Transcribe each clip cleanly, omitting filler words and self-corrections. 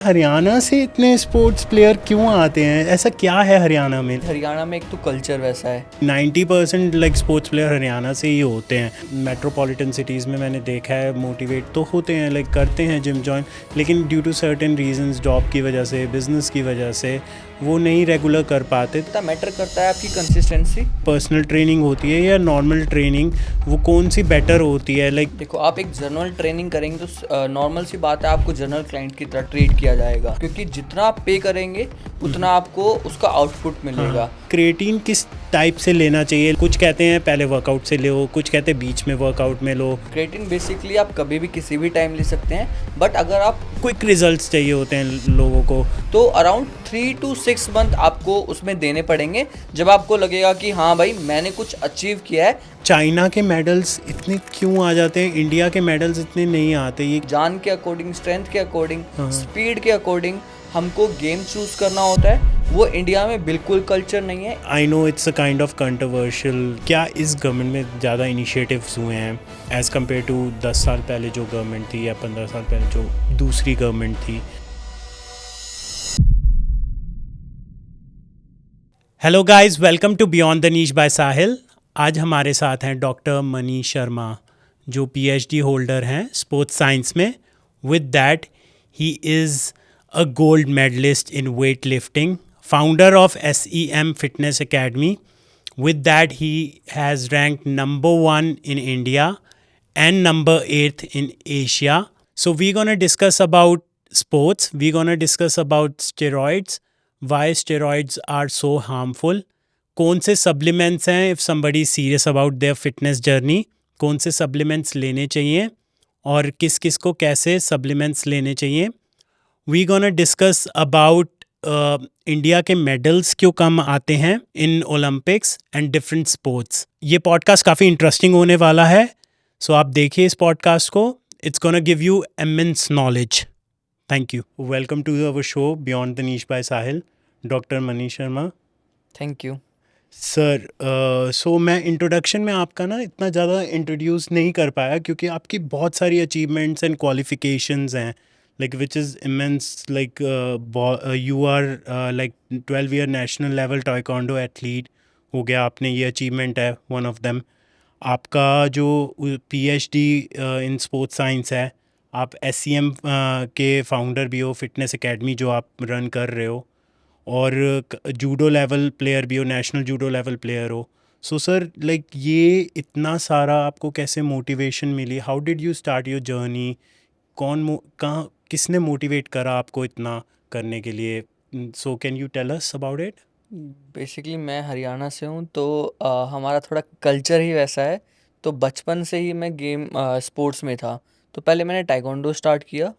हरियाणा से इतने sports player क्यों आते हैं? ऐसा क्या है हरियाणा में? हरियाणा में एक तो कल्चर वैसा है। 90% लाइक स्पोर्ट्स प्लेयर हरियाणा से ही होते हैं। मेट्रोपॉलिटन सिटीज़ में मैंने देखा है, मोटिवेट तो होते हैं, लाइक करते हैं जिम जॉइन, लेकिन due to certain reasons, job की वजह से, बिजनेस की वजह से वो नहीं रेगुलर कर पाते। इतना मैटर करता है आपकी कंसिस्टेंसी। पर्सनल ट्रेनिंग होती है या नॉर्मल ट्रेनिंग, वो कौन सी बेटर होती है? लाइक देखो, आप एक जनरल ट्रेनिंग करेंगे तो नॉर्मल सी बात है, आपको जनरल क्लाइंट की तरह ट्रीट किया जाएगा, क्योंकि जितना आप पे करेंगे उतना आपको उसका आउटपुट मिलेगा। क्रिएटिन किस टाइप से लेना चाहिए? कुछ कहते हैं पहले वर्कआउट से लो, कुछ कहते हैं बीच में वर्कआउट में लो। क्रिएटिन बेसिकली आप कभी भी किसी भी टाइम ले सकते हैं, बट अगर आप क्विक रिजल्ट्स चाहिए होते हैं लोगों को, तो अराउंड 3 to 6 मंथ आपको उसमें देने पड़ेंगे, जब आपको लगेगा कि हाँ भाई मैंने कुछ अचीव किया है। चाइना के मेडल्स इतने क्यों आ जाते हैं, इंडिया के मेडल्स इतने नहीं आते? ये जान के अकॉर्डिंग, स्ट्रेंथ के अकॉर्डिंग, स्पीड के अकॉर्डिंग हमको गेम चूज करना होता है। वो इंडिया में बिल्कुल कल्चर नहीं है। I know it's a kind of controversial. क्या इस गवर्नमेंट में ज़्यादा इनिशिएटिव्स हुए हैं एज़ कम्पेयर टू 10 साल पहले जो गवर्नमेंट थी या 15 साल पहले जो दूसरी गवर्नमेंट थी? Hello guys, welcome to beyond the niche by Sahil. आज हमारे साथ हैं डॉक्टर मनीष शर्मा, जो पीएचडी होल्डर हैं स्पोर्ट्स साइंस में। With that he is a gold medallist in weight lifting, founder of SEM Fitness Academy. With that, he has ranked number 1 in India and number 8th in Asia. So we're going to discuss about sports. We're going to discuss about steroids, why steroids are so harmful, कौन से supplements हैं if somebody is serious about their fitness journey, कौन से supplements लेने चाहिए और किस किस को कैसे supplements लेने चाहिए. We're going to discuss about India के मेडल्स क्यों कम आते हैं in Olympics and different sports. ये पॉडकास्ट काफ़ी इंटरेस्टिंग होने वाला है, सो आप देखिए इस पॉडकास्ट को. It's gonna give you immense knowledge. Thank you. Welcome to our show beyond the niche by Sahil, doctor Manish Sharma. Thank you sir, so मैं इंट्रोडक्शन में आपका ना इतना ज़्यादा इंट्रोड्यूस नहीं कर पाया क्योंकि आपकी बहुत सारी अचीवमेंट्स एंड क्वालिफिकेशंस हैं, like which is immense. Like you are like 12-year national level taekwondo athlete हो गया, आपने ये अचीवमेंट है वन ऑफ देम. आपका जो पीएचडी इन स्पोर्ट्स साइंस है, आप एससीएम के फाउंडर भी हो, फिटनेस एकेडमी जो आप रन कर रहे हो, और जूडो लेवल प्लेयर भी हो, नेशनल जूडो लेवल प्लेयर हो. सो सर, लाइक ये इतना सारा आपको कैसे मोटिवेशन मिली? How did you start your journey? कहाँ किसने मोटिवेट करा आपको इतना करने के लिए? So can you tell us about it? Basically मैं हरियाणा से हूँ, तो हमारा थोड़ा कल्चर ही वैसा है। तो बचपन से ही मैं गेम स्पोर्ट्स में था। तो पहले मैंने टाइकोंडो स्टार्ट किया।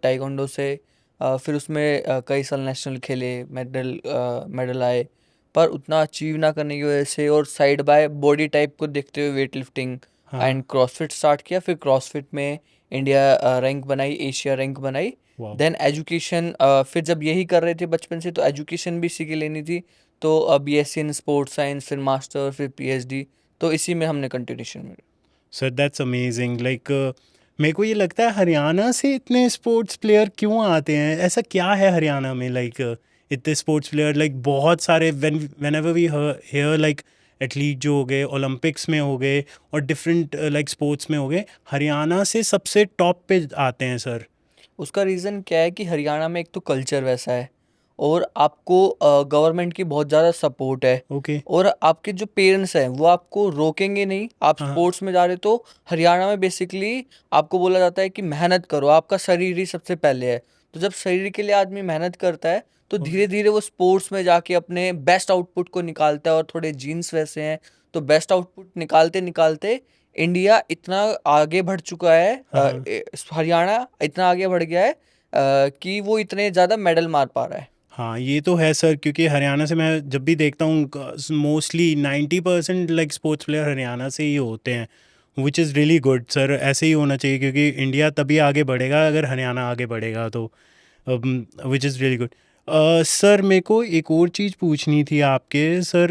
टाइकोंडो से फिर उसमें कई साल नेशनल खेले, मेडल आए, पर उतना अचीव ना करने की वजह से और साइड बाय बॉडी टाइप को देखते हुए weight lifting and CrossFit start किया। फिर क्रॉसफिट में इंडिया रैंक बनाई, एशिया रैंक बनाई। देन एजुकेशन, फिर जब यही कर रहे थे बचपन से, तो एजुकेशन भी इसी की लेनी थी। तो बीएससी इन स्पोर्ट्स साइंस, फिर मास्टर, फिर पीएचडी, तो इसी में हमने कंटिन्यूशन में। Sir that's amazing. लाइक मेरे को ये लगता है हरियाणा से इतने स्पोर्ट्स प्लेयर क्यों आते हैं? ऐसा क्या है हरियाणा में? लाइक इतने स्पोर्ट्स प्लेयर, लाइक बहुत सारे. Whenever we hear like athlete जो हो गए ओलंपिक्स में हो गए और डिफरेंट लाइक स्पोर्ट्स में हो गए, हरियाणा से सबसे टॉप पे आते हैं सर. उसका रीज़न क्या है कि हरियाणा में एक तो कल्चर वैसा है, और आपको गवर्नमेंट की बहुत ज़्यादा सपोर्ट है। ओके. और आपके जो पेरेंट्स हैं वो आपको रोकेंगे नहीं। आप स्पोर्ट्स में जा रहे हो तो हरियाणा में बेसिकली आपको बोला जाता है कि मेहनत करो, आपका शरीर ही सबसे पहले है। तो जब शरीर के लिए आदमी मेहनत करता है तो धीरे धीरे वो स्पोर्ट्स में जाके अपने बेस्ट आउटपुट को निकालता है। और थोड़े जीन्स वैसे हैं, तो बेस्ट आउटपुट निकालते निकालते इंडिया इतना आगे बढ़ चुका है, हरियाणा इतना आगे बढ़ गया है कि वो इतने ज़्यादा मेडल मार पा रहा है। हाँ, ये तो है सर, क्योंकि हरियाणा से मैं जब भी देखता हूँ mostly 90% like sports player Haryana से ही होते हैं, which is really good sir. ऐसे ही होना चाहिए क्योंकि इंडिया तभी आगे बढ़ेगा अगर हरियाणा आगे बढ़ेगा, तो which is really good. Sir, मेरे को एक और चीज़ पूछनी थी आपके सर.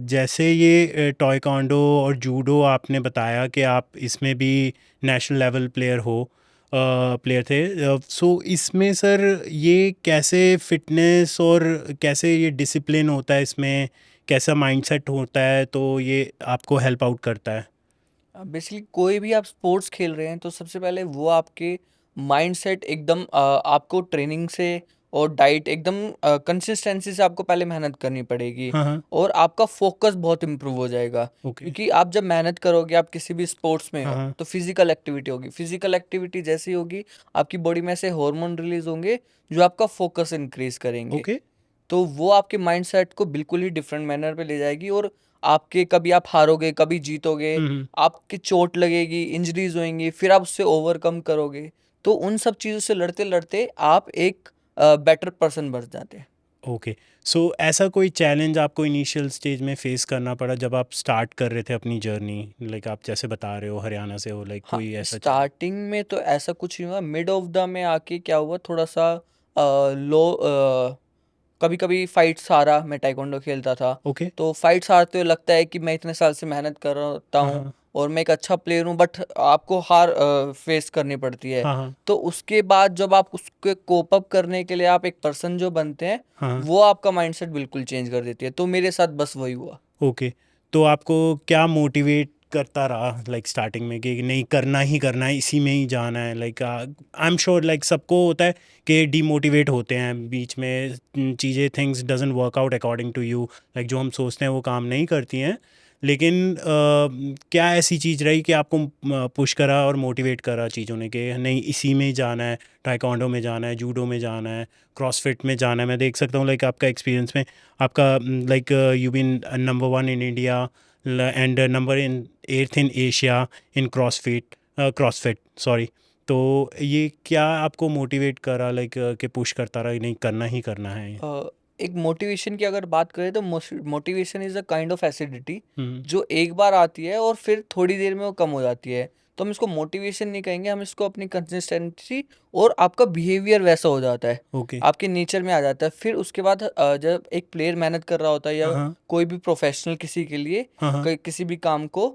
जैसे ये टाइक्वांडो और जूडो आपने बताया कि आप इसमें भी नेशनल लेवल प्लेयर हो, प्लेयर थे। सो इसमें सर ये कैसे फिटनेस और कैसे ये डिसिप्लिन होता है, इसमें कैसा माइंडसेट होता है, तो ये आपको हेल्प आउट करता है? बेसिकली कोई भी आप स्पोर्ट्स खेल रहे हैं तो सबसे पहले वो आपके माइंडसेट एकदम आपको ट्रेनिंग से और डाइट एकदम कंसिस्टेंसी से आपको पहले मेहनत करनी पड़ेगी हाँ हाँ। और आपका फोकस बहुत इम्प्रूव हो जाएगा। ओके। क्योंकि आप जब मेहनत करोगे, आप किसी भी स्पोर्ट्स में हाँ हो हाँ। तो फिजिकल एक्टिविटी होगी। फिजिकल एक्टिविटी जैसी होगी, आपकी बॉडी में से हार्मोन रिलीज होंगे जो आपका फोकस इंक्रीज करेंगे। ओके। तो वो आपके माइंडसेट को बिल्कुल ही डिफरेंट मैनर पे ले जाएगी और आपके कभी आप हारोगे, कभी जीतोगे, हम्म। आपकी चोट लगेगी, इंजरीज होंगी, फिर आप उससे ओवरकम करोगे। तो उन सब चीज़ों से लड़ते लड़ते आप एक बेटर पर्सन बन जाते हैं। ओके। सो ऐसा कोई चैलेंज आपको इनिशियल स्टेज में फेस करना पड़ा जब आप स्टार्ट कर रहे थे अपनी जर्नी, लाइक आप जैसे बता रहे हो हरियाणा से हो, लाइक हाँ, कोई ऐसा चैलेंज? स्टार्टिंग में तो ऐसा कुछ नहीं हुआ। मिड ऑफ द में आके क्या हुआ, थोड़ा सा लो, कभी कभी फाइट्स हारा। मैं टाइकोंडो खेलता था ओके। तो फाइट्स हारते हुए लगता है कि मैं इतने साल से मेहनत कर रहा हाँ हूँ हाँ। और मैं एक अच्छा प्लेयर हूँ, बट आपको हार फेस करनी पड़ती है। हाँ हाँ। तो उसके बाद जब आप उसके कोप अप करने के लिए आप एक पर्सन जो बनते हैं, हाँ हाँ। वो आपका माइंडसेट बिल्कुल चेंज कर देती है। तो मेरे साथ बस वही हुआ। ओके। तो आपको क्या मोटिवेट करता रहा लाइक स्टार्टिंग में कि नहीं करना ही करना है, इसी में ही जाना है? Like I am sure like सबको होता है कि डीमोटिवेट होते हैं बीच में, चीज़ें things doesn't work out according to you, like जो हम सोचते हैं वो काम नहीं करती हैं। लेकिन क्या ऐसी चीज़ रही कि आपको पुश करा और मोटिवेट करा चीज़ों ने कि नहीं इसी में ही जाना है, टाइकोंडो में जाना है, जूडो में जाना है, क्रॉसफिट में जाना है? मैं देख सकता हूँ लाइक आपका एक्सपीरियंस में, आपका like you been number 1 in India and number in 8th in Asia in CrossFit sorry. तो ये क्या आपको मोटिवेट करा लाइक कि पुश करता रहा कि नहीं करना ही करना है ये? एक मोटिवेशन की अगर बात करें तो motivation is a kind of acidity hmm. जो एक बार आती है और फिर थोड़ी देर में वो कम हो जाती है। तो हम इसको मोटिवेशन नहीं कहेंगे, हम इसको अपनी कंसिस्टेंसी और आपका बिहेवियर वैसा हो जाता है, ओके। आपके नेचर में आ जाता है। फिर उसके बाद जब एक प्लेयर मेहनत कर रहा होता है या हाँ हाँ। कोई भी प्रोफेशनल किसी के लिए हाँ हाँ। किसी भी काम को,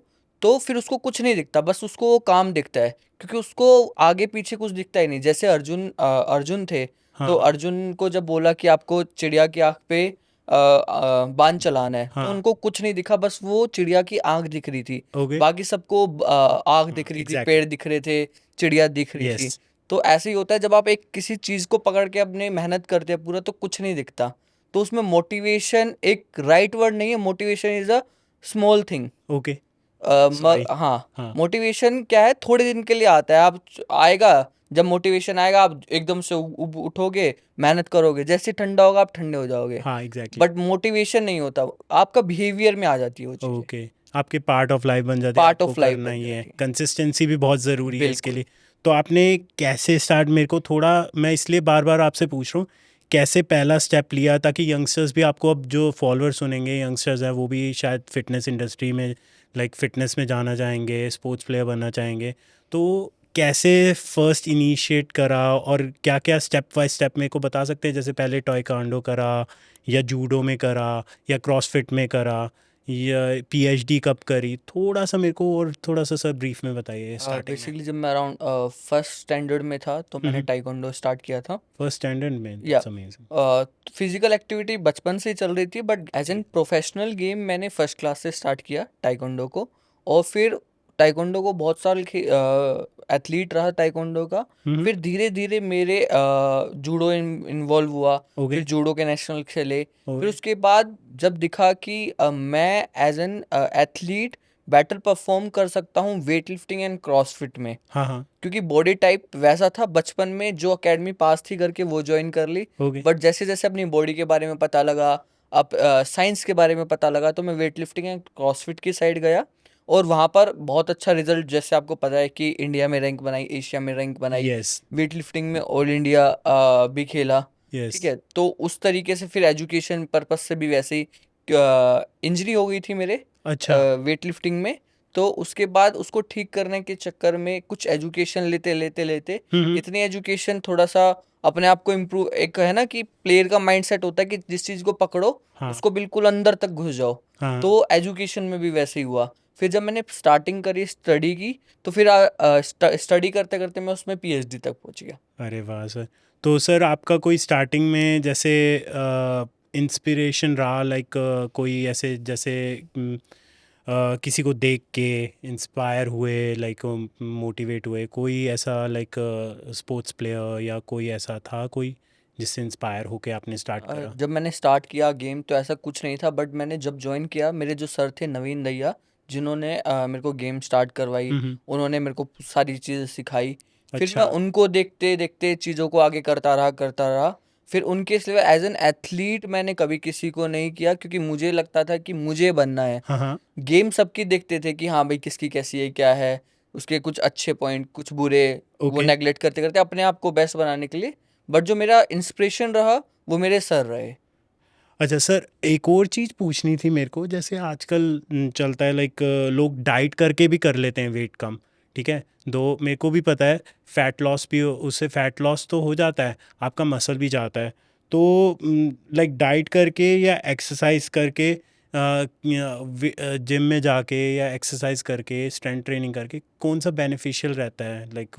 तो फिर उसको कुछ नहीं दिखता, बस उसको वो काम दिखता है क्योंकि उसको आगे पीछे कुछ दिखता ही नहीं। जैसे अर्जुन थे, हाँ तो हाँ। अर्जुन को जब बोला कि आपको चिड़िया की आँख पे बाण चलाना है, तो हाँ। उनको कुछ नहीं दिखा, बस वो चिड़िया की आँख दिख रही थी। ओके। बाकी सबको आँख हाँ दिख रही थी, एग्जैक्टली। पेड़ दिख रहे थे, चिड़िया दिख रही थी। यस। तो ऐसे ही होता है जब आप एक किसी चीज़ को पकड़ के अपने मेहनत करते हैं पूरा, तो कुछ नहीं दिखता। तो उसमें मोटिवेशन एक राइट वर्ड नहीं है, motivation is a small thing. Okay. Sorry. हाँ, हाँ। मोटिवेशन क्या है, थोड़े दिन के लिए आता है। आप आएगा, जब मोटिवेशन आएगा आप एकदम से उठोगे, मेहनत करोगे, जैसे ठंडा होगा आप ठंडे हो जाओगे। हाँ एग्जैक्टली। बट मोटिवेशन नहीं होता, आपका बिहेवियर में आ जाती है वो चीज़ें, ओके। आपके पार्ट ऑफ लाइफ बन जाते हैं, पार्ट आपको ऑफ लाइफ करना बन ही है, जाती है। कंसिस्टेंसी भी बहुत ज़रूरी है इसके बिल्कुल। लिए। तो आपने कैसे स्टार्ट, मेरे को थोड़ा, मैं इसलिए बार बार आपसे पूछ रहा हूँ कैसे पहला स्टेप लिया, ताकि यंगस्टर्स भी, आपको अब जो फॉलोअर सुनेंगे यंगस्टर्स हैं वो भी शायद फिटनेस इंडस्ट्री में लाइक फिटनेस में जाना चाहेंगे, स्पोर्ट्स प्लेयर बनना चाहेंगे। तो कैसे फर्स्ट इनिशिएट करा और क्या क्या स्टेप बाय स्टेप मेरे को बता सकते हैं? जैसे पहले टाइक्वांडो करा या जूडो में करा या क्रॉसफिट में करा या पीएचडी कब करी, थोड़ा सा मेरे को और थोड़ा सा सर ब्रीफ में बताइए स्टार्टिंग में। बेसिकली जब मैं अराउंड फर्स्ट स्टैंडर्ड में था तो मैंने टाइकोंडो स्टार्ट किया था। फर्स्ट स्टैंडर्ड में, या दैट्स अमेजिंग। फिजिकल एक्टिविटी बचपन से ही चल रही थी, बट एज एन जी। प्रोफेशनल गेम मैंने फर्स्ट क्लास से स्टार्ट किया टाइकोंडो को। और फिर टाइकोंडो को बहुत साल एथलीट रहा टाइकोंडो का। फिर धीरे धीरे मेरे जूडो इन्वॉल्व हुआ, ओके। फिर जूडो के नेशनल खेले। फिर ओके। उसके बाद जब दिखा कि मैं as an athlete better perform कर सकता हूँ वेट लिफ्टिंग एंड क्रॉसफिट में, हाँ हाँ। क्योंकि बॉडी टाइप वैसा था बचपन में, जो एकेडमी पास थी करके वो ज्वाइन कर ली। ओके। बट जैसे जैसे अपनी बॉडी के बारे में पता लगा, अब साइंस के बारे में पता लगा, तो मैं वेट लिफ्टिंग एंड क्रॉसफिट की साइड गया। और वहाँ पर बहुत अच्छा रिजल्ट, जैसे आपको पता है कि इंडिया में रैंक बनाई, एशिया में रैंक बनाई, यस। वेट लिफ्टिंग में ऑल इंडिया भी खेला। यस। ठीक है, तो उस तरीके से फिर एजुकेशन पर्पज से भी वैसे ही इंजरी हो गई थी मेरे अच्छा। वेट लिफ्टिंग में। तो उसके बाद उसको ठीक करने के चक्कर में कुछ एजुकेशन लेते लेते लेते हम्म। इतनी एजुकेशन थोड़ा सा अपने आप को इम्प्रूव, एक है ना कि प्लेयर का माइंडसेट होता है कि जिस चीज़ को पकड़ो हाँ उसको बिल्कुल अंदर तक घुस जाओ। हाँ। तो एजुकेशन में भी वैसे ही हुआ। फिर जब मैंने स्टार्टिंग करी स्टडी की, तो फिर स्टडी करते करते मैं उसमें पीएचडी तक पहुंच गया। अरे वाह सर। तो सर आपका कोई स्टार्टिंग में जैसे इंस्पिरेशन रहा, लाइक कोई ऐसे जैसे किसी को देख के इंस्पायर हुए, लाइक मोटिवेट हुए, कोई ऐसा लाइक स्पोर्ट्स प्लेयर या कोई ऐसा था कोई जिससे इंस्पायर होके आपने स्टार्ट करा? जब मैंने स्टार्ट किया गेम तो ऐसा कुछ नहीं था, बट मैंने जब ज्वाइन किया, मेरे जो सर थे नवीन दैया, जिन्होंने मेरे को गेम स्टार्ट करवाई, हम्म। उन्होंने मेरे को सारी चीज़ें सिखाई। फिर मैं अच्छा। उनको देखते देखते चीज़ों को आगे करता रहा। फिर उनके सिवा एज एन एथलीट मैंने कभी किसी को नहीं किया, क्योंकि मुझे लगता था कि मुझे बनना है। हाँ हाँ। गेम सबकी देखते थे कि हाँ भाई किसकी कैसी है, क्या है, उसके कुछ अच्छे पॉइंट कुछ बुरे, वो ओके। नेगलेक्ट करते करते अपने आप को बेस्ट बनाने के लिए। बट जो मेरा इंस्पिरेशन रहा वो मेरे सर रहे। अच्छा सर, एक और चीज़ पूछनी थी मेरे को, जैसे आजकल चलता है लाइक लोग डाइट करके भी कर लेते हैं वेट कम, ठीक है। दो मेरे को भी पता है फ़ैट लॉस भी उससे फ़ैट लॉस तो हो जाता है, आपका मसल भी जाता है। तो लाइक डाइट करके या एक्सरसाइज करके, जिम में जाके या एक्सरसाइज करके स्ट्रेंथ ट्रेनिंग करके कौन सा बेनिफिशियल रहता है, लाइक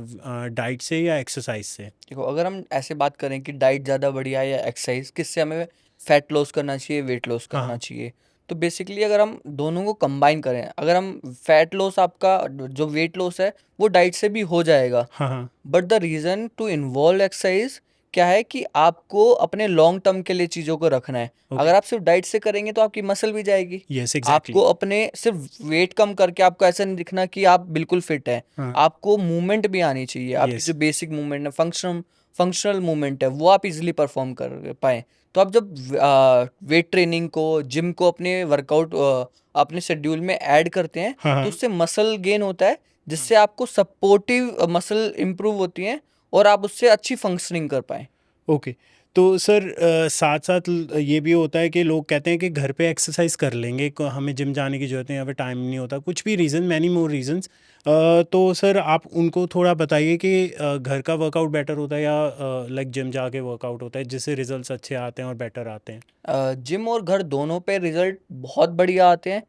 डाइट से या एक्सरसाइज से? देखो, अगर हम ऐसे बात करें कि डाइट ज़्यादा बढ़िया है या एक्सरसाइज, किससे हमें फैट लॉस करना चाहिए, वेट लॉस हाँ करना हाँ। चाहिए, तो बेसिकली अगर हम दोनों को कंबाइन करें, अगर हम फैट लॉस, आपका जो वेट लॉस है वो डाइट से भी हो जाएगा। हाँ हाँ। But the reason to involve exercise क्या है कि आपको अपने लॉन्ग टर्म के लिए चीज़ों को रखना है। ओके। अगर आप सिर्फ डाइट से करेंगे तो आपकी मसल भी जाएगी। Yes exactly. आपको अपने सिर्फ वेट कम करके आपको ऐसा नहीं दिखना कि आप बिल्कुल फिट हैं। हाँ। आपको मूवमेंट भी आनी चाहिए, आपकी यस। जो बेसिक मूवमेंट है, फंक्शनल मूवमेंट है, वो आप इजीली परफॉर्म कर पाएँ। तो आप जब वेट ट्रेनिंग को, जिम को अपने वर्कआउट अपने शेड्यूल में ऐड करते हैं, हाँ तो हाँ। उससे मसल गेन होता है, जिससे आपको सपोर्टिव मसल इम्प्रूव होती हैं और आप उससे अच्छी फंक्शनिंग कर पाएँ। ओके। तो सर साथ साथ ये भी होता है कि लोग कहते हैं कि घर पे एक्सरसाइज कर लेंगे, हमें जिम जाने की ज़रूरत नहीं, यहाँ पे टाइम नहीं होता, कुछ भी रीज़न, मैनी मोर रीजंस। तो सर आप उनको थोड़ा बताइए कि घर का वर्कआउट बेटर होता है या लाइक जिम जाके वर्कआउट होता है जिससे रिजल्ट्स अच्छे आते हैं और बेटर आते हैं? जिम और घर दोनों पे रिजल्ट बहुत बढ़िया आते हैं।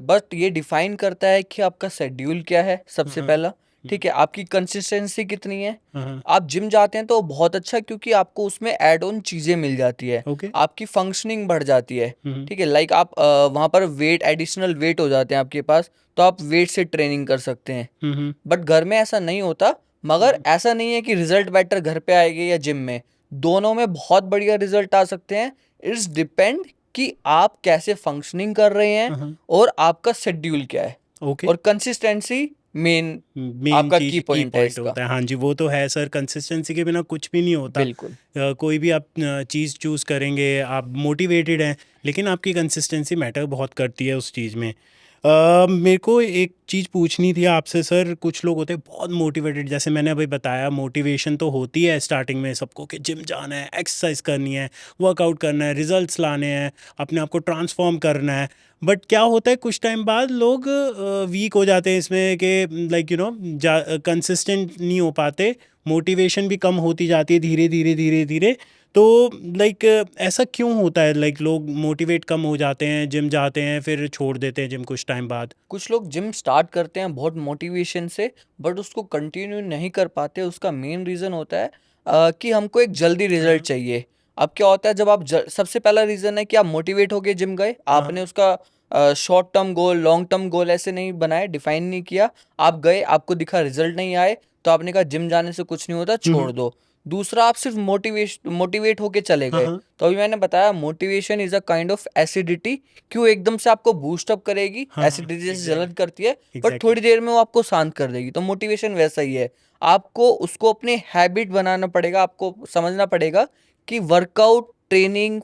बट ये डिफाइन करता है कि आपका शेड्यूल क्या है, सबसे हाँ पहला। ठीक है, आपकी कंसिस्टेंसी कितनी है। हाँ। हाँ। आप जिम जाते हैं तो बहुत अच्छा, क्योंकि आपको उसमें ऐड ऑन चीज़ें मिल जाती है, ओके। आपकी फंक्शनिंग बढ़ जाती है। हम्म ठीक है, लाइक आप वहाँ पर वेट, एडिशनल वेट हो जाते हैं आपके पास, तो आप वेट से ट्रेनिंग कर सकते हैं। हम्म। बट घर में ऐसा नहीं होता। मगर ऐसा नहीं है कि रिजल्ट बेटर घर पे आएंगे या जिम में, दोनों में बहुत बढ़िया रिजल्ट आ सकते हैं। इट्स डिपेंड कि आप कैसे फंक्शनिंग कर रहे हैं हाँ। और आपका शेड्यूल क्या है। ओके। और कंसिस्टेंसी मेन मेन आपका की चीज़ की पॉइंट है पॉइंट इसका। होता है, हाँ जी वो तो है सर, कंसिस्टेंसी के बिना कुछ भी नहीं होता। बिल्कुल। कोई भी आप चीज़ चूज़ करेंगे, आप मोटिवेटेड हैं, लेकिन आपकी कंसिस्टेंसी मैटर बहुत करती है उस चीज़ में। मेरे को एक चीज़ पूछनी थी आपसे सर, कुछ लोग होते हैं बहुत मोटिवेटेड, जैसे मैंने अभी बताया मोटिवेशन तो होती है स्टार्टिंग में सबको कि जिम जाना है, एक्सरसाइज करनी है, वर्कआउट करना है, रिजल्ट्स लाने हैं, अपने आप को ट्रांसफॉर्म करना है। बट क्या होता है कुछ टाइम बाद लोग वीक हो जाते हैं इसमें कि लाइक कंसिस्टेंट नहीं हो पाते, मोटिवेशन भी कम होती जाती है धीरे धीरे धीरे धीरे। तो लाइक ऐसा क्यों होता है, लाइक लोग मोटिवेट कम हो जाते हैं, जिम जाते हैं फिर छोड़ देते हैं जिम कुछ टाइम बाद? कुछ लोग जिम स्टार्ट करते हैं बहुत मोटिवेशन से, बट उसको कंटिन्यू नहीं कर पाते। उसका मेन रीज़न होता है कि हमको एक जल्दी रिजल्ट हाँ चाहिए। अब क्या होता है, जब आप सबसे पहला रीज़न है कि आप मोटिवेट होके जिम गए, हाँ। आपने उसका short term goal, long term गोल ऐसे नहीं बनाए, डिफाइन नहीं किया। आप गए, आपको दिखा रिजल्ट नहीं आए, तो आपने कहा जिम जाने से कुछ नहीं होता, छोड़ दो। दूसरा, आप सिर्फ मोटिवेट होके चले हाँ गए। हाँ। तो अभी मैंने बताया, motivation is a kind of acidity. क्यों एकदम से आपको बूस्ट अप करेगी, हाँ हाँ। एसिडिटी जैसे जलन एग्जैक्ट करती है, बट एग्जैक्टली। थोड़ी देर में वो आपको शांत कर देगी। तो मोटिवेशन वैसा ही है, आपको उसको अपने हैबिट बनाना पड़ेगा। आपको समझना पड़ेगा कि workout, training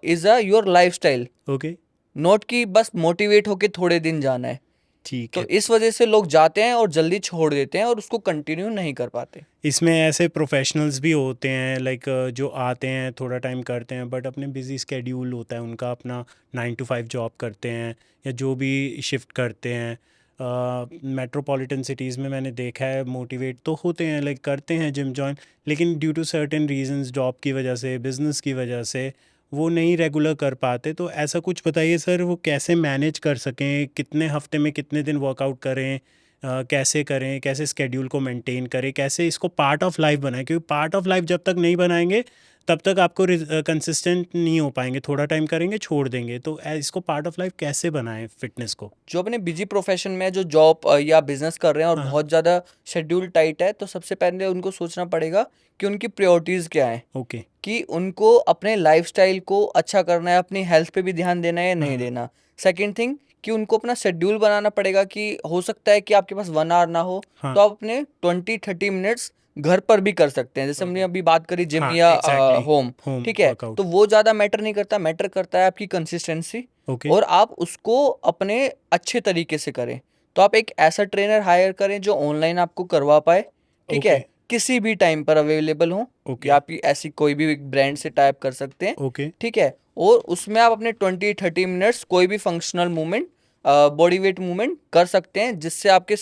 is a your lifestyle, okay. Not कि बस मोटिवेट होके थोड़े दिन जाना है। ठीक तो है। इस वजह से लोग जाते हैं और जल्दी छोड़ देते हैं और उसको कंटिन्यू नहीं कर पाते। इसमें ऐसे प्रोफेशनल्स भी होते हैं लाइक जो आते हैं थोड़ा टाइम करते हैं बट अपने बिजी स्केड्यूल होता है उनका, अपना 9 to 5 जॉब करते हैं या जो भी शिफ्ट करते हैं, मेट्रोपॉलिटन सिटीज़ में मैंने देखा है मोटिवेट तो होते हैं, लाइक करते हैं जिम जॉइन, लेकिन due to certain reasons, job की वजह से, बिजनेस की वजह से वो नहीं रेगुलर कर पाते। तो ऐसा कुछ बताइए सर, वो कैसे मैनेज कर सकें, कितने हफ्ते में कितने दिन वर्कआउट करें, कैसे करें, कैसे स्केड्यूल को मेंटेन करें, कैसे इसको पार्ट ऑफ लाइफ बनाएं, क्योंकि पार्ट ऑफ लाइफ जब तक नहीं बनाएंगे तब तक आपको कंसिस्टेंट नहीं हो पाएंगे, थोड़ा टाइम करेंगे छोड़ देंगे। तो इसको पार्ट ऑफ लाइफ कैसे बनाएं फिटनेस को? जो अपने बिजी प्रोफेशन में जो जॉब या बिजनेस कर रहे हैं और हाँ। बहुत ज़्यादा शेड्यूल टाइट है, तो सबसे पहले उनको सोचना पड़ेगा कि उनकी प्रायोरिटीज़ क्या हैं, ओके। कि उनको अपने लाइफस्टाइल को अच्छा करना है, अपनी हेल्थ पे भी ध्यान देना है या नहीं हाँ। देना। सेकंड थिंग कि उनको अपना शेड्यूल बनाना पड़ेगा, कि हो सकता है कि आपके पास 1 आवर ना हो, हाँ। तो आप अपने 20-30 मिनट्स घर पर भी कर सकते हैं, जैसे हमने ओके। अभी बात करी जिम हाँ, या एग्जैक्टली। होम। होम ठीक है, वर्कआउट। तो वो ज़्यादा मैटर नहीं करता, मैटर करता है आपकी कंसिस्टेंसी, ओके। और आप उसको अपने अच्छे तरीके से करें। तो आप एक ऐसा ट्रेनर हायर करें जो ऑनलाइन आपको करवा पाए, ठीक है, ओके। किसी भी टाइम पर अवेलेबल हो, ओके। या आप ऐसी कोई भी ब्रांड से टाइप कर सकते हैं, ओके। ठीक है। और उसमें आप अपने 20-30 मिनट्स कोई भी functional movement, body weight movement कर सकते हैं, जिससे आपके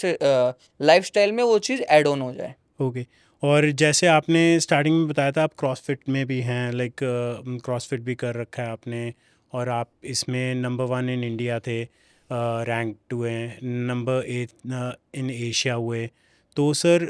लाइफस्टाइल में वो चीज़ ऐड ऑन हो जाए। ओके। और जैसे आपने स्टार्टिंग में बताया था आप क्रॉसफिट में भी हैं, लाइक क्रॉसफिट भी कर रखा है आपने, और आप इसमें नंबर 1 इन इंडिया थे, रैंक हुए, नंबर 8 इन एशिया हुए। तो सर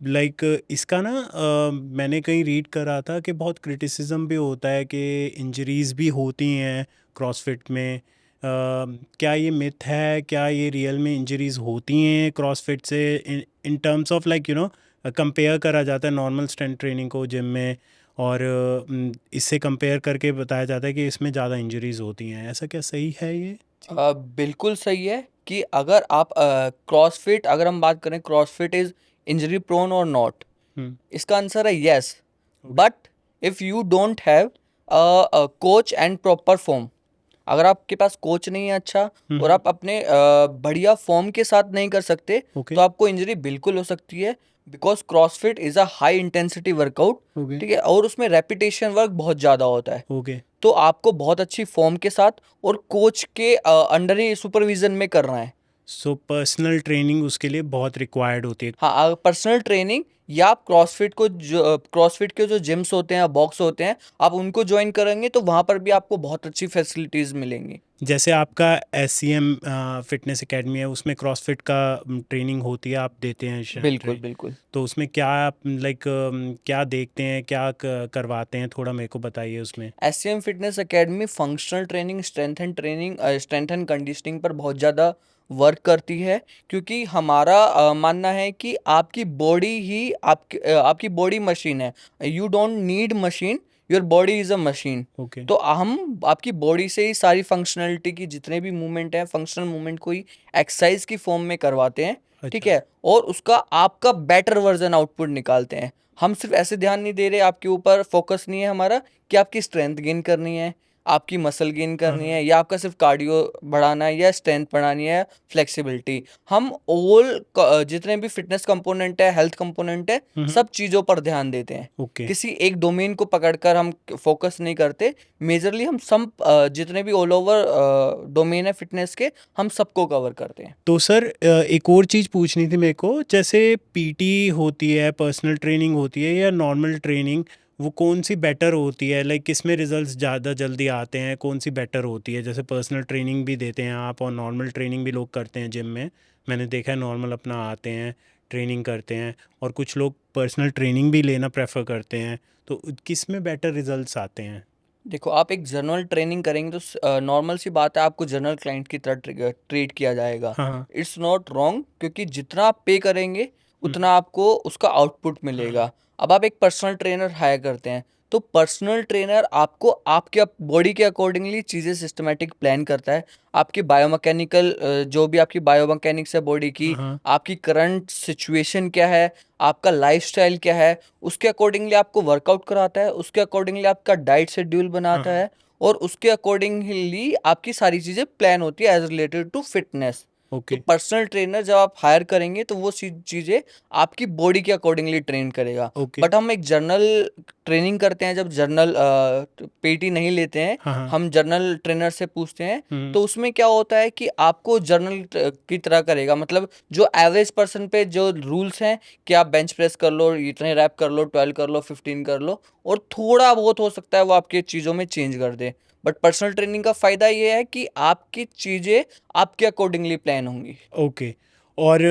लाइक इसका ना मैंने कहीं रीड करा था कि बहुत क्रिटिसिज्म भी होता है कि इंजरीज भी होती हैं क्रॉसफिट में। क्या ये मिथ है, क्या ये रियल में इंजरीज होती हैं क्रॉसफिट से, in terms of like compare करा जाता है नॉर्मल स्ट्रेंथ ट्रेनिंग को जिम में, और इससे कंपेयर करके बताया जाता है कि इसमें ज़्यादा इंजरीज होती हैं, ऐसा क्या सही है ये चीज़? बिल्कुल सही है कि अगर आप क्रॉसफिट, अगर हम बात करें क्रॉसफिट इज इंजरी प्रोन और नॉट, हम्म। इसका आंसर है yes. Okay. But if you don't have coach and proper form, अगर आपके पास कोच नहीं है अच्छा, और आप अपने बढ़िया फॉर्म के साथ नहीं कर सकते, ओके। तो आपको इंजरी बिल्कुल हो सकती है, because CrossFit is a high intensity workout, okay. ठीक है, और उसमें रेपिटेशन वर्क बहुत ज़्यादा होता है। ओके। तो आपको बहुत अच्छी फॉर्म के साथ और कोच के अंडर ही सुपरविजन में करना है। सो पर्सनल ट्रेनिंग उसके लिए बहुत रिक्वायर्ड होती है। हाँ, पर्सनल ट्रेनिंग, या आप क्रॉसफिट के जो जिम्स होते हैं, बॉक्स होते हैं, आप उनको ज्वाइन करेंगे तो वहाँ पर भी आपको बहुत अच्छी फैसिलिटीज़ मिलेंगी। जैसे आपका SCM फिटनेस एकेडमी है, उसमें क्रॉसफिट का ट्रेनिंग होती है, आप देते हैं बिल्कुल बिल्कुल। तो उसमें क्या आप लाइक क्या देखते हैं, क्या करवाते हैं, थोड़ा मेरे को बताइए उसमें। SCM fitness academy functional training, strength and conditioning पर बहुत ज़्यादा वर्क करती है, क्योंकि हमारा मानना है कि आपकी बॉडी ही आपकी बॉडी मशीन है। You don't need machine, your body is a machine. Okay. तो हम आपकी बॉडी से ही सारी फंक्शनलिटी की जितने भी मूवमेंट हैं, फंक्शनल मूवमेंट को ही एक्सरसाइज की फॉर्म में करवाते हैं, ठीक अच्छा। है, और उसका आपका बेटर वर्जन आउटपुट निकालते हैं। हम सिर्फ ऐसे ध्यान नहीं दे रहे, आपके ऊपर फोकस नहीं है हमारा कि आपकी स्ट्रेंथ गेन करनी है, आपकी मसल गेन हाँ करनी हाँ। है, या आपका सिर्फ कार्डियो बढ़ाना है, या स्ट्रेंथ बढ़ानी है, फ्लेक्सिबिलिटी। हम जितने भी फिटनेस कंपोनेंट है, हेल्थ कंपोनेंट है, सब चीज़ों पर ध्यान देते हैं। ओके। किसी एक डोमेन को पकड़कर हम फोकस नहीं करते, मेजरली हम सब जितने भी ऑल ओवर डोमेन है फिटनेस के, हम सबको कवर करते हैं। तो सर एक और चीज़ पूछनी थी मेरे को, जैसे PT होती है, पर्सनल ट्रेनिंग होती है, या नॉर्मल ट्रेनिंग, वो कौन सी बेटर होती है, लाइक किसमें रिजल्ट्स ज़्यादा जल्दी आते हैं, कौन सी बेटर होती है? जैसे पर्सनल ट्रेनिंग भी देते हैं आप और नॉर्मल ट्रेनिंग भी लोग करते हैं जिम में, मैंने देखा है नॉर्मल अपना आते हैं, ट्रेनिंग करते हैं, और कुछ लोग पर्सनल ट्रेनिंग भी लेना प्रेफर करते हैं, तो किस में बेटर रिजल्ट्स आते हैं? देखो, आप एक जनरल ट्रेनिंग करेंगे तो नॉर्मल सी बात है, आपको जनरल क्लाइंट की तरह ट्रीट किया जाएगा। हाँ हाँ। इट्स नॉट रॉन्ग, क्योंकि जितना आप पे करेंगे उतना आपको उसका आउटपुट हाँ मिलेगा। हाँ। अब आप एक पर्सनल ट्रेनर हायर करते हैं, तो पर्सनल ट्रेनर आपको आपके बॉडी के अकॉर्डिंगली चीज़ें सिस्टमेटिक प्लान करता है। आपकी बायोमैकेनिकल जो भी आपकी बायोमैकेनिक्स है बॉडी की, हाँ आपकी करंट सिचुएशन क्या है, आपका लाइफस्टाइल क्या है, उसके अकॉर्डिंगली आपको वर्कआउट कराता है, उसके अकॉर्डिंगली आपका डाइट शेड्यूल हाँ। बनाता हाँ। है, और उसके अकॉर्डिंगली आपकी सारी चीज़ें प्लान होती है एज रिलेटेड टू फिटनेस। तो ओके। पर्सनल ट्रेनर जब आप हायर करेंगे तो वो चीज़ें आपकी बॉडी के अकॉर्डिंगली ट्रेन करेगा। ओके। बट हम एक जनरल ट्रेनिंग करते हैं, जब जर्नल पीटी नहीं लेते हैं, हाँ हाँ। हम जर्नल ट्रेनर से पूछते हैं, हम्म। तो उसमें क्या होता है कि आपको जर्नल की तरह करेगा, मतलब जो एवरेज पर्सन पे जो रूल्स हैं कि आप बेंच प्रेस कर लो, इतने रैप कर लो, 12 कर लो, 15 कर लो, और थोड़ा बहुत हो सकता है वो आपकी चीज़ों में चेंज कर दे। बट पर्सनल ट्रेनिंग का फ़ायदा ये है कि आपकी चीज़ें आपके अकॉर्डिंगली प्लान होंगी। ओके। और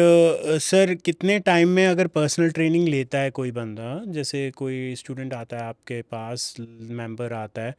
सर कितने टाइम में अगर पर्सनल ट्रेनिंग लेता है कोई बंदा, जैसे कोई स्टूडेंट आता है आपके पास, मेंबर आता है,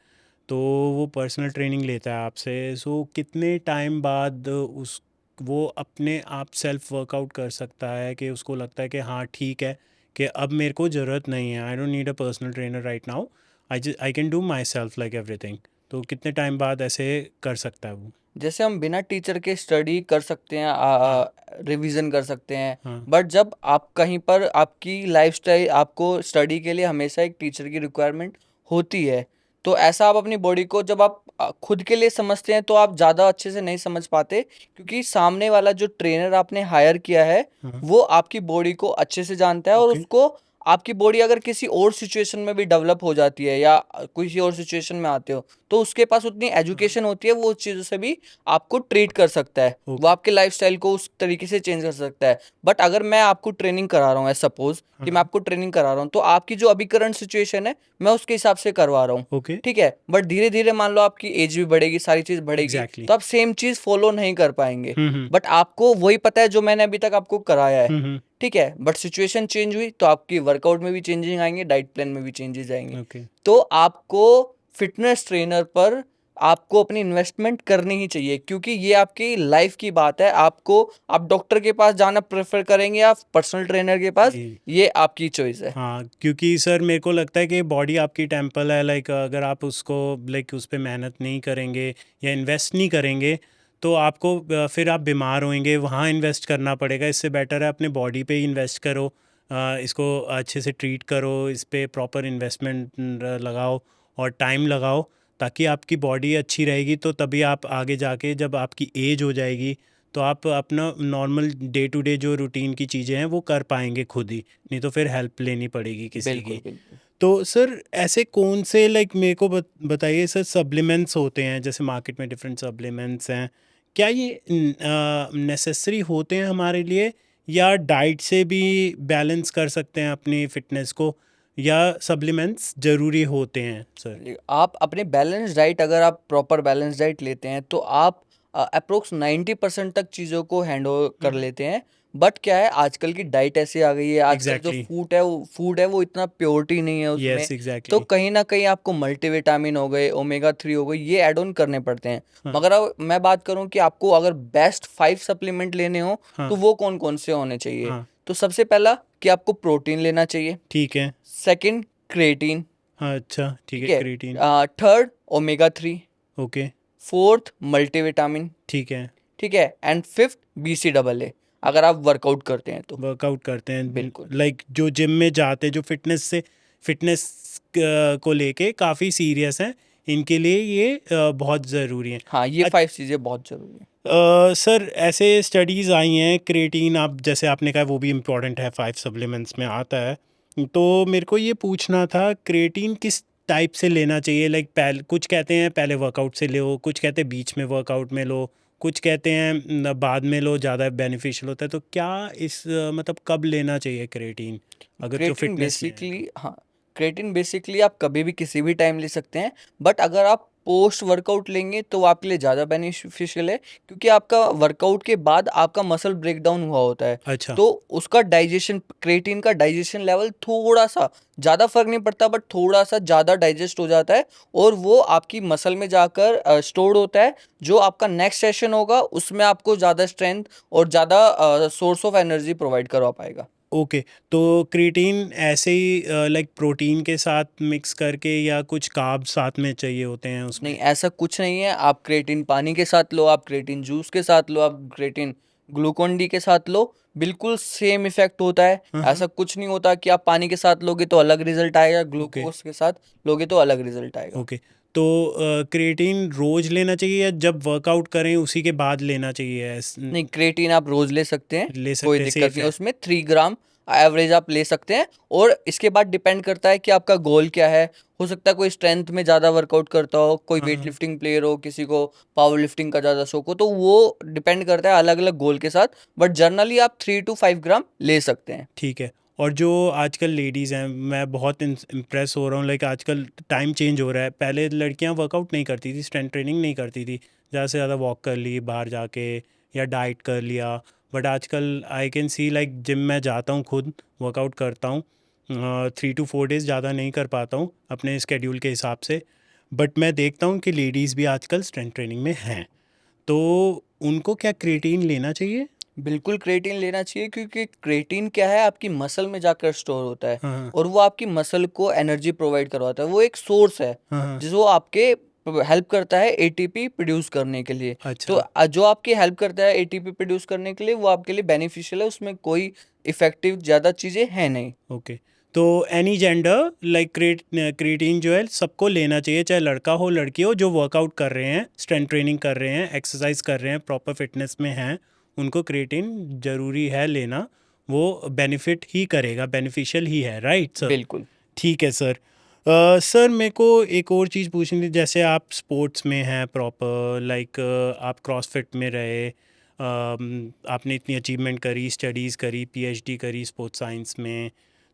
तो वो पर्सनल ट्रेनिंग लेता है आपसे, सो कितने टाइम बाद उस वो अपने आप सेल्फ वर्कआउट कर सकता है कि उसको लगता है कि हाँ ठीक है, कि अब मेरे को ज़रूरत नहीं है, I don't need a personal trainer right now, I can do my self like everything, तो कितने टाइम बाद ऐसे कर सकता है वो? जैसे हम बिना टीचर के स्टडी कर सकते हैं, हाँ रिवीजन कर सकते हैं, हाँ। बट जब आप कहीं पर आपकी लाइफस्टाइल, आपको स्टडी के लिए हमेशा एक टीचर की रिक्वायरमेंट होती है, तो ऐसा आप अपनी बॉडी को जब आप खुद के लिए समझते हैं तो आप ज़्यादा अच्छे से नहीं समझ पाते, क्योंकि सामने वाला जो ट्रेनर आपने हायर किया है हाँ। वो आपकी बॉडी को अच्छे से जानता है, और ओके। उसको आपकी बॉडी अगर किसी और सिचुएशन में भी डेवलप हो जाती है या किसी और सिचुएशन में आते हो, तो उसके पास उतनी हाँ। एजुकेशन होती है, वो उस चीज़ों से भी आपको ट्रीट कर सकता है, वो ओके। आपके लाइफस्टाइल को उस तरीके से चेंज कर सकता है। बट अगर मैं आपको ट्रेनिंग करा रहा हूँ, सपोज हाँ कि मैं हाँ। आपको ट्रेनिंग करा रहा हूँ, तो आपकी जो अभी करंट सिचुएशन है मैं उसके हिसाब से करवा रहा हूँ, ओके। ठीक है, बट धीरे धीरे मान लो आपकी एज भी बढ़ेगी, सारी चीज़ बढ़ेगी, एग्जैक्टली। तो आप सेम चीज़ फॉलो नहीं कर पाएंगे। हम्म। बट आपको वही पता है जो मैंने अभी तक आपको कराया है, हम्म। ठीक है, बट सिचुएशन चेंज हुई तो आपकी वर्कआउट में भी चेंजिंग आएंगे, डाइट प्लान में भी चेंजेस आएंगे। ओके। तो आपको फिटनेस ट्रेनर पर आपको अपनी इन्वेस्टमेंट करनी ही चाहिए, क्योंकि ये आपकी लाइफ की बात है। आपको, आप डॉक्टर के पास जाना प्रेफर करेंगे या पर्सनल ट्रेनर के पास, जी। ये आपकी चॉइस है। हाँ, क्योंकि सर मेरे को लगता है कि बॉडी आपकी टेम्पल है, लाइक अगर आप उसको लाइक उस पर मेहनत नहीं करेंगे या इन्वेस्ट नहीं करेंगे तो आपको फिर आप बीमार होएंगे, वहाँ इन्वेस्ट करना पड़ेगा। इससे बेटर है अपने बॉडी पे ही इन्वेस्ट करो, इसको अच्छे से ट्रीट करो, इस पे प्रॉपर इन्वेस्टमेंट लगाओ और टाइम लगाओ, ताकि आपकी बॉडी अच्छी रहेगी, तो तभी आप आगे जाके जब आपकी एज हो जाएगी तो आप अपना नॉर्मल डे टू डे जो रूटीन की चीज़ें हैं वो कर पाएंगे खुद ही, नहीं तो फिर हेल्प लेनी पड़ेगी किसी बिल्कुल की। बिल्कुल। तो सर ऐसे कौन से लाइक मेरे को बताइए सर, सप्लीमेंट्स होते हैं जैसे मार्केट में डिफरेंट सप्लीमेंट्स हैं, क्या ये नेसेसरी होते हैं हमारे लिए, या डाइट से भी बैलेंस कर सकते हैं अपनी फिटनेस को, या सप्लीमेंट्स ज़रूरी होते हैं सर? आप अपने बैलेंस डाइट, अगर आप प्रॉपर बैलेंस डाइट लेते हैं तो आप अप्रोक्स 90% तक चीज़ों को हैंडल कर लेते हैं। बट क्या है, आजकल की डाइट ऐसी आ गई है, आजकल जो एग्जैक्टली। फूड है वो इतना प्योरिटी नहीं है उसमें, यस तो एग्जैक्टली। कहीं ना कहीं आपको मल्टीविटामिन हो गए, ओमेगा 3 हो गए, ये ऐड ऑन करने पड़ते हैं। हाँ मगर अब मैं बात करूं कि आपको अगर बेस्ट 5 सप्लीमेंट लेने हो, हाँ तो वो कौन कौन से होने चाहिए? हाँ। तो सबसे पहला कि आपको प्रोटीन लेना चाहिए, ठीक है। सेकंड क्रिएटिन, हाँ अच्छा ठीक ठीक है, है, क्रीटीन। Third omega 3, okay. Fourth multivitamin, ठीक है। ठीक है, एंड फिफ्थ BCAA, अगर आप वर्कआउट करते हैं तो। वर्कआउट करते हैं, बिल्कुल। लाइक जो जिम में जाते हैं, जो फिटनेस को लेके काफ़ी सीरियस हैं, इनके लिए ये बहुत ज़रूरी है। हाँ, ये 5 चीज़ें बहुत ज़रूरी हैं। सर ऐसे स्टडीज़ आई हैं, क्रिएटिन आप जैसे आपने कहा वो भी इम्पॉर्टेंट है, 5 सप्लीमेंट्स में आता है, तो मेरे को ये पूछना था क्रिएटिन किस टाइप से लेना चाहिए, लाइक पहले कुछ कहते हैं पहले वर्कआउट से लो, कुछ कहते हैं बीच में वर्कआउट में लो, कुछ कहते हैं बाद में लो, ज़्यादा बेनिफिशियल होता है, तो क्या इस मतलब कब लेना चाहिए क्रिएटिन अगर जो क्रिएटिन फिटनेस में है तो? बेसिकली, हाँ, क्रिएटिन बेसिकली आप कभी भी किसी भी टाइम ले सकते हैं, बट अगर आप पोस्ट वर्कआउट लेंगे तो वो आपके लिए ज़्यादा बेनिफिशियल है, क्योंकि आपका वर्कआउट के बाद आपका मसल ब्रेक डाउन हुआ होता है, अच्छा। तो उसका डाइजेशन, क्रिएटिन का डाइजेशन लेवल थोड़ा सा, ज़्यादा फर्क नहीं पड़ता, बट थोड़ा सा ज़्यादा डाइजेस्ट हो जाता है, और वो आपकी मसल में जाकर स्टोर्ड होता है, जो आपका नेक्स्ट सेशन होगा उसमें आपको ज़्यादा स्ट्रेंथ और ज़्यादा सोर्स ऑफ एनर्जी प्रोवाइड करवा पाएगा। ओके। तो क्रिएटिन ऐसे ही लाइक प्रोटीन के साथ मिक्स करके, या कुछ कार्ब साथ में चाहिए होते हैं नहीं, उसमें? ऐसा कुछ नहीं है। आप क्रेटिन पानी के साथ लो, आप क्रेटिन जूस के साथ लो, आप क्रेटिन ग्लूकोन डी के साथ लो, बिल्कुल सेम इफेक्ट होता है। हाँ हाँ। ऐसा कुछ नहीं होता कि आप पानी के साथ लोगे तो अलग रिजल्ट आएगा, ओके। ग्लूकोज के साथ लोगे तो अलग रिजल्ट आएगा। ओके। तो क्रिएटिन रोज लेना चाहिए या जब वर्कआउट करें उसी के बाद लेना चाहिए? नहीं, क्रेटिन आप रोज ले सकते हैं, ले कोई सकते हैं, दिक्कत सेफ नहीं है है? उसमें। 3 ग्राम एवरेज आप ले सकते हैं। और इसके बाद डिपेंड करता है कि आपका गोल क्या है। हो सकता है कोई स्ट्रेंथ में ज़्यादा वर्कआउट करता हो, कोई वेट लिफ्टिंग प्लेयर हो, किसी को पावर लिफ्टिंग का ज़्यादा शौक हो, तो वो डिपेंड करता है अलग अलग गोल के साथ। बट जनरली आप 3 to 5 ग्राम ले सकते हैं। ठीक है। और जो आजकल लेडीज़ हैं, मैं बहुत इम्प्रेस हो रहा हूँ, लाइक आजकल टाइम चेंज हो रहा है। पहले लड़कियाँ वर्कआउट नहीं करती थी, स्ट्रेंथ ट्रेनिंग नहीं करती थी, ज़्यादा से ज़्यादा वॉक कर ली बाहर जाके या डाइट कर लिया। बट आजकल I can see like gym में जाता हूँ, खुद वर्कआउट करता हूँ 3 to 4 डेज़, ज़्यादा नहीं कर पाता हूँ अपने स्केड्यूल के हिसाब से। बट मैं देखता हूँ कि लेडीज़ भी आजकल स्ट्रेंथ ट्रेनिंग में हैं, तो उनको क्या क्रिएटिन लेना चाहिए? बिल्कुल क्रेटीन लेना चाहिए, क्योंकि क्रेटीन क्या है, आपकी मसल में जाकर स्टोर होता है हाँ और वो आपकी मसल को एनर्जी प्रोवाइड करवाता है। वो एक सोर्स है हाँ हाँ। जिस वो आपके हेल्प करता है एटीपी प्रोड्यूस करने के लिए। तो अच्छा। जो आपकी हेल्प करता है एटीपी प्रोड्यूस करने के लिए, वो आपके लिए बेनिफिशियल है, उसमें कोई इफेक्टिव ज़्यादा चीज़ें हैं नहीं। ओके। तो एनी जेंडर लाइक क्रिएटिन जो है सबको लेना चाहिए, चाहे लड़का हो लड़की हो, जो वर्कआउट कर रहे हैं, स्ट्रेंथ ट्रेनिंग कर रहे हैं, एक्सरसाइज कर रहे हैं, प्रॉपर फिटनेस में हैं, उनको क्रिएटिन ज़रूरी है लेना। वो बेनिफिट ही करेगा, बेनिफिशियल ही है, राइट सर? बिल्कुल। ठीक है सर। सर मेरे को एक और चीज़ पूछनी थी, जैसे आप स्पोर्ट्स में हैं प्रॉपर, लाइक आप क्रॉसफिट में रहे, आपने इतनी अचीवमेंट करी, स्टडीज़ करी, पीएचडी करी स्पोर्ट्स साइंस में,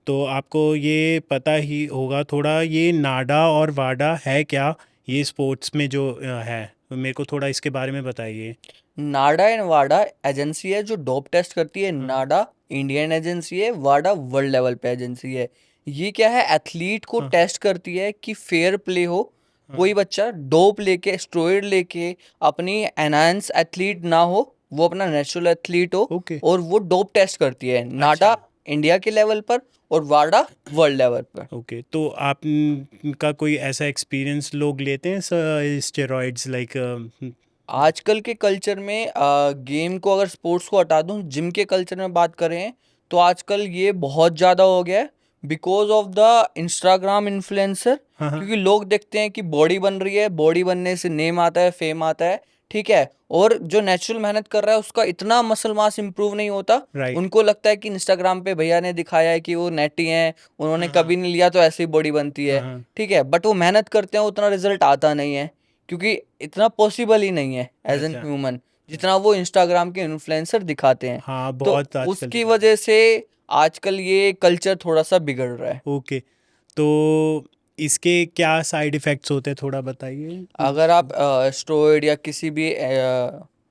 तो आपको ये पता ही होगा थोड़ा, ये नाडा और वाडा है क्या, ये स्पोर्ट्स में जो है, तो मेरे को थोड़ा इसके बारे में बताइए। नाडा एंड वाडा एजेंसी है जो डोप टेस्ट करती है। हाँ नाडा इंडियन एजेंसी है, वाडा वर्ल्ड लेवल पे एजेंसी है। ये क्या है, एथलीट को हाँ टेस्ट करती है कि फेयर प्ले हो। हाँ। कोई बच्चा डोप लेके, स्टेरॉइड लेके अपनी एनहांस एथलीट ना हो, वो अपना नेचुरल एथलीट हो। ओके। और वो डोप टेस्ट करती है, अच्छा। नाडा इंडिया के लेवल पर और वाडा वर्ल्ड लेवल पर। ओके, तो आपका कोई ऐसा एक्सपीरियंस लोग लेते हैं स्टेरॉइड्स लाइक? आजकल के कल्चर में गेम को, अगर स्पोर्ट्स को हटा दूं, जिम के कल्चर में बात करें, तो आजकल ये बहुत ज़्यादा हो गया है because of the Instagram influencer. हाँ हाँ। क्योंकि लोग देखते हैं कि बॉडी बन रही है, बॉडी बनने से नेम आता है, फेम आता है, ठीक है। और जो नेचुरल मेहनत कर रहा है उसका इतना मसल मास इंप्रूव नहीं होता। राइट। उनको लगता है कि इंस्टाग्राम पे भैया ने दिखाया है कि वो नेटी हैं, उन्होंने हाँ कभी हाँ नहीं लिया तो ऐसे ही बॉडी बनती हाँ है, हाँ। ठीक है। बट वो मेहनत करते हैं, उतना रिजल्ट आता नहीं है, क्योंकि इतना पॉसिबल ही नहीं है एज एन अच्छा। ह्यूमन जितना वो इंस्टाग्राम के इन्फ्लुएंसर दिखाते हैं। हाँ, तो बहुत आजकल उसकी दिखाते हैं। वजह से आजकल ये कल्चर थोड़ा सा बिगड़ रहा है। ओके, तो इसके क्या साइड इफ़ेक्ट्स होते हैं, थोड़ा बताइए। अगर आप स्टेरॉइड या किसी भी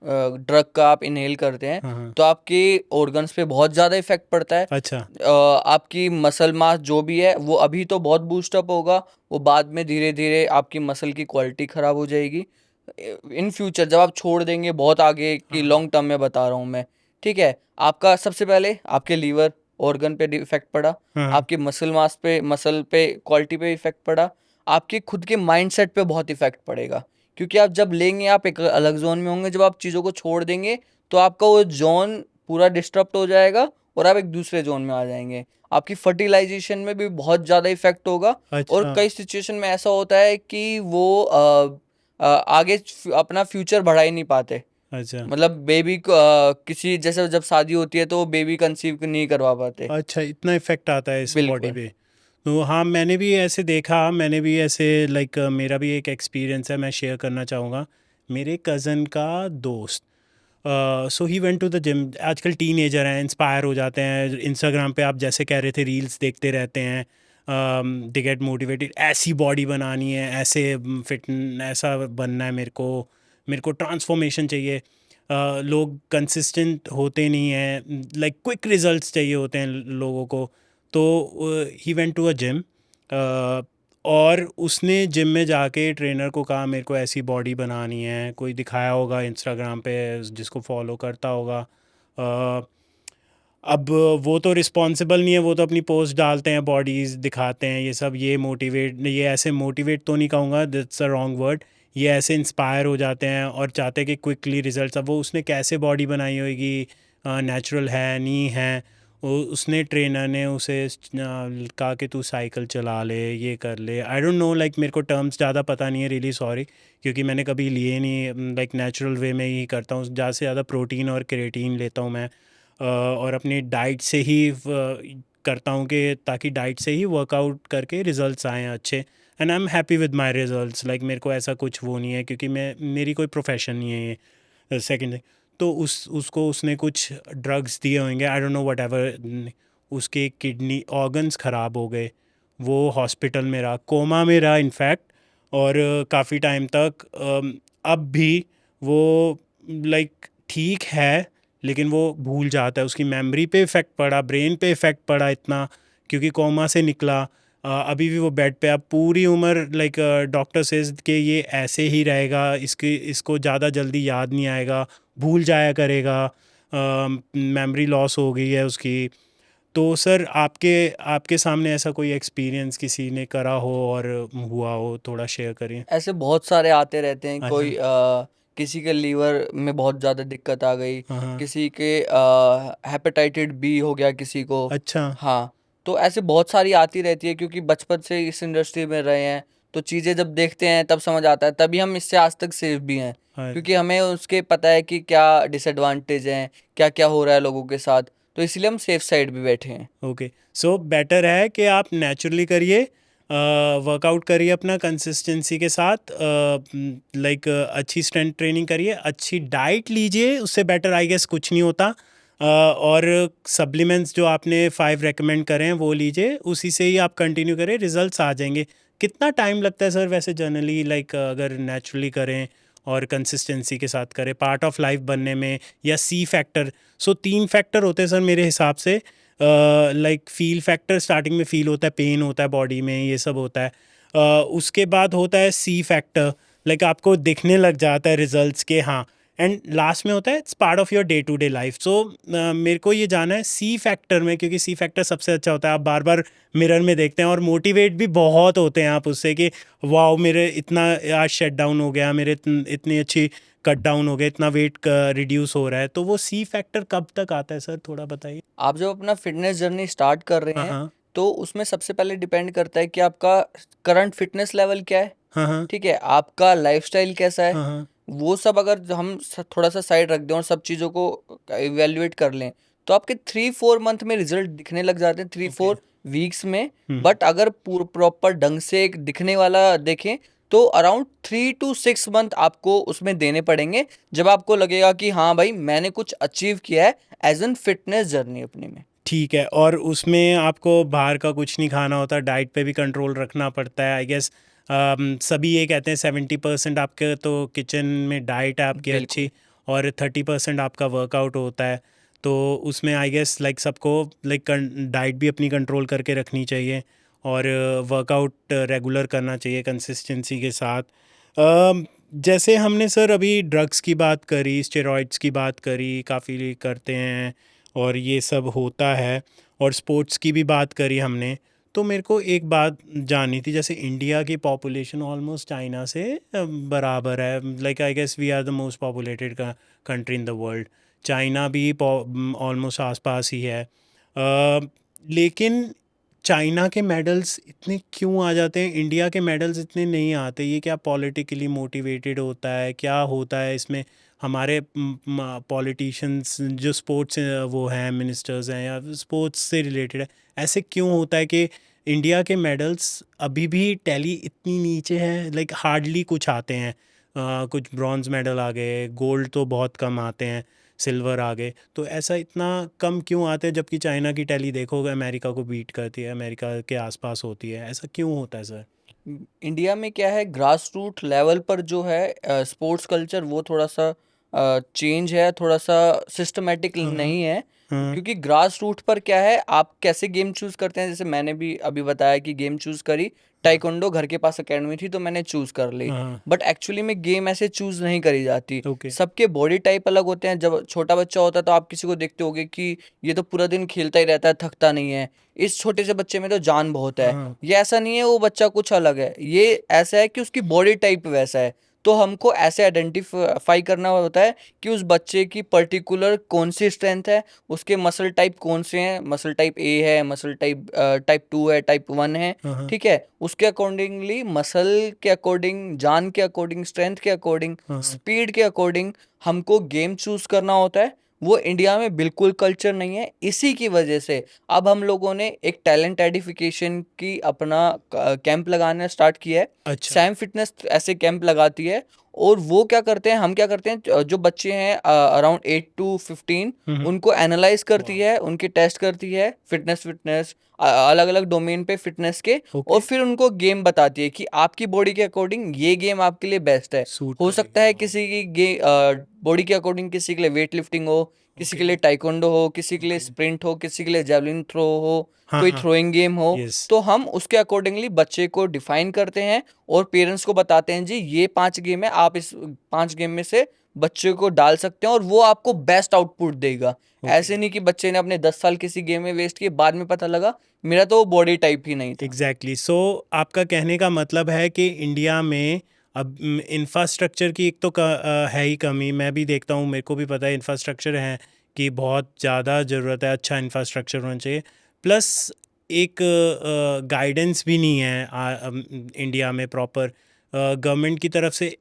ड्रग का आप इनहेल करते हैं, हाँ हाँ। तो आपके ऑर्गन्स पे बहुत ज़्यादा इफेक्ट पड़ता है। अच्छा। आपकी मसल मास जो भी है वो अभी तो बहुत बूस्टअप होगा, वो बाद में धीरे धीरे आपकी मसल की क्वालिटी ख़राब हो जाएगी। इन फ्यूचर जब आप छोड़ देंगे, बहुत आगे की हाँ लॉन्ग टर्म में बता रहा हूँ मैं, ठीक है। आपका सबसे पहले आपके लीवर ऑर्गन पे इफेक्ट पड़ा, हाँ हाँ। आपके मसल मास पे, मसल पे क्वालिटी पे इफेक्ट पड़ा, आपके खुद के माइंडसेट पे बहुत इफेक्ट पड़ेगा। क्योंकि आप जब लेंगे, आप एक अलग जोन में होंगे, जब आप चीज़ों को छोड़ देंगे तो आपका वो जोन पूरा डिस्टर्ब हो जाएगा और आप एक दूसरे जोन में आ जाएंगे। आपकी फर्टिलाइजेशन में भी बहुत ज़्यादा इफेक्ट होगा। और अच्छा। कई सिचुएशन में ऐसा होता है कि वो आगे अपना फ्यूचर बढ़ा ही नहीं पाते। अच्छा। मतलब बेबी को किसी जैसे जब शादी होती है तो बेबी कंसीव नहीं करवा पाते। अच्छा, इतना इफ़ेक्ट आता है इस बॉडी बिल्कुल। पे? तो हाँ, मैंने भी ऐसे देखा, मैंने भी ऐसे लाइक मेरा भी एक एक्सपीरियंस है, मैं शेयर करना चाहूँगा। मेरे कज़न का दोस्त, so he went to the gym. आजकल टीनेजर हैं, इंस्पायर हो जाते हैं इंस्टाग्राम पे, आप जैसे कह रहे थे रील्स देखते रहते हैं, दे गेट मोटिवेटेड, ऐसी बॉडी बनानी है, ऐसे फिट, ऐसा बनना है मेरे को ट्रांसफॉर्मेशन चाहिए। लोग कंसिस्टेंट होते नहीं हैं, लाइक क्विक रिजल्ट्स चाहिए होते हैं लोगों को। तो he went to a gym, और उसने जिम में जाके ट्रेनर को कहा मेरे को ऐसी बॉडी बनानी है, कोई दिखाया होगा इंस्टाग्राम पे जिसको फॉलो करता होगा। अ, अब वो तो रिस्पॉन्सिबल नहीं है, वो तो अपनी पोस्ट डालते हैं, बॉडीज़ दिखाते हैं, ये सब, ये मोटिवेट, ये ऐसे मोटिवेट तो नहीं कहूँगा, दैट्स अ रॉन्ग वर्ड, ये ऐसे इंस्पायर हो जाते हैं और चाहते हैं कि क्विकली रिजल्ट्स। अब वो उसने कैसे बॉडी बनाई होगी, नेचुरल है नहीं है, उसने ट्रेनर ने उसे कहा कि तू साइकिल चला ले, ये कर ले, आई डोंट नो, लाइक मेरे को टर्म्स ज़्यादा पता नहीं है, रियली सॉरी, क्योंकि मैंने कभी लिए नहीं, लाइक नेचुरल वे में ही करता हूँ, ज़्यादा से ज़्यादा प्रोटीन और क्रिएटिन लेता हूँ मैं। और अपनी डाइट से ही करता हूँ कि ताकि डाइट से ही वर्कआउट करके रिजल्ट्स आएँ अच्छे। And I am happy with my results, like मेरे को ऐसा कुछ वो नहीं है, क्योंकि मेरी कोई प्रोफेशन नहीं है ये। सेकेंड थिंग, तो उसको उसने कुछ ड्रग्स दिए होंगे, आई डोंट नो वट एवर, उसके किडनी ऑर्गन्स ख़राब हो गए, वो हॉस्पिटल में रहा, कोमा में रहा इनफैक्ट, और काफ़ी टाइम तक अब भी वो लाइक ठीक है, लेकिन वो भूल जाता है, उसकी मेमोरी पे इफ़ेक्ट पड़ा, ब्रेन पे इफ़ेक्ट पड़ा इतना, क्योंकि कोमा से निकला। अभी भी वो बेड पे, अब पूरी उम्र लाइक डॉक्टर सेज कि ये ऐसे ही रहेगा, इसको ज़्यादा जल्दी याद नहीं आएगा, भूल जाया करेगा, मेमोरी लॉस हो गई है उसकी। तो सर आपके आपके सामने ऐसा कोई एक्सपीरियंस किसी ने करा हो और हुआ हो, थोड़ा शेयर करिए। ऐसे बहुत सारे आते रहते हैं। अच्छा। किसी के लीवर में बहुत ज़्यादा दिक्कत आ गई, हाँ हाँ। किसी के हेपेटाइटिस बी हो गया किसी को। अच्छा। हाँ, तो ऐसे बहुत सारी आती रहती है, क्योंकि बचपन से इस इंडस्ट्री में रहे हैं, तो चीज़ें जब देखते हैं तब समझ आता है, तभी हम इससे आज तक सेफ भी हैं, हाँ। क्योंकि हमें उसके पता है कि क्या डिसएडवांटेज हैं, क्या क्या हो रहा है लोगों के साथ, तो इसलिए हम सेफ साइड भी बैठे हैं। ओके, सो बेटर है कि आप नेचुरली करिए, वर्कआउट करिए अपना कंसिस्टेंसी के साथ, लाइक अच्छी स्ट्रेंथ ट्रेनिंग करिए, अच्छी डाइट लीजिए, उससे बेटर आई गेस कुछ नहीं होता। और सप्लीमेंट्स जो आपने 5 रेकमेंड करे हैं वो लीजिए, उसी से ही आप कंटिन्यू करें, रिजल्ट्स आ जाएंगे। कितना टाइम लगता है सर वैसे जनरली, लाइक अगर नेचुरली करें और कंसिस्टेंसी के साथ करें, पार्ट ऑफ लाइफ बनने में, या सी फैक्टर? सो 3 फैक्टर होते हैं सर मेरे हिसाब से, लाइक फील फैक्टर, स्टार्टिंग में फील होता है, पेन होता है बॉडी में, ये सब होता है। उसके बाद होता है सी फैक्टर, लाइक आपको दिखने लग जाता है रिजल्ट्स के, हाँ। एंड लास्ट में होता है it's part of your day to day life. So मेरे को ये जाना है सी फैक्टर में, क्योंकि सी फैक्टर सबसे अच्छा होता है, आप बार बार मिरर में देखते हैं और मोटिवेट भी बहुत होते हैं आप उससे, कि वाओ मेरे इतना आज शट डाउन हो गया, मेरे इतनी अच्छी कट डाउन हो गया, इतना वेट रिड्यूस हो रहा है। तो वो सी फैक्टर कब तक आता है सर, थोड़ा बताइए। आप जब अपना फिटनेस जर्नी स्टार्ट कर रहे हाँ हैं, हाँ। तो उसमें सबसे पहले डिपेंड करता है कि आपका करंट फिटनेस लेवल क्या है। हाँ हाँ। ठीक है, आपका लाइफस्टाइल कैसा है, हाँ हाँ। वो सब अगर हम थोड़ा सा साइड रख दें और सब चीज़ों को इवेल्युएट कर लें, तो आपके 3-4 मंथ में रिजल्ट दिखने लग जाते हैं, थ्री ओके। फोर वीक्स में। बट अगर प्रॉपर ढंग से एक दिखने वाला देखें, तो अराउंड 3 to 6 मंथ आपको उसमें देने पड़ेंगे, जब आपको लगेगा कि हाँ भाई मैंने कुछ अचीव किया है एज एन फिटनेस जर्नी अपने में। ठीक है, और उसमें आपको बाहर का कुछ नहीं खाना होता, डाइट पे भी कंट्रोल रखना पड़ता है आई गेस। सभी ये कहते हैं 70% आपके तो किचन में डाइट है आपकी बिल्कुल। अच्छी, और 30% आपका वर्कआउट होता है। तो उसमें आई गेस लाइक सबको लाइक डाइट भी अपनी कंट्रोल करके रखनी चाहिए, और वर्कआउट रेगुलर करना चाहिए कंसिस्टेंसी के साथ। जैसे हमने सर अभी ड्रग्स की बात करी, स्टेरॉइड्स की बात करी, काफ़ी करते हैं और ये सब होता है, और स्पोर्ट्स की भी बात करी हमने। तो मेरे को एक बात जाननी थी, जैसे इंडिया की पॉपुलेशन ऑलमोस्ट चाइना से बराबर है, like I guess we are the most populated country in the world. China भी ऑलमोस्ट आसपास ही है, लेकिन चाइना के मेडल्स इतने क्यों आ जाते हैं, इंडिया के मेडल्स इतने नहीं आते? ये क्या पॉलिटिकली मोटिवेटेड होता है, क्या होता है इसमें? हमारे पॉलिटिशियंस जो स्पोर्ट्स वो हैं, मिनिस्टर्स हैं या स्पोर्ट्स से रिलेटेड है, ऐसे क्यों होता है कि इंडिया के मेडल्स अभी भी टैली इतनी नीचे है, लाइक हार्डली कुछ आते हैं, कुछ ब्रॉन्ज मेडल आ गए, गोल्ड तो बहुत कम आते हैं, सिल्वर आ गए, तो ऐसा इतना कम क्यों आते हैं? जबकि चाइना की टैली देखो, अमेरिका को बीट करती है, अमेरिका के आसपास होती है, ऐसा क्यों होता है सर? इंडिया में क्या है, ग्रास रूट लेवल पर जो है स्पोर्ट्स कल्चर वो थोड़ा सा चेंज है, थोड़ा सा सिस्टमेटिक हाँ हाँ। नहीं है। हाँ क्योंकि ग्रास रूट पर क्या है, आप कैसे गेम चूज करते हैं, जैसे मैंने भी अभी बताया कि गेम चूज करी, हाँ। टाइकोंडो घर के पास एकेडमी थी तो मैंने चूज कर ली। हाँ। बट एक्चुअली में गेम ऐसे चूज नहीं करी जाती। ओके। सबके बॉडी टाइप अलग होते हैं। जब छोटा बच्चा होता है तो आप किसी को देखते होगे कि ये तो पूरा दिन खेलता ही रहता है, थकता नहीं है। इस छोटे से बच्चे में तो जान बहुत है। हाँ ये ऐसा नहीं है वो बच्चा कुछ अलग है, ये ऐसा है कि उसकी बॉडी टाइप वैसा है। तो हमको ऐसे आइडेंटिफाई करना होता है कि उस बच्चे की पर्टिकुलर कौन सी स्ट्रेंथ है, उसके मसल टाइप कौन से हैं, मसल टाइप ए है, मसल टाइप टाइप 2 है, टाइप 1 है। हाँ। हाँ ठीक है, उसके अकॉर्डिंगली मसल के अकॉर्डिंग, जान के अकॉर्डिंग, स्ट्रेंथ के अकॉर्डिंग, हाँ। स्पीड के अकॉर्डिंग हमको गेम चूज करना होता है। वो इंडिया में बिल्कुल कल्चर नहीं है। इसी की वजह से अब हम लोगों ने एक टैलेंट आइडेंटिफिकेशन की अपना कैंप लगाना स्टार्ट किया है। अच्छा। सैम फिटनेस ऐसे कैंप लगाती है, और वो क्या करते हैं, हम क्या करते हैं, जो बच्चे हैं अराउंड 8 to 15, उनको एनालाइज करती है, उनके टेस्ट करती है, फिटनेस फिटनेस अलग अलग डोमेन पे फिटनेस के, और ओके। फिर उनको गेम बताती है कि आपकी बॉडी के अकॉर्डिंग ये गेम आपके लिए बेस्ट है। सूट हो सकता करेगा, है हाँ। किसी की बॉडी के अकॉर्डिंग किसी के लिए वेट लिफ्टिंग हो, किसी के ओके। लिए टाइकोंडो हो, किसी के लिए ओके। स्प्रिंट हो, किसी के लिए जेवलिन थ्रो हो, हाँ कोई हाँ। थ्रोइंग गेम हो। यस। तो हम उसके अकॉर्डिंगली बच्चे को डिफाइन करते हैं और पेरेंट्स को बताते हैं, जी ये 5 गेम है, आप इस 5 गेम में से बच्चे को डाल सकते हैं और वो आपको बेस्ट आउटपुट देगा। ओके। ऐसे नहीं कि बच्चे ने अपने 10 साल किसी गेम में वेस्ट किए, बाद में पता लगा मेरा तो वो बॉडी टाइप ही नहीं था। एग्जैक्टली। सो आपका कहने का मतलब है कि इंडिया में अब इंफ्रास्ट्रक्चर की एक तो है ही कमी। मैं भी देखता हूँ, मेरे को भी पता है इंफ्रास्ट्रक्चर है कि बहुत ज़्यादा ज़रूरत है, अच्छा इंफ्रास्ट्रक्चर होना चाहिए। प्लस एक गाइडेंस भी नहीं है इंडिया में प्रॉपर गवर्नमेंट की तरफ से।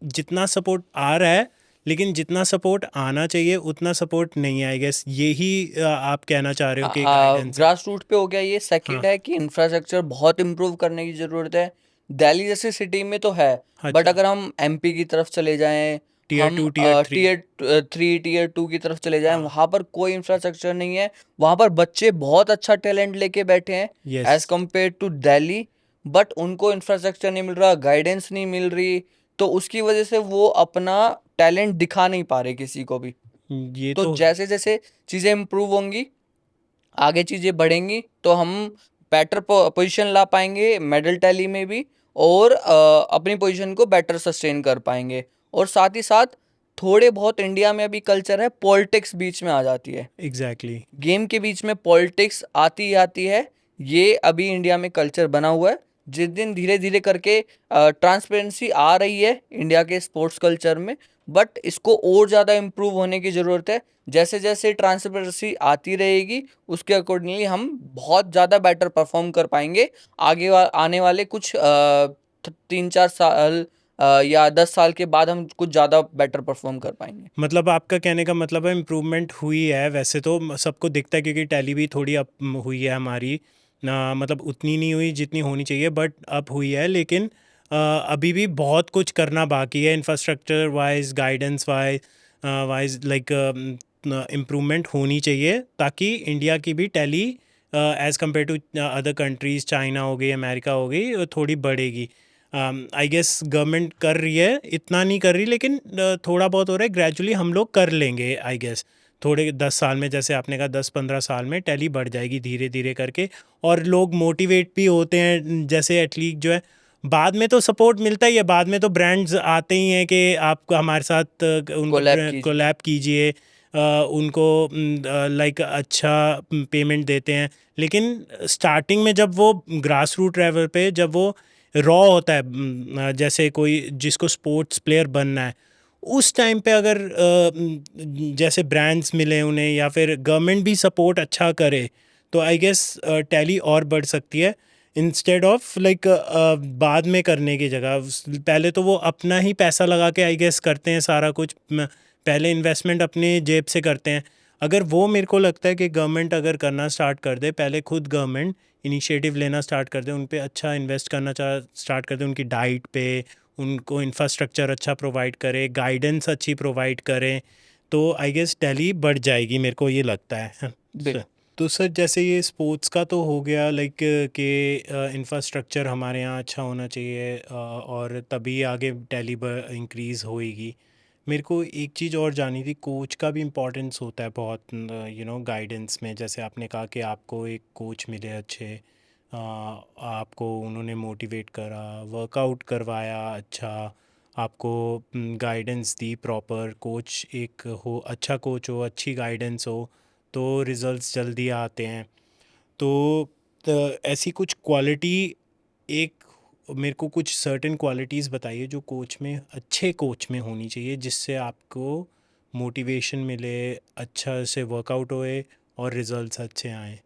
जितना सपोर्ट आ रहा है, लेकिन जितना सपोर्ट आना चाहिए उतना सपोर्ट नहीं है। आई गेस यही आप कहना चाह रहे हो कि गाइडेंस है। ग्रास रूट पे हो गया ये। हाँ। सेकंड है कि इंफ्रास्ट्रक्चर बहुत इम्प्रूव करने की ज़रूरत है। दिल्ली जैसे सिटी में तो है, बट अच्छा। अगर हम एमपी की तरफ चले जाएं, टीयर हम 2 टीयर 3। टीयर 3 टीयर 2 की तरफ चले जाएं, हाँ। वहाँ पर कोई इंफ्रास्ट्रक्चर नहीं है। वहाँ पर बच्चे बहुत अच्छा टैलेंट लेके बैठे हैं yes. As compare to Delhi, but उनको इंफ्रास्ट्रक्चर नहीं मिल रहा, गाइडेंस नहीं मिल रही, तो उसकी वजह से वो अपना टैलेंट दिखा नहीं पा रहे किसी को भी। ये तो तो जैसे जैसे चीज़ें इम्प्रूव होंगी, आगे चीज़ें बढ़ेंगी, तो हम बेटर पोजीशन ला पाएंगे मेडल टैली में भी, और अपनी पोजीशन को बेटर सस्टेन कर पाएंगे। और साथ ही साथ थोड़े बहुत इंडिया में अभी कल्चर है, पॉलिटिक्स बीच में आ जाती है, एग्जैक्टली। गेम के बीच में पॉलिटिक्स आती ही आती है। ये अभी इंडिया में कल्चर बना हुआ है। जिस दिन धीरे धीरे करके ट्रांसपेरेंसी आ रही है इंडिया के स्पोर्ट्स कल्चर में, बट इसको और ज़्यादा इम्प्रूव होने की ज़रूरत है। जैसे जैसे ट्रांसपेरेंसी आती रहेगी, उसके अकॉर्डिंगली हम बहुत ज़्यादा बेटर परफॉर्म कर पाएंगे। आने वाले कुछ 3-4 साल या 10 साल के बाद हम कुछ ज़्यादा बेटर परफॉर्म कर पाएंगे। मतलब आपका कहने का मतलब है इम्प्रूवमेंट हुई है वैसे तो, सबको दिखता है क्योंकि टैली भी थोड़ी अप हुई है हमारी ना, मतलब उतनी नहीं हुई जितनी होनी चाहिए बट अप हुई है। लेकिन अभी भी बहुत कुछ करना बाकी है infrastructure wise, guidance wise, like improvement होनी चाहिए ताकि इंडिया की भी tally as compare to other countries, China हो गई, अमेरिका हो गई, थोड़ी बढ़ेगी। आई गेस गवर्नमेंट कर रही है, इतना नहीं कर रही लेकिन थोड़ा बहुत हो रहा है। ग्रेजुअली हम लोग कर लेंगे आई गेस, थोड़े 10 साल में, जैसे आपने कहा 10-15 साल में टैली बढ़ जाएगी धीरे धीरे करके। और लोग मोटिवेट भी होते हैं, जैसे एथलीट जो है बाद में तो सपोर्ट मिलता ही है, बाद में तो ब्रांड्स आते ही हैं कि आप हमारे साथ उनको कोलैब कीजिए। कोलैब कीजिए, उनको लाइक अच्छा पेमेंट देते हैं। लेकिन स्टार्टिंग में जब वो ग्रास रूट लेवल पे जब वो रॉ होता है, जैसे कोई जिसको स्पोर्ट्स प्लेयर बनना है, उस टाइम पे अगर जैसे ब्रांड्स मिले उन्हें या फिर गवर्नमेंट भी सपोर्ट अच्छा करे तो आई गेस टैली और बढ़ सकती है, इंस्टेड ऑफ लाइक बाद में करने की जगह। पहले तो वो अपना ही पैसा लगा के आई गेस करते हैं सारा कुछ, पहले इन्वेस्टमेंट अपने जेब से करते हैं। अगर वो, मेरे को लगता है कि गवर्नमेंट अगर करना स्टार्ट कर दे, पहले खुद गवर्नमेंट इनिशिएटिव लेना स्टार्ट कर दे, उन पे अच्छा इन्वेस्ट करना स्टार्ट कर दे, उनकी डाइट पे, उनको इंफ्रास्ट्रक्चर अच्छा प्रोवाइड करे, गाइडेंस अच्छी प्रोवाइड करें, तो आई गेस दिल्ली बढ़ जाएगी, मेरे को ये लगता है। बिल्कुल। तो सर जैसे ये स्पोर्ट्स का तो हो गया, लाइक के इंफ्रास्ट्रक्चर हमारे यहाँ अच्छा होना चाहिए और तभी आगे दिल्ली इंक्रीज़ होएगी। मेरे को एक चीज़ और जानी थी, कोच का भी इम्पोर्टेंस होता है बहुत, गाइडेंस में। जैसे आपने कहा कि आपको एक कोच मिले अच्छे, आपको उन्होंने मोटिवेट करा, वर्कआउट करवाया अच्छा, आपको गाइडेंस दी प्रॉपर। कोच एक हो, अच्छा कोच हो, अच्छी गाइडेंस हो, तो रिज़ल्ट्स जल्दी आते हैं। तो ऐसी कुछ क्वालिटी, एक मेरे को कुछ सर्टेन क्वालिटीज़ बताइए जो कोच में, अच्छे कोच में होनी चाहिए, जिससे आपको मोटिवेशन मिले, अच्छा से वर्कआउट होए और रिजल्ट्स अच्छे आएँ।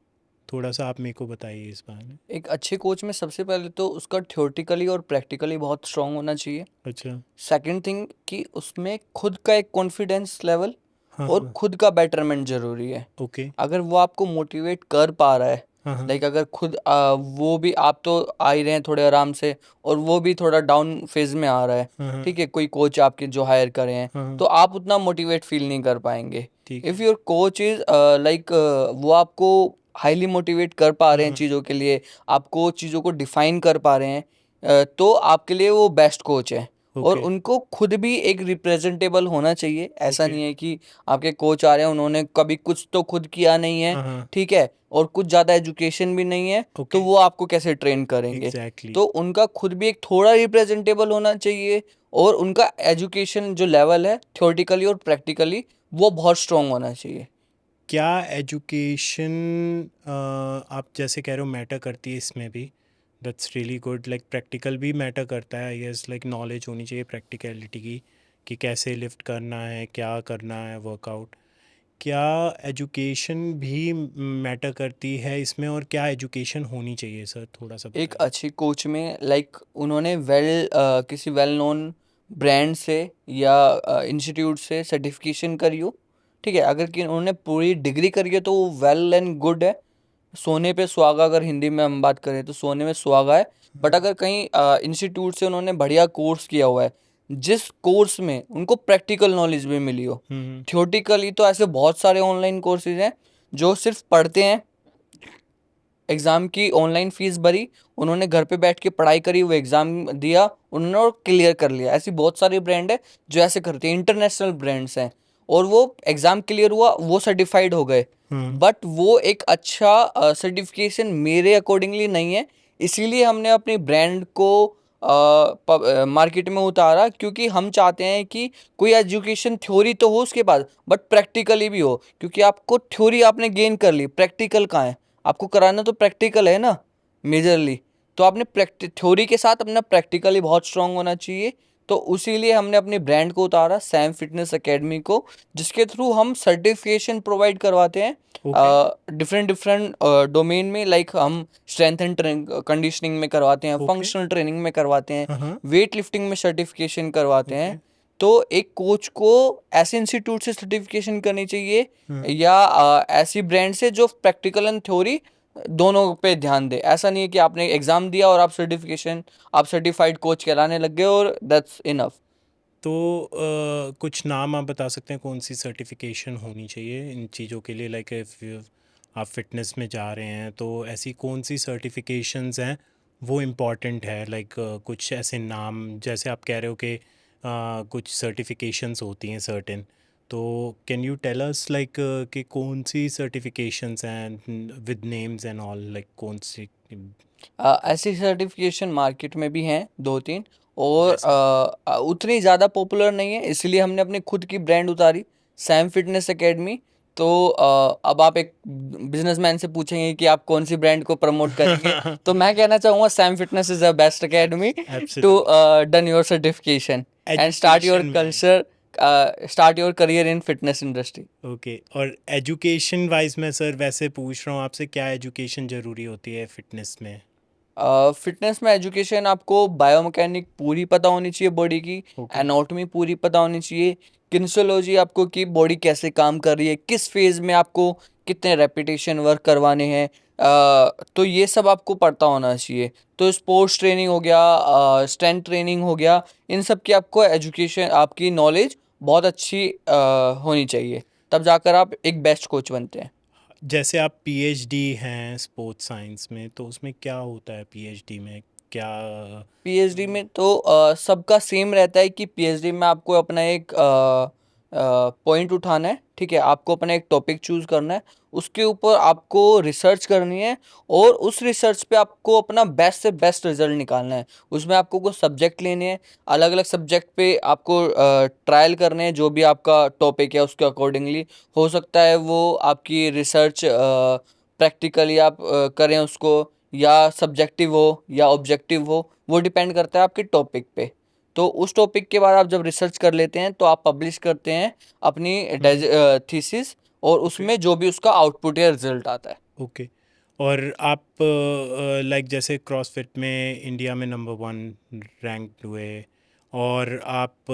थोड़ा सा आप मेरे को बताइए इस बारे में। एक अच्छे कोच में सबसे पहले तो उसका थ्योरेटिकली और प्रैक्टिकली बहुत स्ट्रांग होना चाहिए। अच्छा। सेकंड थिंग कि उसमें खुद का एक कॉन्फिडेंस लेवल हाँ और हाँ खुद का बेटरमेंट ज़रूरी है। ओके अगर वो आपको मोटिवेट कर पा रहा है, हाँ हाँ लाइक अगर खुद वो भी, आप तो आ ही रहे हैं थोड़े आराम से और वो भी थोड़ा डाउन फेज में आ रहा है, हाँ हाँ ठीक है, कोई कोच आपके जो हायर करे हैं, हाँ हाँ, तो आप उतना मोटिवेट फील नहीं कर पाएंगे। ठीक इफ़ है। योर कोच इज़ लाइक वो आपको हाईली मोटिवेट कर पा हाँ रहे हैं हाँ चीज़ों के लिए, आपको चीज़ों को डिफाइन कर पा रहे हैं, तो आपके लिए वो बेस्ट कोच है। और ओके उनको खुद भी एक रिप्रेजेंटेबल होना चाहिए। ऐसा ओके नहीं है कि आपके कोच आ रहे हैं, उन्होंने कभी कुछ तो खुद किया नहीं है, हाँ हाँ ठीक है, और कुछ ज़्यादा एजुकेशन भी नहीं है, तो ओके वो आपको कैसे ट्रेन करेंगे। एग्जैक्टली। तो उनका खुद भी एक थोड़ा रिप्रेजेंटेबल होना चाहिए, और उनका एजुकेशन जो लेवल है थ्योरेटिकली और प्रैक्टिकली, वो बहुत स्ट्रांग होना चाहिए। क्या एजुकेशन आप जैसे कह रहे हो मैटर करती है इसमें भी, that's really good. Like practical भी मैटर करता है, यस, लाइक नॉलेज होनी चाहिए प्रैक्टिकलिटी की कि कैसे लिफ्ट करना है, क्या करना है, वर्कआउट। क्या एजुकेशन भी मैटर करती है इसमें, और क्या एजुकेशन होनी चाहिए सर, थोड़ा सा एक बताइए। अच्छी कोच में, लाइक उन्होंने किसी वेल नोन ब्रांड से या इंस्टीट्यूट से सर्टिफिकेशन करी हो, ठीक है, अगर कि उन्होंने पूरी डिग्री करी है तो वो वेल एंड गुड है, सोने पे सुहागा, अगर हिंदी में हम बात करें तो सोने में सुहागा है। बट अगर कहीं इंस्टीट्यूट से उन्होंने बढ़िया कोर्स किया हुआ है, जिस कोर्स में उनको प्रैक्टिकल नॉलेज भी मिली हो, हम्म थियोरटिकली तो ऐसे बहुत सारे ऑनलाइन कोर्सेज हैं जो सिर्फ पढ़ते हैं, एग्ज़ाम की ऑनलाइन फ़ीस भरी, उन्होंने घर पे बैठ के पढ़ाई करी, वो एग्ज़ाम दिया उन्होंने और क्लियर कर लिया। ऐसी बहुत सारी ब्रांड है जो ऐसे करती हैं, इंटरनेशनल ब्रांड्स हैं, और वो एग्ज़ाम क्लियर हुआ, वो सर्टिफाइड हो गए। हम्म बट वो एक अच्छा सर्टिफिकेशन मेरे अकॉर्डिंगली नहीं है। इसीलिए हमने अपनी ब्रांड को मार्केट में उतारा, क्योंकि हम चाहते हैं कि कोई एजुकेशन थ्योरी तो हो उसके पास, बट प्रैक्टिकली भी हो, क्योंकि आपको थ्योरी आपने गेन कर ली, प्रैक्टिकल कहाँ है, आपको कराना तो प्रैक्टिकल है ना, मेजरली। तो आपने प्रैक्टि थ्योरी के साथ अपना प्रैक्टिकली बहुत स्ट्रांग होना चाहिए। तो उसीलिए हमने अपने ब्रांड को उतारा, सैम फिटनेस एकेडमी को, जिसके थ्रू हम सर्टिफिकेशन प्रोवाइड करवाते हैं ओके डिफरेंट डिफरेंट डोमेन में। लाइक हम स्ट्रेंथ एंड कंडीशनिंग में करवाते हैं, ओके फंक्शनल ट्रेनिंग में करवाते हैं, हाँ हाँ वेट लिफ्टिंग में सर्टिफिकेशन करवाते हैं। ओके तो एक कोच को ऐसे इंस्टीट्यूट से सर्टिफिकेशन करनी चाहिए, हाँ या ऐसी ब्रांड से जो प्रैक्टिकल एंड थ्योरी दोनों पे ध्यान दे। ऐसा नहीं है कि आपने एग्जाम दिया और आप सर्टिफाइड कोच कहलाने लग गए और दैट्स इनफ। तो कुछ नाम आप बता सकते हैं कौन सी सर्टिफिकेशन होनी चाहिए इन चीज़ों के लिए, लाइक इफ़ आप फिटनेस में जा रहे हैं तो ऐसी कौन सी सर्टिफिकेशंस हैं वो इम्पॉर्टेंट है, लाइक कुछ ऐसे नाम जैसे आप कह रहे हो कि कुछ सर्टिफिकेशंस होती हैं सर्टेन, तो can you tell us like कि कौन सी सर्टिफिकेशंस हैं with names and all, like कौन सी ऐसी सर्टिफिकेशन मार्केट में भी हैं दो तीन, और जैसे। उतनी ज़्यादा पॉपुलर नहीं है, इसलिए हमने अपनी खुद की ब्रांड उतारी, सैम फिटनेस एकेडमी। तो अब आप एक बिजनेसमैन से पूछेंगे कि आप कौन सी ब्रांड को प्रमोट करेंगे, तो मैं कहना चाहूँगा Sam fitness is the best academy to absolutely. Done your certification and education में। Start your career in fitness industry. Okay, और एजुकेशन वाइज मैं सर वैसे पूछ रहा हूँ आपसे, क्या एजुकेशन ज़रूरी होती है फिटनेस में। फिटनेस में एजुकेशन आपको बायोमैकेनिक पूरी पता होनी चाहिए बॉडी की, ओके एनाटॉमी पूरी पता होनी चाहिए, किनेसियोलॉजी आपको कि बॉडी कैसे काम कर रही है, किस फेज में आपको कितने रेपिटेशन वर्क करवाने हैं, तो ये सब आपको पता होना चाहिए। तो स्पोर्ट्स ट्रेनिंग हो गया, स्ट्रेंथ ट्रेनिंग हो गया, इन सब की आपको एजुकेशन, आपकी नॉलेज बहुत अच्छी होनी चाहिए, तब जाकर आप एक बेस्ट कोच बनते हैं। जैसे आप पीएचडी हैं स्पोर्ट्स साइंस में, तो उसमें क्या होता है पीएचडी में, क्या। पीएचडी में तो सबका सेम रहता है कि पीएचडी में आपको अपना एक पॉइंट उठाना है, ठीक है, आपको अपना एक टॉपिक चूज करना है, उसके ऊपर आपको रिसर्च करनी है, और उस रिसर्च पे आपको अपना बेस्ट से बेस्ट रिजल्ट निकालना है। उसमें आपको कुछ सब्जेक्ट लेने हैं, अलग अलग सब्जेक्ट पे आपको ट्रायल करने हैं, जो भी आपका टॉपिक है उसके अकॉर्डिंगली। हो सकता है वो आपकी रिसर्च प्रैक्टिकली आप करें उसको, या सब्जेक्टिव हो या ऑब्जेक्टिव हो, वो डिपेंड करता है आपके टॉपिक पे। तो उस टॉपिक के बाद आप जब रिसर्च कर लेते हैं तो आप पब्लिश करते हैं अपनी थीसिस, और ओके उसमें जो भी उसका आउटपुट या रिजल्ट आता है। ओके, और आप लाइक जैसे क्रॉसफिट में इंडिया में नंबर वन रैंक हुए, और आप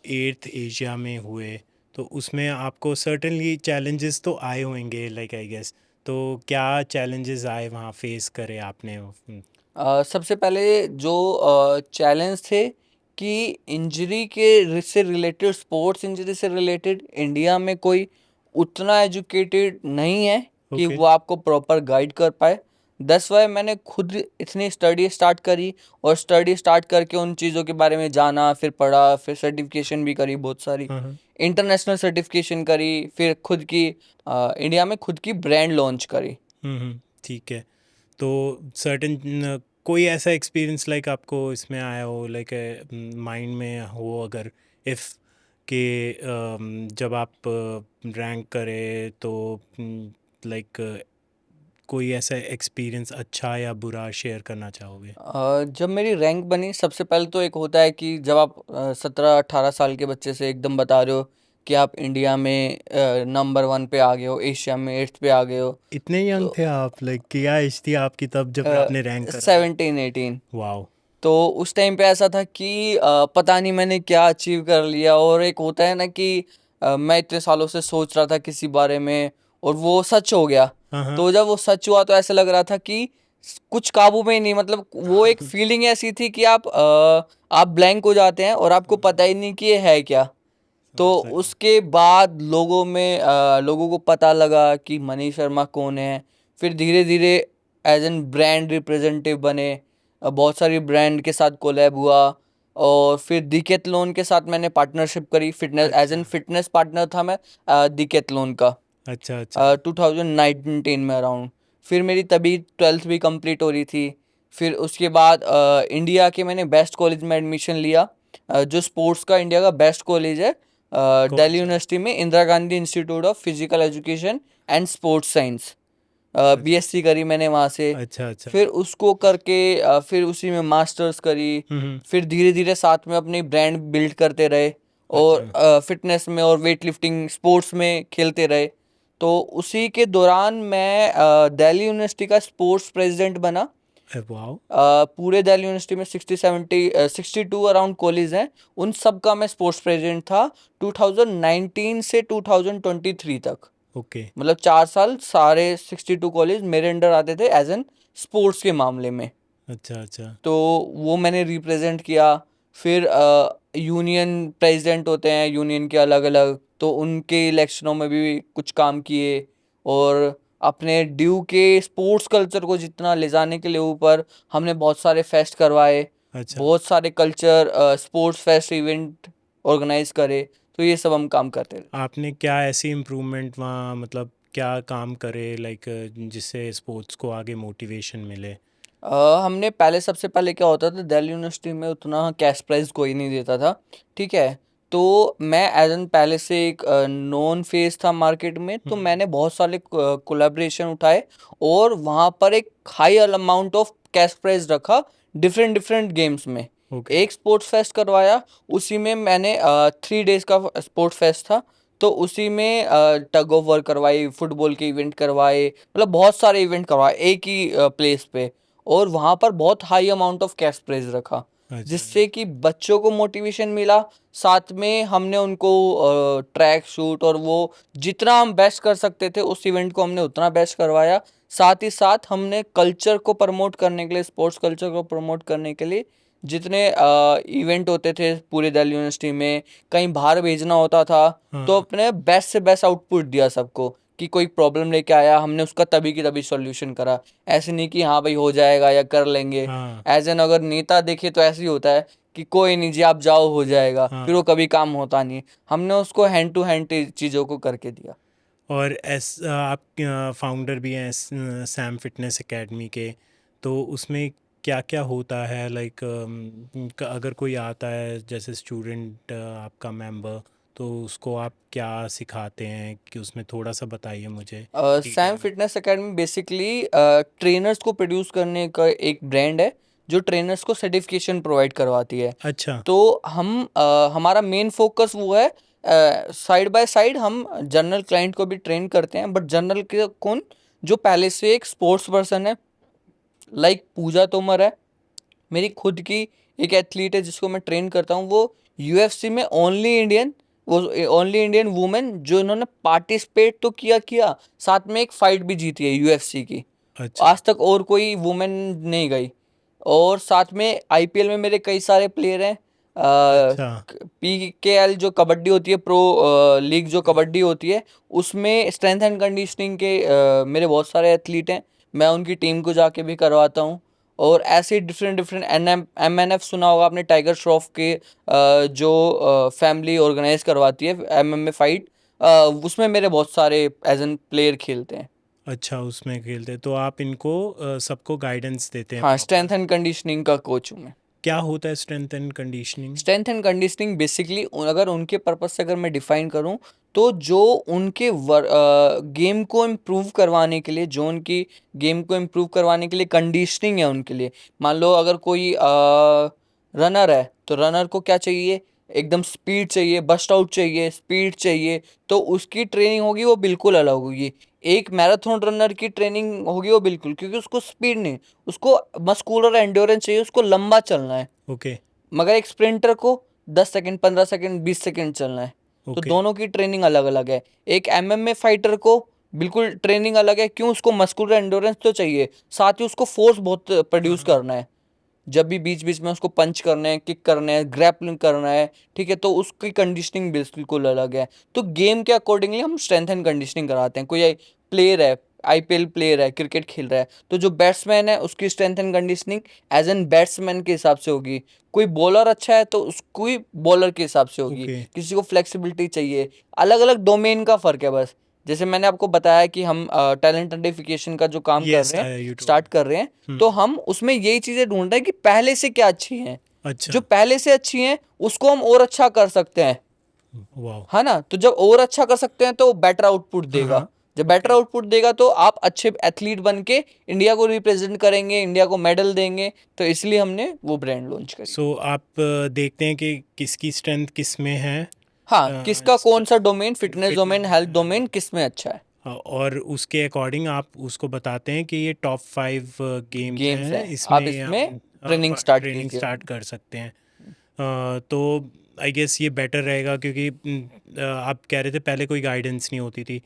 एट्थ एशिया में हुए, तो उसमें आपको सर्टेनली चैलेंजेस तो आए होंगे लाइक आई गेस, तो क्या चैलेंजेस आए वहाँ फेस करे आपने? सबसे पहले जो चैलेंज थे कि इंजरी के से रिलेटेड, स्पोर्ट्स इंजरी से रिलेटेड इंडिया में कोई उतना एजुकेटेड नहीं है कि ओके। वो आपको प्रॉपर गाइड कर पाए। दैट्स वाई मैंने खुद इतनी स्टडी स्टार्ट करी, और स्टडी स्टार्ट करके उन चीज़ों के बारे में जाना, फिर पढ़ा, फिर सर्टिफिकेशन भी करी बहुत सारी, हाँ हाँ। इंटरनेशनल सर्टिफिकेशन करी, फिर खुद की इंडिया में खुद की ब्रांड लॉन्च करी। ठीक है। तो सर्टेन कोई ऐसा एक्सपीरियंस लाइक आपको इसमें आया हो, लाइक माइंड में हो अगर, इफ़ कि जब आप रैंक करें तो लाइक कोई ऐसा एक्सपीरियंस अच्छा या बुरा शेयर करना चाहोगे? जब मेरी रैंक बनी, सबसे पहले तो एक होता है कि जब आप 17-18 साल के बच्चे से एकदम बता रहे हो कि आप इंडिया में नंबर 1 पे आ गए हो, एशिया में 8th पे आ गए हो। इतने यंग तो थे आप, लाइक क्या एज थी आपकी तब जब आपने रैंक करा? 17-18। वाओ। तो उस टाइम पे ऐसा था कि पता नहीं मैंने क्या अचीव कर लिया, और एक होता है ना कि मैं इतने सालों से सोच रहा था किसी बारे में और वो सच हो गया। हाँ हाँ। तो जब वो सच हुआ तो ऐसा लग रहा था कि कुछ काबू में ही नहीं, मतलब वो एक फीलिंग ऐसी थी कि आप ब्लैंक हो जाते हैं और आपको पता ही नहीं कि ये है क्या। तो समझ सकता हूँ। उसके बाद लोगों को पता लगा कि मनीष शर्मा कौन है। फिर धीरे धीरे एज एन ब्रांड रिप्रेजेंटेटिव बने, बहुत सारी ब्रांड के साथ कोलैब हुआ, और फिर डिकैथलॉन के साथ मैंने पार्टनरशिप करी, फिटनेस एज एन अच्छा फिटनेस पार्टनर था मैं डिकैथलॉन का अच्छा अच्छा। 2019 में अराउंड। फिर मेरी तभी 12th भी कंप्लीट हो रही थी। फिर उसके बाद इंडिया के मैंने बेस्ट कॉलेज में एडमिशन लिया, जो स्पोर्ट्स का इंडिया का बेस्ट कॉलेज है, कौन दिल्ली सा? यूनिवर्सिटी में Indira Gandhi institute of physical education and sports science. अच्छा बीएससी करी मैंने वहाँ से। अच्छा अच्छा। फिर उसको करके फिर उसी में मास्टर्स करी। हम्म। फिर धीरे धीरे साथ में अपनी ब्रांड बिल्ड करते रहे, अच्छा और फिटनेस में और वेट लिफ्टिंग स्पोर्ट्स में खेलते रहे। तो उसी के दौरान मैं दिल्ली यूनिवर्सिटी का स्पोर्ट्स प्रेसिडेंट बना। वाओ। पूरे दिल्ली यूनिवर्सिटी में 62 अराउंड कॉलेज हैं, उन सब का मैं स्पोर्ट्स प्रेसिडेंट था 2019 से 2023 तक। ओके। मतलब 4 साल सारे 62 कॉलेज मेरे अंडर आते थे एज एन स्पोर्ट्स के मामले में। अच्छा अच्छा। तो वो मैंने रिप्रेजेंट किया। फिर यूनियन प्रेसिडेंट होते हैं यूनियन के अलग अलग, तो उनके इलेक्शनों में भी कुछ काम किए, और अपने ड्यू के स्पोर्ट्स कल्चर को जितना ले जाने के लिए ऊपर हमने बहुत सारे फेस्ट करवाए, अच्छा, बहुत सारे culture sports fest event organise करे। तो ये सब हम काम करते थे। आपने क्या ऐसी इम्प्रूवमेंट वहाँ, मतलब क्या काम करे लाइक जिससे स्पोर्ट्स को आगे मोटिवेशन मिले? हमने पहले, सबसे पहले क्या होता था, दिल्ली यूनिवर्सिटी में उतना कैश प्राइस कोई नहीं देता था, ठीक है। तो मैं एज एन पहले से एक नॉन फेस था मार्केट में, तो मैंने बहुत सारे कोलैबोरेशन उठाए, और वहाँ पर एक high amount of cash price रखा डिफरेंट डिफरेंट गेम्स में। ओके। एक स्पोर्ट्स फेस्ट करवाया, उसी में मैंने 3 days का स्पोर्ट्स फेस्ट था, तो उसी में टग ऑफ वॉर करवाई, फुटबॉल के इवेंट करवाए, मतलब बहुत सारे इवेंट करवाए एक ही प्लेस पे। और वहाँ पर बहुत high amount of cash prize रखा, अच्छा जिससे कि बच्चों को मोटिवेशन मिला। साथ में हमने उनको ट्रैक शूट और वो जितना हम बेस्ट कर सकते थे उस इवेंट को हमने उतना बेस्ट करवाया। साथ ही साथ हमने कल्चर को प्रमोट करने के लिए, स्पोर्ट्स कल्चर को प्रमोट करने के लिए जितने इवेंट होते थे पूरे दिल्ली यूनिवर्सिटी में, कहीं बाहर भेजना होता था, तो हाँ अपने बेस्ट से बेस्ट आउटपुट दिया सबको। कि कोई प्रॉब्लम लेके आया, हमने उसका तभी की तभी सॉल्यूशन करा। ऐसे नहीं कि हाँ भाई हो जाएगा या कर लेंगे। हाँ एज एन अगर नेता देखे तो ऐसे ही होता है कि कोई नहीं जी आप जाओ हो जाएगा, फिर वो हाँ। कभी काम होता नहीं। हमने उसको हैंड टू हैंड चीज़ों को करके दिया। और आप फाउंडर भी हैं सैम फिटनेस एकेडमी के, तो उसमें क्या क्या होता है लाइक अगर कोई आता है जैसे स्टूडेंट आपका मेंबर, तो उसको आप क्या सिखाते हैं कि उसमें थोड़ा सा बताइए मुझे सैम डिटेल में। फिटनेस एकेडमी बेसिकली ट्रेनर्स को प्रोड्यूस करने का एक ब्रांड है, जो ट्रेनर्स को सर्टिफिकेशन प्रोवाइड करवाती है। अच्छा तो हमारा मेन फोकस वो है, साइड बाय साइड हम जनरल क्लाइंट को भी ट्रेन करते हैं, बट जनरल के कौन, जो पहले से एक स्पोर्ट्स पर्सन है, लाइक पूजा तोमर है, मेरी खुद की एक एथलीट है जिसको मैं ट्रेन करता हूँ, वो यूएफसी में ओनली इंडियन वो ओनली इंडियन वुमेन जो इन्होंने पार्टिसिपेट तो किया, साथ में एक फाइट भी जीती है यूएफसी की। अच्छा आज तक और कोई वुमेन नहीं गई। और साथ में आईपीएल में मेरे कई सारे प्लेयर हैं। अच्छा पीकेएल जो कबड्डी होती है, प्रो लीग जो कबड्डी होती है, उसमें स्ट्रेंथ एंड कंडीशनिंग के मेरे बहुत सारे एथलीट हैं। मैं उनकी टीम को जाके भी करवाता हूँ। और ऐसे डिफरेंट डिफरेंट एमएनएफ सुना होगा आपने, टाइगर श्रॉफ के जो फैमिली ऑर्गेनाइज करवाती है एमएमए फाइट, उसमें मेरे बहुत सारे एज एन प्लेयर खेलते हैं। अच्छा उसमें खेलते तो आप इनको सबको गाइडेंस देते हैं हाँ, प्रॉपर। स्ट्रेंथ एंड कंडीशनिंग का कोच हूँ मैं। क्या होता है strength and conditioning? Strength and conditioning basically अगर उनके पर्पस से अगर मैं डिफाइन करूं, तो जो उनके गेम को इम्प्रूव करवाने के लिए, जो उनकी गेम को इम्प्रूव करवाने के लिए कंडीशनिंग है उनके लिए। मान लो अगर कोई रनर है, तो रनर को क्या चाहिए, एकदम स्पीड चाहिए, बस्ट आउट चाहिए, स्पीड चाहिए। तो उसकी ट्रेनिंग होगी वो बिल्कुल अलग होगी। एक मैराथन रनर की ट्रेनिंग होगी वो बिल्कुल, क्योंकि उसको स्पीड नहीं, उसको मस्कुलर एंड्योरेंस चाहिए, उसको लंबा चलना है। ओके मगर एक स्प्रिंटर को 10 सेकंड, 15 सेकंड, 20 सेकंड चलना है। तो ओके दोनों की ट्रेनिंग अलग अलग है। एक एमएमए फाइटर को बिल्कुल ट्रेनिंग अलग है, क्यों, उसको मस्कुलर एंडोरेंस तो चाहिए, साथ ही उसको फोर्स बहुत प्रोड्यूस हाँ करना है। जब भी बीच बीच में उसको पंच करने हैं, किक करने हैं, ग्रैपलिंग करना है, ठीक है, तो उसकी कंडीशनिंग बिल्कुल अलग है। तो गेम के अकॉर्डिंगली हम स्ट्रेंथ एंड कंडीशनिंग कराते हैं। कोई प्लेयर है, आईपीएल प्लेयर है, क्रिकेट खेल रहा है, तो जो बैट्समैन है उसकी strength and conditioning as an batsman के हिसाब से होगी। कोई बॉलर अच्छा है तो उसको ही बॉलर के हिसाब से होगी। ओके किसी को फ्लेक्सिबिलिटी चाहिए, अलग अलग डोमेन का फ़र्क है बस। जैसे मैंने आपको बताया कि हम टैलेंट आइडेंटिफिकेशन का जो काम कर यस रहे हैं, आई यू स्टार्ट टोल्ड। कर रहे हैं, तो हम उसमें यही चीज़ें ढूंढ रहे हैं कि पहले से क्या अच्छी हैं। अच्छा जो पहले से अच्छी हैं उसको हम और अच्छा कर सकते हैं, वाओ है ना। तो जब और अच्छा कर सकते हैं तो बेटर आउटपुट हाँ देगा। हाँ जब बेटर ओके आउटपुट देगा तो आप अच्छे एथलीट बन के इंडिया को रिप्रेजेंट करेंगे, इंडिया को मेडल देंगे। तो इसलिए हमने वो ब्रांड लॉन्च करी। सो आप देखते हैं कि किसकी स्ट्रेंथ किस में है। हाँ, किसका कौन सा domain, fitness domain, fitness health domain किस में अच्छा है, और उसके अकॉर्डिंग आप उसको बताते हैं कि ये टॉप 5 गेम्स गेम्स हैं, हैं, आप इसमें इसमें आप ट्रेनिंग स्टार्ट ट्रेनिंग कीजिए। स्टार्ट कर सकते हैं। तो आई गेस ये बेटर रहेगा क्योंकि आप कह रहे थे पहले कोई गाइडेंस नहीं होती थी,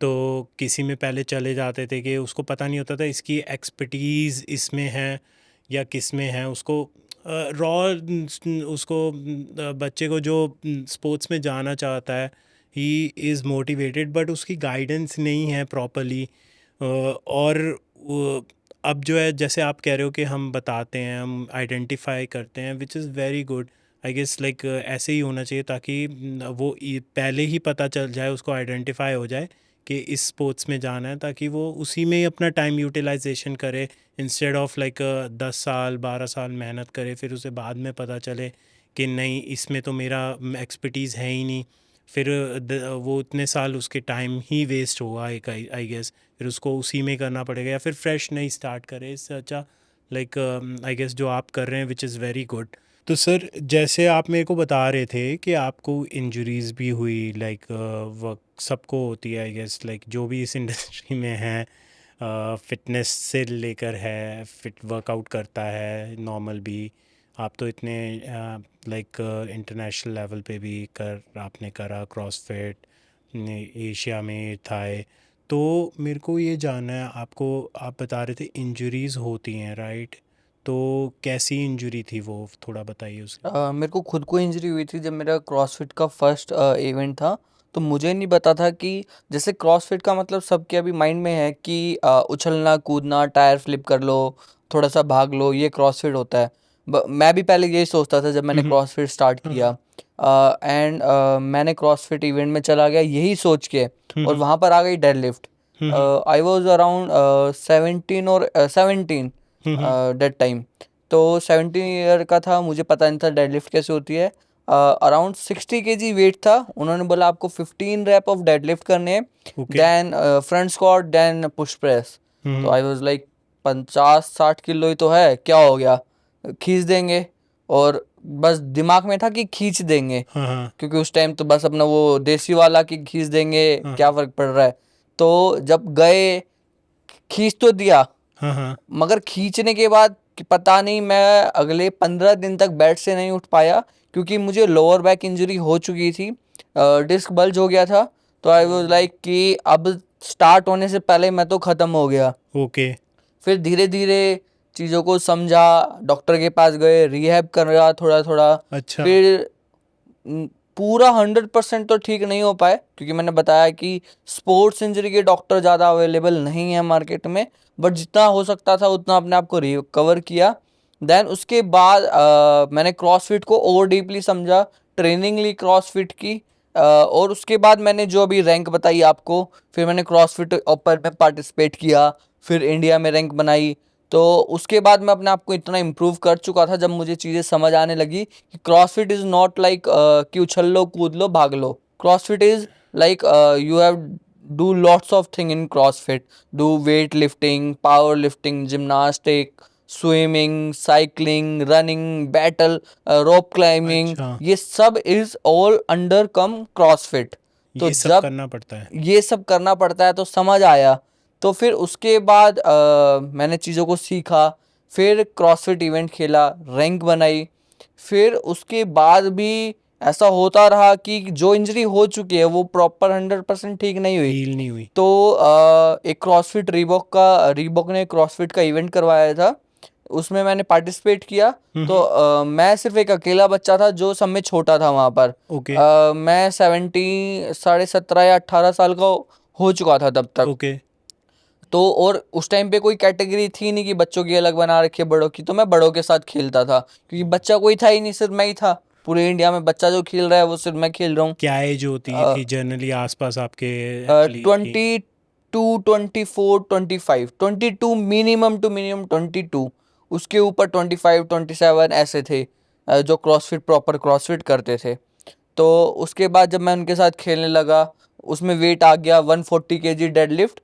तो किसी में पहले चले जाते थे कि उसको पता नहीं होता था इसकी एक्सपर्टीज़ इसमें है या किस में है। उसको रॉ उसको बच्चे को जो स्पोर्ट्स में जाना चाहता है ही इज़ मोटिवेटेड बट उसकी गाइडेंस नहीं है प्रॉपरली। और अब जो है जैसे आप कह रहे हो कि हम बताते हैं, हम आइडेंटिफाई करते हैं, which is very good. I guess like ऐसे ही होना चाहिए ताकि वो पहले ही पता चल जाए, उसको आइडेंटिफाई हो जाए कि इस स्पोर्ट्स में जाना है, ताकि वो उसी में ही अपना टाइम यूटिलाइजेशन करे इंस्टेड ऑफ लाइक 10 साल 12 साल मेहनत करे, फिर उसे बाद में पता चले कि नहीं इसमें तो मेरा एक्सपर्टीज़ है ही नहीं। फिर वो इतने साल उसके टाइम ही वेस्ट हुआ एक, आई गेस फिर उसको उसी में करना पड़ेगा या फिर फ्रेश नहीं स्टार्ट करे। इससे अच्छा लाइक आई गेस जो आप कर रहे हैं विच इज़ वेरी गुड। तो सर जैसे आप मेरे को बता रहे थे कि आपको इंजरीज भी हुई, लाइक वर्क सबको होती है आई गेस, लाइक जो भी इस इंडस्ट्री में है, फिटनेस से लेकर है, फिट वर्कआउट करता है नॉर्मल भी। आप तो इतने लाइक इंटरनेशनल लेवल पे भी कर आपने करा क्रॉसफिट, एशिया में थाई। तो मेरे को ये जानना है आपको, आप बता रहे थे इंजरीज होती हैं राइट, तो कैसी इंजरी थी वो थोड़ा बताइए उसके। मेरे को खुद को इंजरी हुई थी जब मेरा क्रॉसफिट का फर्स्ट इवेंट था। तो मुझे नहीं पता था कि जैसे क्रॉसफिट का मतलब सबके अभी माइंड में है कि उछलना कूदना, टायर फ्लिप कर लो, थोड़ा सा भाग लो, ये क्रॉसफिट होता है। मैं भी पहले यही सोचता था जब मैंने हम्म क्रॉसफिट स्टार्ट किया। एंड मैंने क्रॉसफिट इवेंट में चला गया यही सोच के, और हम्म वहाँ पर आ गई deadlift. Hmm I was around 17 और 17 हम्म डेट टाइम। तो 17 ईयर का था, मुझे पता नहीं था डेडलिफ्ट कैसे होती है। अराउंड 60 kg वेट था। उन्होंने बोला आपको 15 रैप ऑफ डेडलिफ्ट करने हैं, okay then front squat, then push press. तो hmm I was like 50-60 kilo ही तो है, क्या हो गया, खींच देंगे। और बस दिमाग में था कि खींच देंगे, हाँ हाँ क्योंकि उस टाइम तो बस अपना वो देसी वाला कि खींच देंगे, हाँ क्या फ़र्क पड़ रहा है। तो जब गए, खींच तो दिया, हाँ हाँ मगर खींचने के बाद कि पता नहीं मैं अगले 15 दिन तक बेड से नहीं उठ पाया, क्योंकि मुझे लोअर बैक इंजरी हो चुकी थी। डिस्क बल्ज हो गया था। तो आई वाज लाइक कि अब स्टार्ट होने से पहले मैं तो ख़त्म हो गया। ओके। फिर धीरे धीरे चीज़ों को समझा, डॉक्टर के पास गए, रिहैब कर रहा थोड़ा थोड़ा। अच्छा। फिर पूरा 100% तो ठीक नहीं हो पाए, क्योंकि मैंने बताया कि स्पोर्ट्स इंजरी के डॉक्टर ज़्यादा अवेलेबल नहीं है मार्केट में। बट जितना हो सकता था उतना अपने आप को रिकवर किया। देन उसके बाद मैंने क्रॉसफिट को और डीपली समझा, ट्रेनिंग ली क्रॉसफिट की। और उसके बाद मैंने जो अभी रैंक बताई आपको, फिर मैंने क्रॉसफिट ओपन में पार्टिसिपेट किया, फिर इंडिया में रैंक बनाई। तो उसके बाद मैं अपने आप को इतना इम्प्रूव कर चुका था, जब मुझे चीज़ें समझ आने लगी कि क्रॉसफिट इज़ नॉट लाइक कि उछल लो, कूद लो, भाग लो। CrossFit is like you have do lots of thing in CrossFit. Do weight lifting, power lifting, gymnastic, swimming, cycling, running, battle, rope climbing, अच्छा, ये सब is all under come CrossFit. तो ये सब जब करना पड़ता है। ये सब करना पड़ता है तो समझ आया। तो फिर उसके बाद मैंने चीज़ों को सीखा, फिर क्रॉसफिट इवेंट खेला, रैंक बनाई। फिर उसके बाद भी ऐसा होता रहा कि जो इंजरी हो चुकी है वो प्रॉपर 100% ठीक नहीं हुई। हील नहीं हुई। तो एक क्रॉसफिट रीबॉक ने क्रॉसफिट का इवेंट करवाया था, उसमें मैंने पार्टिसिपेट किया। तो मैं सिर्फ एक अकेला बच्चा था जो सब में छोटा था वहाँ पर। ओके। मैं 17 या 18 साल का हो चुका था तब तक। ओके। तो और उस टाइम पे कोई कैटेगरी थी नहीं कि बच्चों की अलग बना रखी है, बड़ों की। तो मैं बड़ों के साथ खेलता था, क्योंकि बच्चा कोई था ही नहीं, सिर्फ मैं ही था। पूरे इंडिया में बच्चा जो खेल रहा है वो सिर्फ मैं खेल रहा हूँ। क्या एज होती थी जनरली आसपास आपके एथलीट की? 22, 24, 25, 22 मिनिमम टू मिनिमम 22। उसके ऊपर 25, 27 ऐसे थे जो क्रॉसफिट प्रॉपर क्रॉसफिट करते थे। तो उसके बाद जब मैं उनके साथ खेलने लगा, उसमें वेट आ गया 140 kg dead lift.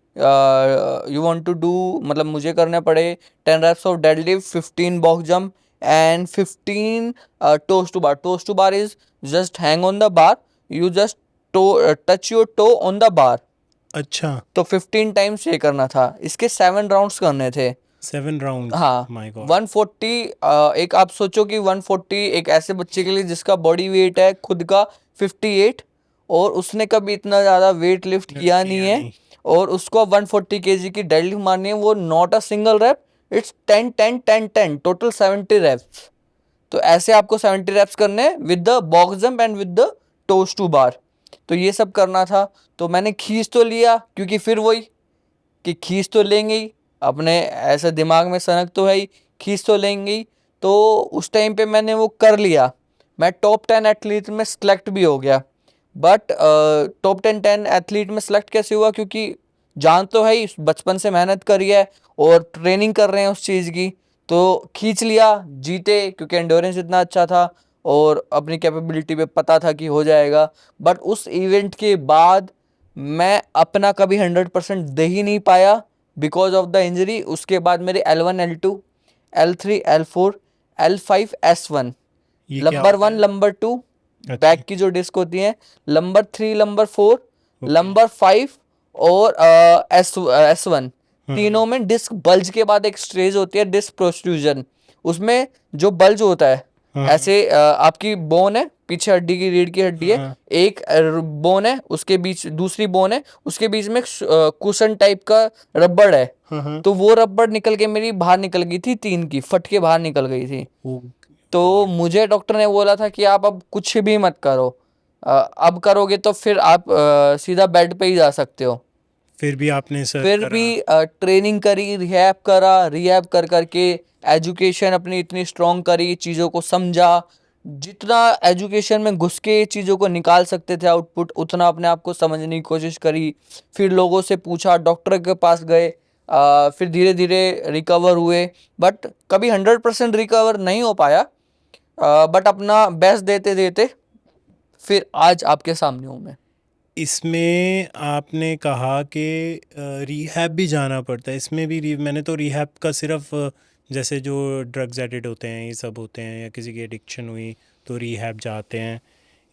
You want to do, मतलब मुझे करने पड़े 10 reps of dead lift, 15 box jump and 15 toes to bar. Toes to bar is just hang on the bar, you just touch your toe on the bar. अच्छा। तो 15 times ये करना था, इसके 7 राउंड्स करने थे। 7 राउंड्स, हाँ। My God. 140, एक आप सोचो कि 140 एक ऐसे बच्चे के लिए जिसका बॉडी वेट है खुद का 58, और उसने कभी इतना ज़्यादा वेट लिफ्ट किया नहीं किया है, नहीं। और उसको 140 kg की डेड लिफ्ट मारनी है, वो not a single rep, it's 10 10 10 10 total 70 reps। तो ऐसे आपको 70 reps करने हैं with the box jump and with the toes to bar. तो ये सब करना था। तो मैंने खींच तो लिया, क्योंकि फिर वही कि खींच तो लेंगे ही, अपने ऐसे दिमाग में सनक तो है ही, खींच तो लेंगे ही। तो उस टाइम पे मैंने वो कर लिया, मैं टॉप 10 एथलीट में सेलेक्ट भी हो गया। बट टॉप 10 एथलीट में सेलेक्ट कैसे हुआ, क्योंकि जान तो है ही, बचपन से मेहनत करी है और ट्रेनिंग कर रहे हैं उस चीज़ की। तो खींच लिया, जीते, क्योंकि एंडोरेंस इतना अच्छा था और अपनी कैपेबिलिटी पे पता था कि हो जाएगा। बट उस इवेंट के बाद मैं अपना कभी 100% दे ही नहीं पाया, बिकॉज ऑफ द इंजरी। उसके बाद मेरे L1, L2, L3, L4, L5, S1, ये क्या लंबर होता 1, है? लंबर 2 अच्छा। बैक की जो डिस्क होती है, लंबर 3, लंबर 4, ओके। लंबर 5, और S1। हाँ। तीनों में डिस्क बल्ज के बाद एक स्टेज होती है डिस्क प्रोट्रूजन। उसमें जो बल्ज होता है, हाँ। ऐसे आपकी बोन है, पीछे हड्डी की, रीढ़ की हड्डी है, हाँ। एक बोन है, उसके बीच दूसरी बोन है, उसके बीच में कुशन टाइप का रबड़ है। हाँ। हाँ। तो वो रबड़ निकल के मेरी बाहर निकल गई थी, 3 की फट के बाहर निकल गई थी। ओ तो गॉड। मुझे डॉक्टर ने बोला था कि आप अब कुछ भी मत करो, अब करोगे तो फिर आप सीधा बेड पे ही जा सकते हो। फिर भी आपने सर फिर करा? भी ट्रेनिंग करी, रिहैब करा, रिहैब कर करके एजुकेशन अपनी इतनी स्ट्रॉन्ग करी, चीज़ों को समझा। जितना एजुकेशन में घुस के चीज़ों को निकाल सकते थे आउटपुट, उतना अपने आप को समझने की कोशिश करी। फिर लोगों से पूछा, डॉक्टर के पास गए, फिर धीरे धीरे रिकवर हुए। बट कभी 100% रिकवर नहीं हो पाया, बट अपना बेस्ट देते देते फिर आज आपके सामने हूँ मैं। इसमें आपने कहा कि रिहैब भी जाना पड़ता है। इसमें भी मैंने तो रिहैब का सिर्फ जैसे जो ड्रग्स एडिक्ट होते हैं, ये सब होते हैं, या किसी की एडिक्शन हुई तो रिहैब जाते हैं।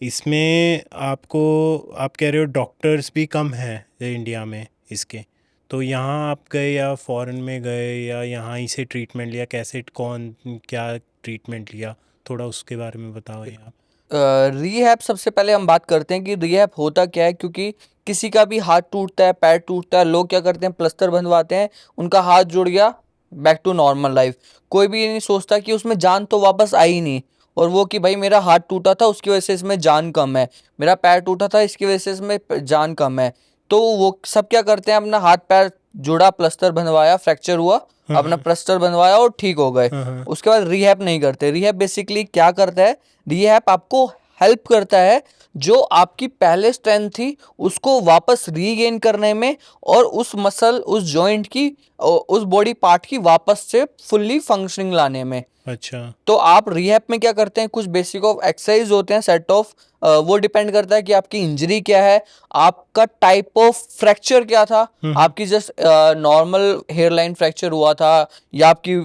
इसमें आपको, आप कह रहे हो डॉक्टर्स भी कम हैं इंडिया में इसके, तो यहाँ आप गए या फॉरेन में गए या यहाँ ही से ट्रीटमेंट लिया? कैसे, कौन क्या ट्रीटमेंट लिया, थोड़ा उसके बारे में बताओ आप। रीहैब सबसे पहले हम बात करते हैं कि रीहैब होता क्या है, क्योंकि किसी का भी हाथ टूटता है, पैर टूटता है, लोग क्या करते हैं, प्लास्टर बंधवाते हैं, उनका हाथ जुड़ गया, बैक टू नॉर्मल लाइफ। कोई भी ये नहीं सोचता कि उसमें जान तो वापस आई नहीं, और वो कि भाई मेरा हाथ टूटा था उसकी वजह से इसमें जान कम है, मेरा पैर टूटा था इसकी वजह से इसमें जान कम है। तो वो सब क्या करते हैं, अपना हाथ पैर जुड़ा, प्लास्टर बंधवाया, फ्रैक्चर हुआ, अपना प्लास्टर बंधवाया और ठीक हो गए। उसके बाद रीहैब नहीं करते। रीहैब बेसिकली क्या करता है, रीहैब आपको हेल्प करता है जो आपकी पहले स्ट्रेंथ थी उसको वापस रीगेन करने में, और उस मसल, उस जॉइंट की, उस बॉडी पार्ट की वापस से फुल्ली फंक्शनिंग लाने में। अच्छा। तो आप रिहैब में क्या करते हैं, कुछ बेसिक ऑफ एक्सरसाइज होते हैं, सेट ऑफ, वो डिपेंड करता है कि आपकी इंजरी क्या है, आपका टाइप ऑफ फ्रैक्चर क्या था, आपकी जस्ट नॉर्मल हेयरलाइन फ्रैक्चर हुआ था, या आपकी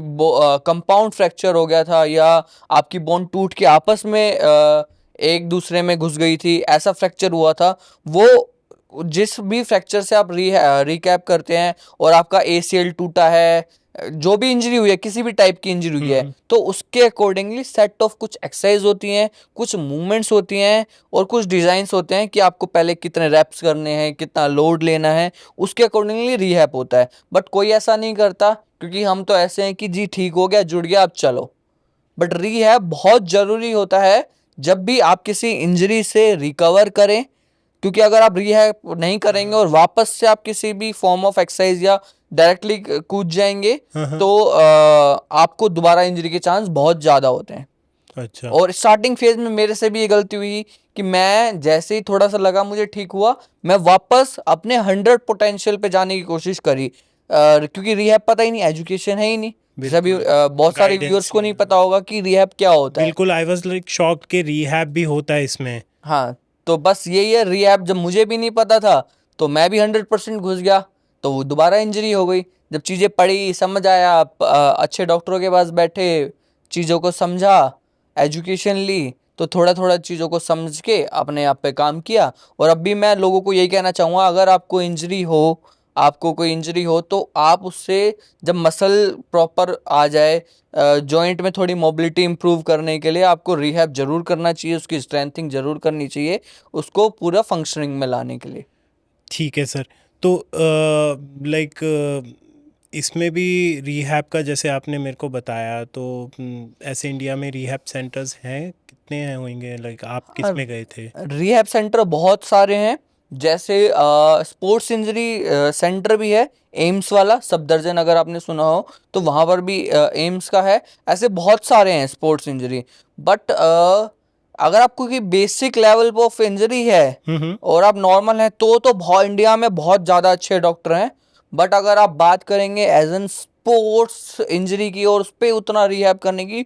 कंपाउंड फ्रैक्चर हो गया था, या आपकी बोन टूट के आपस में एक दूसरे में घुस गई थी, ऐसा फ्रैक्चर हुआ था। वो जिस भी फ्रैक्चर से आप रिकैप करते हैं, और आपका एसीएल टूटा है, जो भी इंजरी हुई है, किसी भी टाइप की इंजरी हुई है, तो उसके अकॉर्डिंगली सेट ऑफ कुछ एक्सरसाइज होती हैं, कुछ मूवमेंट्स होती हैं, और कुछ डिजाइन्स होते हैं कि आपको पहले कितने रेप्स करने हैं, कितना लोड लेना है, उसके अकॉर्डिंगली रीहैब होता है। बट कोई ऐसा नहीं करता, क्योंकि हम तो ऐसे हैं कि जी ठीक हो गया, जुड़ गया, अब चलो। बट रीहैब बहुत ज़रूरी होता है जब भी आप किसी इंजरी से रिकवर करें, क्योंकि अगर आप रिहैब नहीं करेंगे और वापस से आप किसी भी फॉर्म ऑफ एक्सरसाइज या डायरेक्टली कूद जाएंगे, तो आपको दोबारा इंजरी के चांस बहुत ज़्यादा होते हैं। अच्छा। और स्टार्टिंग फेज में मेरे से भी ये गलती हुई कि मैं जैसे ही थोड़ा सा लगा मुझे ठीक हुआ, मैं वापस अपने 100 पोटेंशियल पे जाने की कोशिश करी, क्योंकि रिहैब पता ही नहीं, एजुकेशन है ही नहीं। सभी बहुत सारे Guidance व्यूअर्स को नहीं नहीं पता होगा कि रिहैब क्या होता है। बिल्कुल, आई वाज लाइक शॉक्ड कि रीहैब भी होता है इसमें। हाँ, तो बस यही है रिहैब। जब मुझे भी नहीं पता था तो मैं भी 100% घुस गया, तो वो दोबारा इंजरी हो गई। जब चीज़ें पढ़ी, समझ आया, अच्छे डॉक्टरों के पास बैठे, चीज़ों को समझा, एजुकेशन ली, तो थोड़ा थोड़ा चीज़ों को समझ के अपने आप पे काम किया। और अब भी मैं लोगों को यही कहना चाहूँगा, अगर आपको इंजरी हो, आपको कोई इंजरी हो, तो आप उससे जब मसल प्रॉपर आ जाए, जॉइंट में थोड़ी मोबिलिटी इंप्रूव करने के लिए आपको रिहैब जरूर करना चाहिए, उसकी स्ट्रेंथिंग जरूर करनी चाहिए, उसको पूरा फंक्शनिंग में लाने के लिए। ठीक है सर। तो लाइक इसमें भी रीहैब का जैसे आपने मेरे को बताया, तो ऐसे इंडिया में रीहैब सेंटर्स हैं, कितने हैं होंगे, लाइक आप किस में गए थे? रिहैब सेंटर बहुत सारे हैं, जैसे स्पोर्ट्स इंजरी सेंटर भी है, एम्स वाला, सफदरजंग अगर आपने सुना हो, तो वहाँ पर भी एम्स का है। ऐसे बहुत सारे हैं स्पोर्ट्स इंजरी। बट अगर आपको कोई बेसिक लेवल ऑफ इंजरी है और आप नॉर्मल हैं, तो बहुत इंडिया में बहुत ज़्यादा अच्छे डॉक्टर हैं। बट अगर आप बात करेंगे एज एन स्पोर्ट्स इंजरी की और उस पर उतना रिहैब करने की,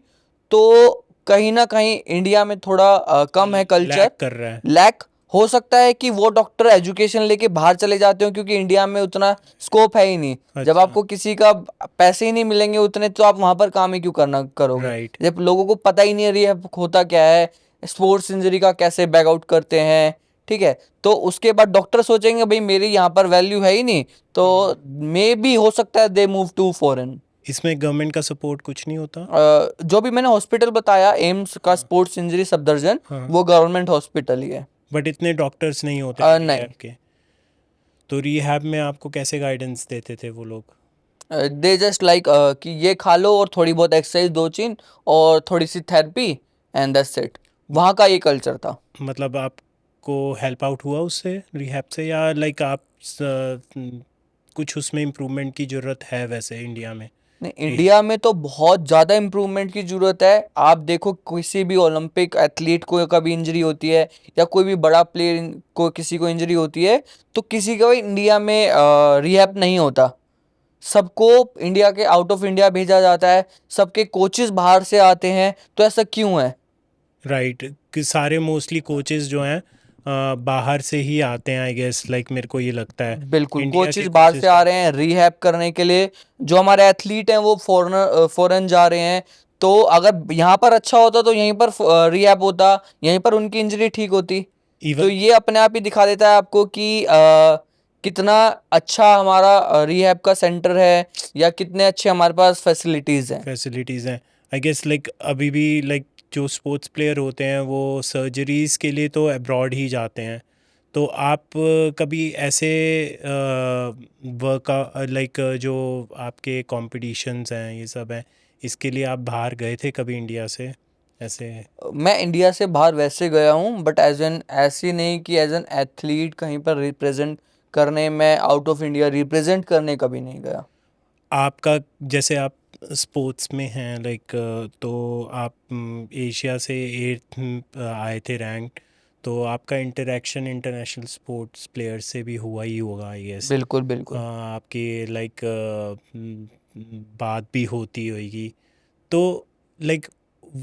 तो कहीं ना कहीं इंडिया में थोड़ा कम है कल्चर, लैक कर रहा है। लैक। हो सकता है कि वो डॉक्टर एजुकेशन लेके बाहर चले जाते हो, क्योंकि इंडिया में उतना स्कोप है ही नहीं। जब अच्छा। आपको किसी का पैसे ही नहीं मिलेंगे उतने, तो आप वहां पर काम ही क्यों करना करोगे। राइट। जब लोगों को पता ही नहीं है होता क्या है, स्पोर्ट्स इंजरी का कैसे बैक आउट करते हैं, ठीक है, तो उसके बाद डॉक्टर सोचेंगे भाई मेरी यहाँ पर वैल्यू है ही नहीं, तो मे भी हो सकता है दे मूव टू फॉरेन। इसमें गवर्नमेंट का सपोर्ट कुछ नहीं होता? जो भी मैंने हॉस्पिटल बताया, एम्स का स्पोर्ट्स इंजरी सफदरजंग, वो गवर्नमेंट हॉस्पिटल ही है। बट इतने डॉक्टर्स नहीं होते नहीं, रिहैब के। तो रिहैब में आपको कैसे गाइडेंस देते थे वो लोग? दे जस्ट लाइक कि ये खा लो और थोड़ी बहुत एक्सरसाइज, 2 3, और थोड़ी सी थेरेपी, एंड दैट्स इट। वहाँ का ये कल्चर था। मतलब आपको हेल्प आउट हुआ उससे, रिहैब से, या लाइक आप कुछ उसमें इम्प्रूवमेंट की ज़रूरत है वैसे इंडिया में? नहीं, इंडिया में तो बहुत ज़्यादा इम्प्रूवमेंट की ज़रूरत है। आप देखो किसी भी ओलंपिक एथलीट को कभी इंजरी होती है, या कोई भी बड़ा प्लेयर को किसी को इंजरी होती है, तो किसी का भी इंडिया में रिहैब नहीं होता। सबको इंडिया के आउट ऑफ इंडिया भेजा जाता है, सबके कोचेस बाहर से आते हैं। तो ऐसा क्यों है? राइट। कि सारे मोस्टली कोचेस जो हैं बाहर से ही आते हैं, आई गेस, लाइक मेरे को ये लगता है। बिल्कुल, इंडिया कोचेस के बाहर से कोचेस आ रहे हैं रिहैब करने के लिए। जो हमारे एथलीट हैं वो फॉरेन जा रहे हैं। तो अगर यहाँ पर अच्छा होता तो यहीं पर रिहैब होता, यहीं पर उनकी इंजरी ठीक होती। तो इवन ये अपने आप ही दिखा देता है आपको कि कितना अच्छा हमारा रिहैब का सेंटर है, या कितने अच्छे हमारे पास फैसिलिटीज़ हैं। फैसिलिटीज़ हैं, आई गेस, लाइक अभी भी लाइक जो स्पोर्ट्स प्लेयर होते हैं वो सर्जरीज़ के लिए तो अब्रॉड ही जाते हैं, तो आप कभी ऐसे वर्क लाइक जो आपके कॉम्पिटिशन्स हैं ये सब हैं, इसके लिए आप बाहर गए थे कभी इंडिया से ऐसे? मैं इंडिया से बाहर वैसे गया हूँ, बट ऐसी नहीं कि एज एन एथलीट कहीं पर रिप्रेजेंट करने, मैं आउट ऑफ इंडिया रिप्रेजेंट करने कभी नहीं गया। आपका जैसे आप स्पोर्ट्स में हैं लाइक, तो आप एशिया से 8th आए थे रैंक, तो आपका इंटरेक्शन इंटरनेशनल स्पोर्ट्स प्लेयर से भी हुआ ही होगा आई गेस। बिल्कुल बिल्कुल। आपकी लाइक बात भी होती होगी, तो लाइक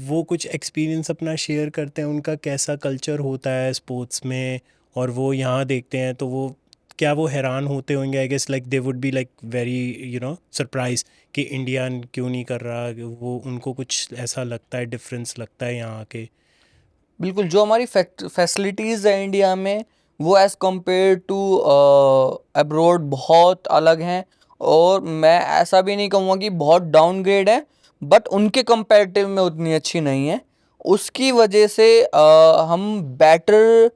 वो कुछ एक्सपीरियंस अपना शेयर करते हैं, उनका कैसा कल्चर होता है स्पोर्ट्स में, और वो यहाँ देखते हैं तो वो क्या वो हैरान होते होंगे I guess, like they would be like very surprise कि इंडिया क्यों नहीं कर रहा, वो उनको कुछ ऐसा लगता है, डिफरेंस लगता है यहाँ के? बिल्कुल, जो हमारी फैसिलिटीज़ है इंडिया में, वो एज़ कम्पेयर टू अब्रॉड बहुत अलग हैं। और मैं ऐसा भी नहीं कहूँगा कि बहुत डाउनग्रेड है, बट उनके कंपैरेटिव में उतनी अच्छी नहीं है। उसकी वजह से हम बेटर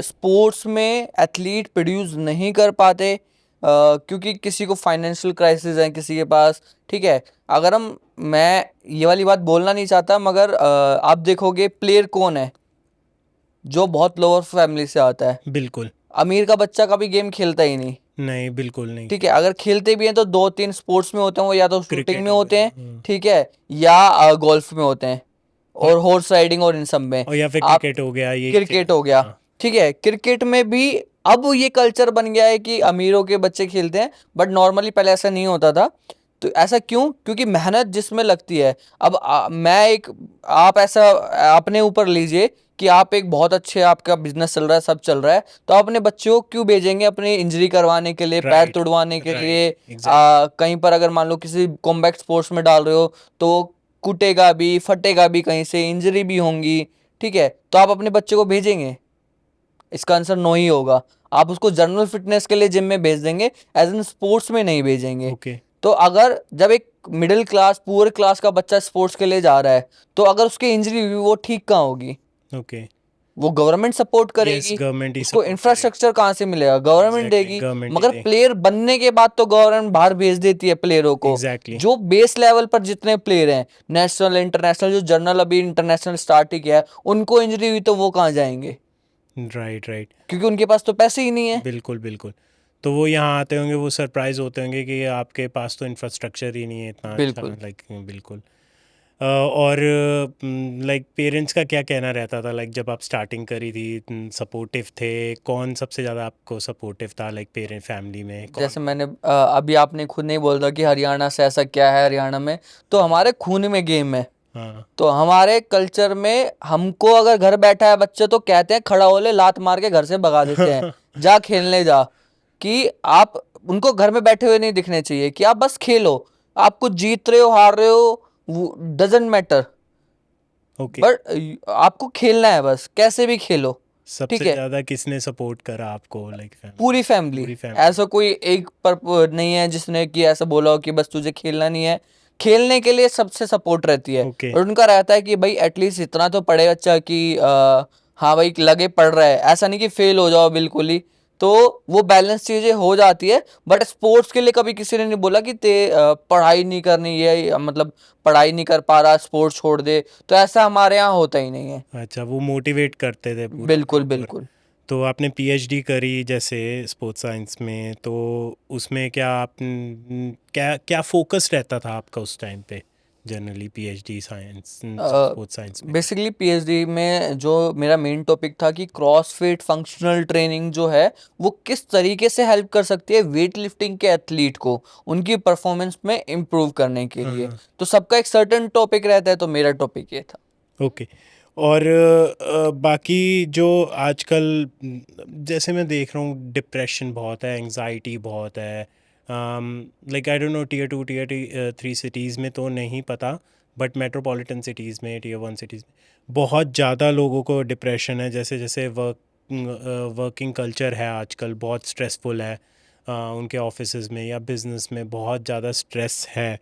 स्पोर्ट्स में एथलीट प्रोड्यूस नहीं कर पाते, क्योंकि किसी को फाइनेंशियल क्राइसिस है, किसी के पास, ठीक है। अगर हम मैं ये वाली बात बोलना नहीं चाहता, मगर आप देखोगे प्लेयर कौन है जो बहुत लोअर फैमिली से आता है। बिल्कुल अमीर का बच्चा कभी गेम खेलता ही नहीं, नहीं, बिल्कुल नहीं। ठीक है। अगर खेलते भी हैं तो 2-3 स्पोर्ट्स में होते हैं, वो या तो शूटिंग क्रिकेट में हो होते गया, हैं, ठीक है, या गोल्फ में होते हैं, और हॉर्स राइडिंग और इन सब में। और या फिर आप क्रिकेट हो गया ये क्रिकेट हो गया, हाँ, ठीक है। क्रिकेट में भी अब ये कल्चर बन गया है कि अमीरों के बच्चे खेलते हैं, बट नॉर्मली पहले ऐसा नहीं होता था। तो ऐसा क्यों? क्योंकि मेहनत जिसमें लगती है। अब आप ऐसा अपने ऊपर लीजिए कि आप एक बहुत अच्छे, आपका बिजनेस चल रहा है, सब चल रहा है, तो आप अपने बच्चों को क्यों भेजेंगे अपनी इंजरी करवाने के लिए, पैर राइट तुड़वाने के लिए? Right exactly. कहीं पर अगर मान लो किसी कॉम्बैट स्पोर्ट्स में डाल रहे हो, तो कूटेगा भी, फटेगा भी, कहीं से इंजरी भी होंगी, ठीक है। तो आप अपने बच्चे को भेजेंगे? इसका आंसर नो ही होगा। आप उसको जनरल फिटनेस के लिए जिम में भेज देंगे, एज एन स्पोर्ट्स में नहीं भेजेंगे। ओके तो अगर जब एक मिडिल क्लास, पुअर क्लास का बच्चा स्पोर्ट्स के लिए जा रहा है, तो अगर उसकी इंजरी हुई, वो ठीक कहाँ होगी? ओके। वो गवर्नमेंट सपोर्ट यस, करेगी, गवर्नमेंट ही उसको सपोर्ट करेगी। इंफ्रास्ट्रक्चर कहाँ से मिलेगा? गवर्नमेंट एग्जैक्टली, देगी। गवर्नमेंट ही मगर दे। प्लेयर बनने के बाद तो गवर्नमेंट बाहर भेज देती है प्लेयरों को। एग्जैक्टली जो बेस लेवल पर जितने प्लेयर हैं, नेशनल, इंटरनेशनल, जो जनरल अभी इंटरनेशनल स्टार्ट ही किया है, उनको इंजरी हुई तो वो कहाँ जाएंगे? Right right. क्योंकि उनके पास तो पैसे ही नहीं है। बिल्कुल बिल्कुल। तो वो यहाँ आते होंगे, वो सरप्राइज होते होंगे कि आपके पास तो इंफ्रास्ट्रक्चर ही नहीं है इतना अच्छा, बिल्कुल। लाइक बिल्कुल। और लाइक पेरेंट्स का क्या कहना रहता था, लाइक जब आप स्टार्टिंग करी थी, सपोर्टिव थे? कौन सबसे ज़्यादा आपको सपोर्टिव था, लाइक पेरेंट फैमिली में कौन? जैसे मैंने अभी आपने खुद नहीं बोल रहा कि हरियाणा से ऐसा क्या है, हरियाणा में तो हमारे खून में गेम है। हाँ तो हमारे कल्चर में हमको अगर घर बैठा है बच्चे, तो कहते हैं खड़ा हो ले, लात मार के घर से भगा देते हैं, जा खेलने जा। कि आप उनको घर में बैठे हुए नहीं दिखने चाहिए, कि आप बस खेलो। आप कुछ जीत रहे हो, हार रहे हो, डजेंट मैटर, ओके। बट आपको खेलना है, बस कैसे भी खेलो, ठीक सबसे है। ज़्यादा किसने सपोर्ट करा आपको, लाइक फैमिली? पूरी फैमिली। पूरी फैमिली। ऐसा कोई एक पर नहीं है जिसने कि ऐसा बोला हो कि बस तुझे खेलना नहीं है। खेलने के लिए सबसे सपोर्ट रहती है, ओके। और उनका रहता है कि भाई एटलीस्ट इतना तो पढ़े बच्चा कि हाँ भाई लगे पढ़ रहा है, ऐसा नहीं कि फेल हो जाओ बिल्कुल ही। तो वो बैलेंस चीजें हो जाती है। बट स्पोर्ट्स के लिए कभी किसी ने नहीं बोला कि पढ़ाई नहीं करनी है, मतलब पढ़ाई नहीं कर पा रहा, स्पोर्ट्स छोड़ दे। तो ऐसा हमारे यहाँ होता ही नहीं है। अच्छा, वो मोटिवेट करते थे पूरा बिल्कुल प्रॉपर। बिल्कुल। तो आपने पीएचडी करी जैसे स्पोर्ट्स साइंस में, तो उसमें क्या आप क्या क्या फोकस रहता था आपका उस टाइम पे generally PhD science sports science में? बेसिकली पीएचडी में जो मेरा मेन टॉपिक था कि क्रॉसफिट फंक्शनल ट्रेनिंग जो है, वो किस तरीके से हेल्प कर सकती है वेट लिफ्टिंग के एथलीट को उनकी परफॉर्मेंस में इम्प्रूव करने के लिए। हाँ तो सबका एक सर्टेन टॉपिक रहता है, तो मेरा टॉपिक ये था। ओके। और बाकी जो आजकल जैसे मैं देख रहा हूँ, डिप्रेशन बहुत है, एंजाइटी बहुत है, like I don't know tier 2 tier 3 cities में तो नहीं पता, बट मेट्रोपॉलिटन सिटीज़ में, टियर 1 सिटीज़ में बहुत ज़्यादा लोगों को डिप्रेशन है। जैसे जैसे वर्किंग कल्चर है आजकल बहुत स्ट्रेसफुल है, उनके ऑफिसेज में या बिजनेस में बहुत ज़्यादा स्ट्रेस है।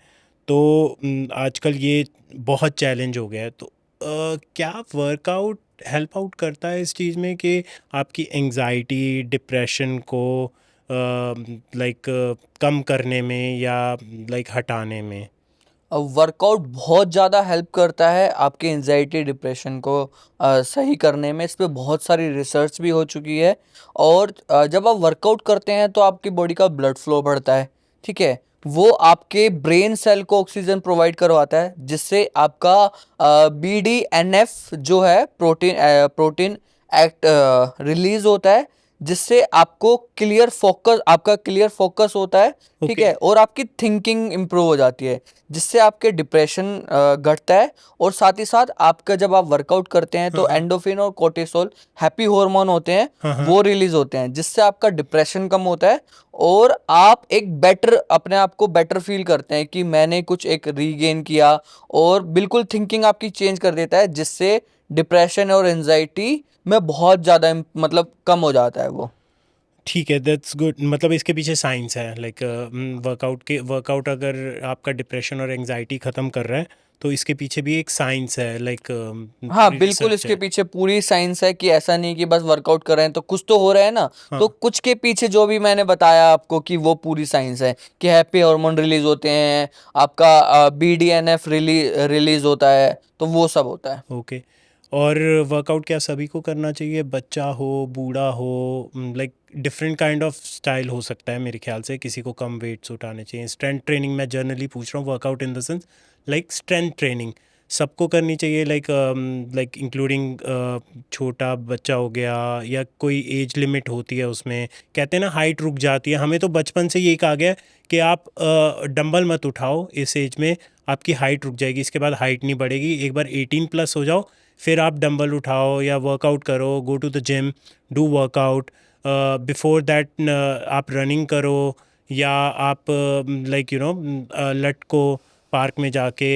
तो आजकल ये बहुत चैलेंज हो गया है। तो क्या वर्कआउट हेल्प आउट करता है इस चीज़ में कि आपकी एंजाइटी डिप्रेशन को लाइक कम करने में या लाइक हटाने में? वर्कआउट बहुत ज़्यादा हेल्प करता है आपके एंजाइटी डिप्रेशन को सही करने में। इस पे बहुत सारी रिसर्च भी हो चुकी है। और जब आप वर्कआउट करते हैं तो आपकी बॉडी का ब्लड फ्लो बढ़ता है, ठीक है। वो आपके ब्रेन सेल को ऑक्सीजन प्रोवाइड करवाता है, जिससे आपका BDNF जो है प्रोटीन एक्ट रिलीज होता है, जिससे आपका क्लियर फोकस होता है, ठीक ओके। है। और आपकी थिंकिंग इम्प्रूव हो जाती है, जिससे आपके डिप्रेशन घटता है। और साथ ही साथ आपका जब आप वर्कआउट करते हैं तो एंडोफिन और कोर्टिसोल हैप्पी हार्मोन होते हैं, वो रिलीज होते हैं, जिससे आपका डिप्रेशन कम होता है। और आप एक बेटर अपने आप को बेटर फील करते हैं कि मैंने कुछ एक रीगेन किया। और बिल्कुल थिंकिंग आपकी चेंज कर देता है, जिससे डिप्रेशन और एंजाइटी में बहुत ज़्यादा मतलब कम हो जाता है वो। ठीक है, दैट्स गुड। मतलब इसके पीछे साइंस है, लाइक वर्कआउट अगर आपका डिप्रेशन और एंजाइटी ख़त्म कर रहा है तो इसके पीछे भी एक साइंस है, लाइक हाँ, पूरी बिल्कुल रिसर्च इसके है। पीछे पूरी साइंस है, कि ऐसा नहीं कि बस वर्कआउट कर रहे हैं तो कुछ तो हो रहा है ना। हाँ। तो कुछ के पीछे जो भी मैंने बताया आपको कि वो पूरी साइंस है, कि हैप्पी हार्मोन रिलीज होते हैं, आपका BDNF रिलीज होता है, तो वो सब होता है। ओके। और वर्कआउट क्या सभी को करना चाहिए, बच्चा हो बूढ़ा हो? Like different kind of style हो सकता है मेरे ख्याल से। किसी को कम वेट्स उठाने चाहिए। स्ट्रेंथ ट्रेनिंग मैं जनरली पूछ रहा हूँ, workout in the sense like strength training सबको करनी चाहिए, लाइक इंक्लूडिंग छोटा बच्चा हो गया, या कोई एज लिमिट होती है उसमें? कहते हैं ना हाइट रुक जाती है, हमें तो बचपन से यही कहा गया है कि आप डंबल मत उठाओ इस एज में, आपकी हाइट रुक जाएगी, इसके बाद हाइट नहीं बढ़ेगी। एक बार 18 प्लस हो जाओ फिर आप डंबल उठाओ या वर्कआउट करो, go to the gym, do workout. Before that आप रनिंग करो, या आप लाइक लटको पार्क में जाके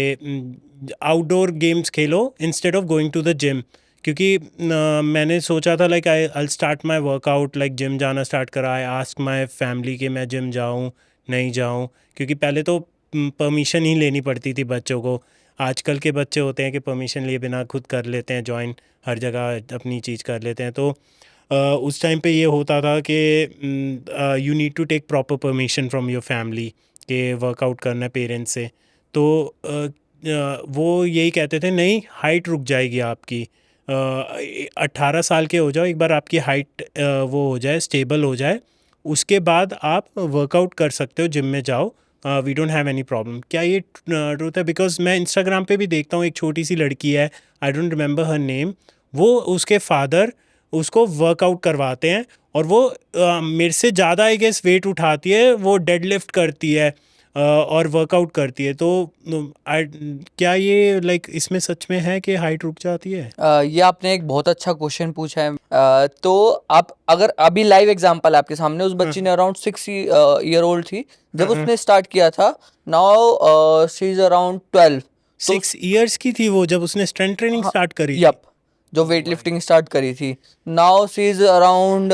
आउटडोर गेम्स खेलो instead of going to the gym. क्योंकि मैंने सोचा था like I start my workout, like gym जाना स्टार्ट करा। आई आस्क माई फैमिली कि मैं जिम जाऊँ नहीं जाऊँ, क्योंकि पहले तो परमिशन ही लेनी पड़ती थी बच्चों को। आजकल के बच्चे होते हैं कि परमिशन लिए बिना खुद कर लेते हैं ज्वाइन, हर जगह अपनी चीज़ कर लेते हैं। तो उस टाइम पे ये होता था कि you need to take proper permission from your family कि वर्कआउट करना है पेरेंट्स से। तो वो यही कहते थे नहीं हाइट रुक जाएगी आपकी, 18 साल के हो जाओ, एक बार आपकी हाइट वो हो जाए, स्टेबल हो जाए, उसके बाद आप वर्कआउट कर सकते हो, जिम में जाओ, we don't have any problem. क्या ये ट्रूथ है? बिकॉज मैं इंस्टाग्राम पे भी देखता हूँ, एक छोटी सी लड़की है, I don't remember her name, वो उसके फादर उसको वर्कआउट करवाते हैं, और वो मेरे से ज़्यादा आई गेस वेट उठाती है, वो डेड लिफ्ट करती है और वर्कआउट करती है। तो क्या ये लाइक इसमें सच में है कि हाइट रुक जाती है? ये आपने एक बहुत अच्छा क्वेश्चन पूछा है। तो आप अगर अभी लाइव एग्जांपल आपके सामने, उस बच्ची ने अराउंड 6 ईयर ओल्ड थी जब उसने स्टार्ट किया था। Now she is around 12। तो 6 इयर्स की थी वो जब उसने स्ट्रेंथ ट्रेनिंग हाँ, स्टार्ट करी थी? यप, जो वेट लिफ्टिंग स्टार्ट करी थी। नाउ शी इज अराउंड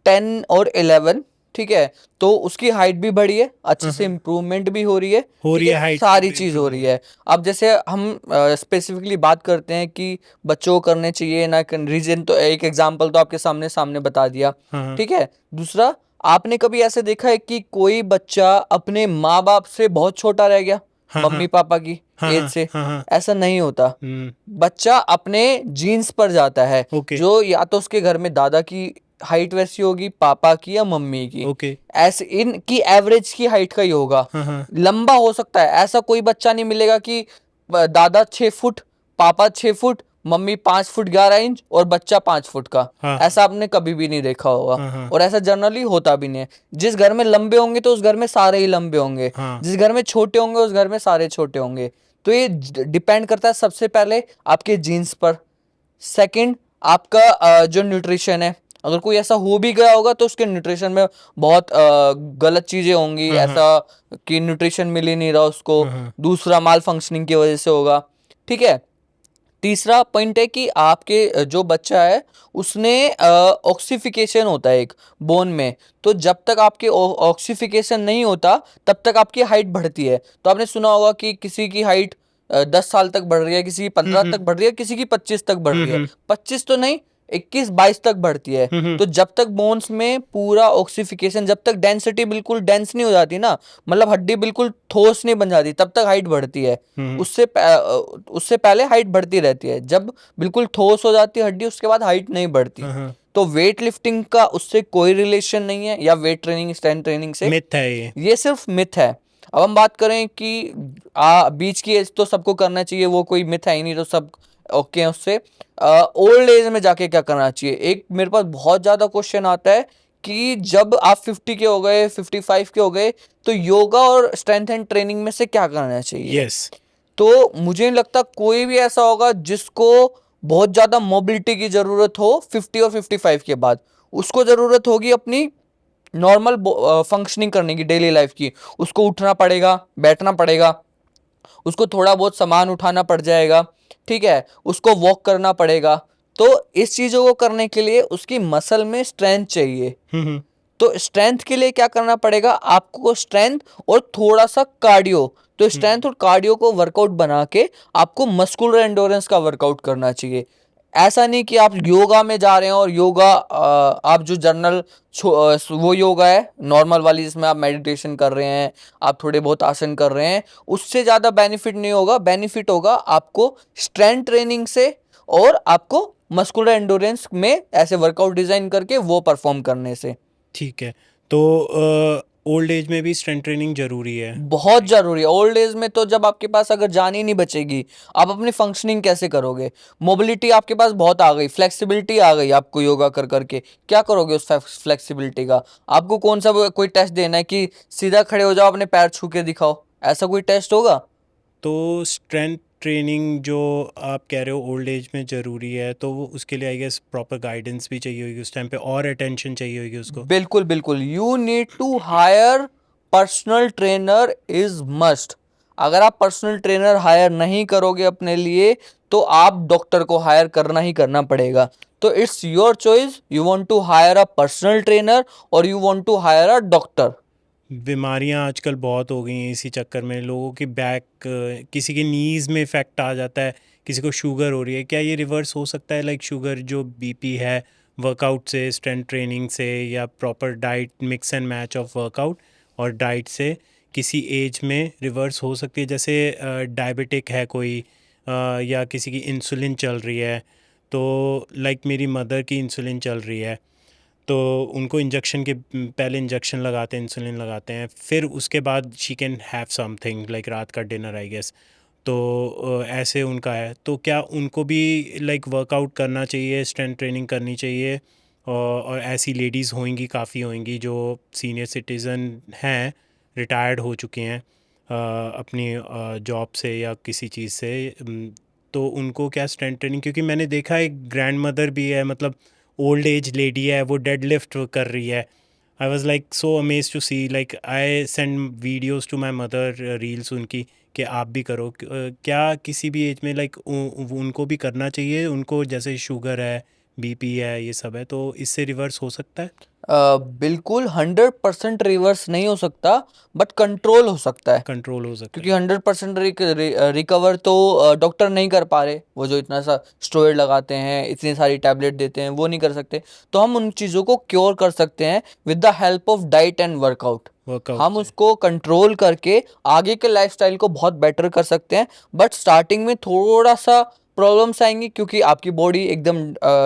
10 और 11, ठीक है। तो उसकी हाइट भी बढ़ी है, अच्छे से इम्प्रूवमेंट भी हो रही है, हो ठीक रही है, है, हाइट सारी चीज हो रही इम्प्रूवमेंट। है। अब जैसे हम स्पेसिफिकली बात करते हैं कि बच्चों को करने चाहिए ना, रीजन तो एक एग्जांपल तो आपके सामने सामने बता दिया, हाँ हाँ ठीक है। दूसरा, आपने कभी ऐसे देखा है कि कोई बच्चा अपने माँ बाप से बहुत छोटा रह गया, हाँ हाँ मम्मी पापा की हाँ एज हाँ से? हाँ हाँ। ऐसा नहीं होता। हम्म। बच्चा अपने जीन्स पर जाता है, ओके जो या तो उसके घर में दादा की हाइट वैसी होगी, पापा की या मम्मी की, ओके। ऐसे इनकी एवरेज की हाइट का ही होगा। हाँ हाँ लंबा हो सकता है, ऐसा कोई बच्चा नहीं मिलेगा कि दादा 6 फुट, पापा 6 फुट, मम्मी 5 फुट 11 इंच और बच्चा 5 फुट का। हाँ ऐसा आपने कभी भी नहीं देखा होगा, हाँ हाँ और ऐसा जनरली होता भी नहीं है। जिस घर में लंबे होंगे तो उस घर में सारे ही लंबे होंगे, हाँ। जिस घर में छोटे होंगे उस घर में सारे छोटे होंगे। तो ये डिपेंड करता है सबसे पहले आपके जीन्स पर। सेकंड, आपका जो न्यूट्रिशन है, अगर कोई ऐसा हो भी गया होगा तो उसके न्यूट्रिशन में बहुत गलत चीजें होंगी, हाँ हाँ ऐसा कि न्यूट्रिशन मिल ही नहीं रहा उसको। हाँ हाँ दूसरा, माल फंक्शनिंग की वजह से होगा, ठीक है। तीसरा पॉइंट है कि आपके जो बच्चा है उसने ऑक्सीफिकेशन होता है एक बोन में, तो जब तक आपके ऑक्सीफिकेशन नहीं होता तब तक आपकी हाइट बढ़ती है। तो आपने सुना होगा कि किसी की हाइट 10 साल तक बढ़ रही है, किसी की 15 तक बढ़ रही है, किसी की 25 तक बढ़ रही है, 25 तो नहीं 21-22 तक बढ़ती है। तो जब तक बोन्स में पूरा ऑक्सीफिकेशन, जब तक डेंसिटी बिल्कुल डेंस नहीं हो जाती ना, मतलब हड्डी बिल्कुल ठोस नहीं बन जाती, तब तक हाइट बढ़ती है। उससे पहले हाइट बढ़ती रहती है। जब बिल्कुल ठोस हो जाती है हड्डी, उसके बाद हाइट नहीं बढ़ती। तो वेट लिफ्टिंग का उससे कोई रिलेशन नहीं है, या वेट ट्रेनिंग स्ट्रेंथ ट्रेनिंग से। मिथ है ये सिर्फ मिथ है। अब हम बात करें कि बीच की एज तो सबको करना चाहिए, वो कोई मिथ है ही नहीं, तो सब ओके है उससे। ओल्ड एज में जाके क्या करना चाहिए, एक मेरे पास बहुत ज़्यादा क्वेश्चन आता है कि जब आप 50 के हो गए, 55 के हो गए, तो योगा और स्ट्रेंथ एंड ट्रेनिंग में से क्या करना चाहिए। यस तो मुझे नहीं लगता कोई भी ऐसा होगा जिसको बहुत ज़्यादा मोबिलिटी की ज़रूरत हो 50 और 55 के बाद। उसको ज़रूरत होगी अपनी नॉर्मल फंक्शनिंग करने की, डेली लाइफ की। उसको उठना पड़ेगा, बैठना पड़ेगा, उसको थोड़ा बहुत सामान उठाना पड़ जाएगा, ठीक है, उसको वॉक करना पड़ेगा। तो इस चीज़ों को करने के लिए उसकी मसल में स्ट्रेंथ चाहिए। तो स्ट्रेंथ के लिए क्या करना पड़ेगा आपको, स्ट्रेंथ और थोड़ा सा कार्डियो। तो स्ट्रेंथ और कार्डियो को वर्कआउट बना के आपको मस्कुलर एंडोरेंस का वर्कआउट करना चाहिए। ऐसा नहीं कि आप योगा में जा रहे हैं और योगा आप जो जनरल वो योगा है नॉर्मल वाली, जिसमें आप मेडिटेशन कर रहे हैं, आप थोड़े बहुत आसन कर रहे हैं, उससे ज़्यादा बेनिफिट नहीं होगा। बेनिफिट होगा आपको स्ट्रेंथ ट्रेनिंग से, और आपको मस्कुलर एंडोरेंस में ऐसे वर्कआउट डिज़ाइन करके वो परफॉर्म करने से। ठीक है। तो ओल्ड एज में भी स्ट्रेंथ ट्रेनिंग जरूरी है? बहुत जरूरी है ओल्ड एज में। तो जब आपके पास अगर जान ही नहीं बचेगी, आप अपनी फंक्शनिंग कैसे करोगे। मोबिलिटी आपके पास बहुत आ गई, फ्लेक्सिबिलिटी आ गई आपको योगा कर करके, क्या करोगे उस फ्लेक्सिबिलिटी का। आपको कौन सा कोई टेस्ट देना है कि सीधा खड़े हो जाओ, अपने पैर छू के दिखाओ, ऐसा कोई टेस्ट होगा। तो स्ट्रेंथ ट्रेनिंग जो आप कह रहे हो ओल्ड एज में ज़रूरी है, तो वो उसके लिए आई गेस प्रॉपर गाइडेंस भी चाहिए होगी उस टाइम पे, और अटेंशन चाहिए होगी उसको। बिल्कुल बिल्कुल, you need to hire personal trainer is must. अगर आप पर्सनल ट्रेनर हायर नहीं करोगे अपने लिए, तो आप डॉक्टर को हायर करना ही करना पड़ेगा। तो it's your choice, you want to hire a personal trainer और you want to hire a doctor. बीमारियां आजकल बहुत हो गई हैं इसी चक्कर में, लोगों की बैक, किसी के नीज़ में इफ़ेक्ट आ जाता है, किसी को शुगर हो रही है। क्या ये रिवर्स हो सकता है, लाइक शुगर जो बीपी है, वर्कआउट से, स्ट्रेंथ ट्रेनिंग से, या proper diet, mix and match of workout और डाइट से किसी एज में रिवर्स हो सकती है? जैसे डायबिटिक है कोई, या किसी की इंसुलिन चल रही है, तो लाइक मेरी मदर की इंसुलिन चल रही है, तो उनको इंजेक्शन के पहले इंजेक्शन लगाते हैं, इंसुलिन लगाते हैं, फिर उसके बाद she can have something like रात का डिनर आई गेस। तो ऐसे उनका है, तो क्या उनको भी लाइक वर्कआउट करना चाहिए, स्ट्रेंथ ट्रेनिंग करनी चाहिए? और ऐसी लेडीज़ होंगी, काफ़ी होंगी जो सीनियर सिटीज़न हैं, रिटायर्ड हो चुके हैं अपनी जॉब से या किसी चीज़ से, तो उनको क्या स्ट्रेंथ ट्रेनिंग, क्योंकि मैंने देखा एक ग्रैंड मदर भी है, मतलब ओल्ड एज लेडी है, वो डेड लिफ्ट कर रही है। I was like so amaze to see, like I send videos to my mother, reels उनकी, कि आप भी करो। क्या किसी भी एज में लाइक उनको भी करना चाहिए? उनको जैसे शुगर है, बीपी है, ये सब है, तो इससे रिवर्स हो सकता है? बिल्कुल 100% रिवर्स नहीं हो सकता, बट कंट्रोल हो सकता है। कंट्रोल हो सकता क्योंकि है। 100% रिकवर तो डॉक्टर नहीं कर पा रहे, वो जो इतना सा स्टेरॉइड लगाते हैं, इतनी सारी टैबलेट देते हैं, वो नहीं कर सकते। तो हम उन चीज़ों को क्योर कर सकते हैं with the help of diet and workout. Workout हम से। उसको कंट्रोल करके आगे के लाइफस्टाइल को बहुत बेटर कर सकते हैं। बट स्टार्टिंग में थोड़ा सा प्रॉब्लम्स आएंगी, क्योंकि आपकी बॉडी एकदम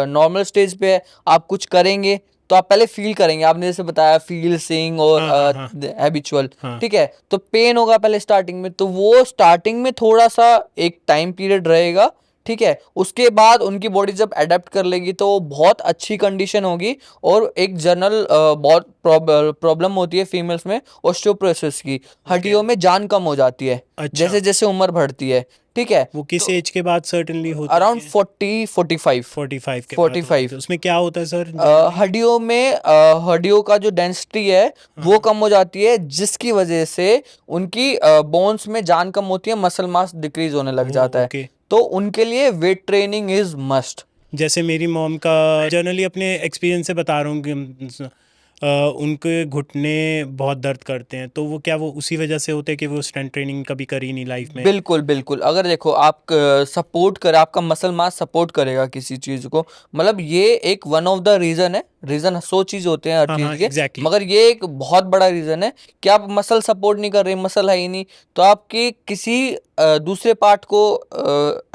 नॉर्मल स्टेज पे है। आप कुछ करेंगे तो आप पहले फील करेंगे, आपने जैसे बताया फील, सिंग और हाँ हाँ हाँ हैबिचुअल, हाँ। ठीक है। तो पेन होगा पहले स्टार्टिंग में, तो वो स्टार्टिंग में थोड़ा सा एक टाइम पीरियड रहेगा, ठीक है। उसके बाद उनकी बॉडी जब अडेप्ट कर लेगी तो बहुत अच्छी कंडीशन होगी। और एक जनरल बहुत प्रॉब्लम होती है फीमेल्स में ऑस्टियोपोरोसिस की, हड्डियों में जान कम हो जाती है अच्छा, जैसे जैसे उम्र बढ़ती है, ठीक है। वो किस तो एज के बाद सर्टेनली होती अराउंड है? 40-45। 45 के बाद होती है, 45 तो उसमें क्या होता है सर जनरली? हड्डियों में हड्डियों का जो डेंसिटी है वो कम हो जाती है, जिसकी वजह से उनकी बोन्स में जान कम होती है, मसल मास डिक्रीज होने लग जाता है। ओके। तो उनके लिए वेट ट्रेनिंग इज मस्ट। जैसे मेरी मॉम का, जनरली अपने एक्सपीरियंस से बता रहा हूँ कि उनके घुटने बहुत दर्द करते हैं, तो वो क्या वो उसी वजह से होते हैं कि वो स्ट्रेंथ ट्रेनिंग कभी करी नहीं लाइफ में? बिल्कुल बिल्कुल, अगर देखो आप सपोर्ट करे, आपका मसल मास सपोर्ट करेगा किसी चीज को, मतलब ये एक वन ऑफ द रीजन है। रीजन 100 चीज होते हैं हर हाँ हाँ, चीज के, एग्जैक्टली। मगर ये एक बहुत बड़ा रीजन है कि आप मसल सपोर्ट नहीं कर रहे, मसल है ही नहीं, तो आपके किसी दूसरे पार्ट को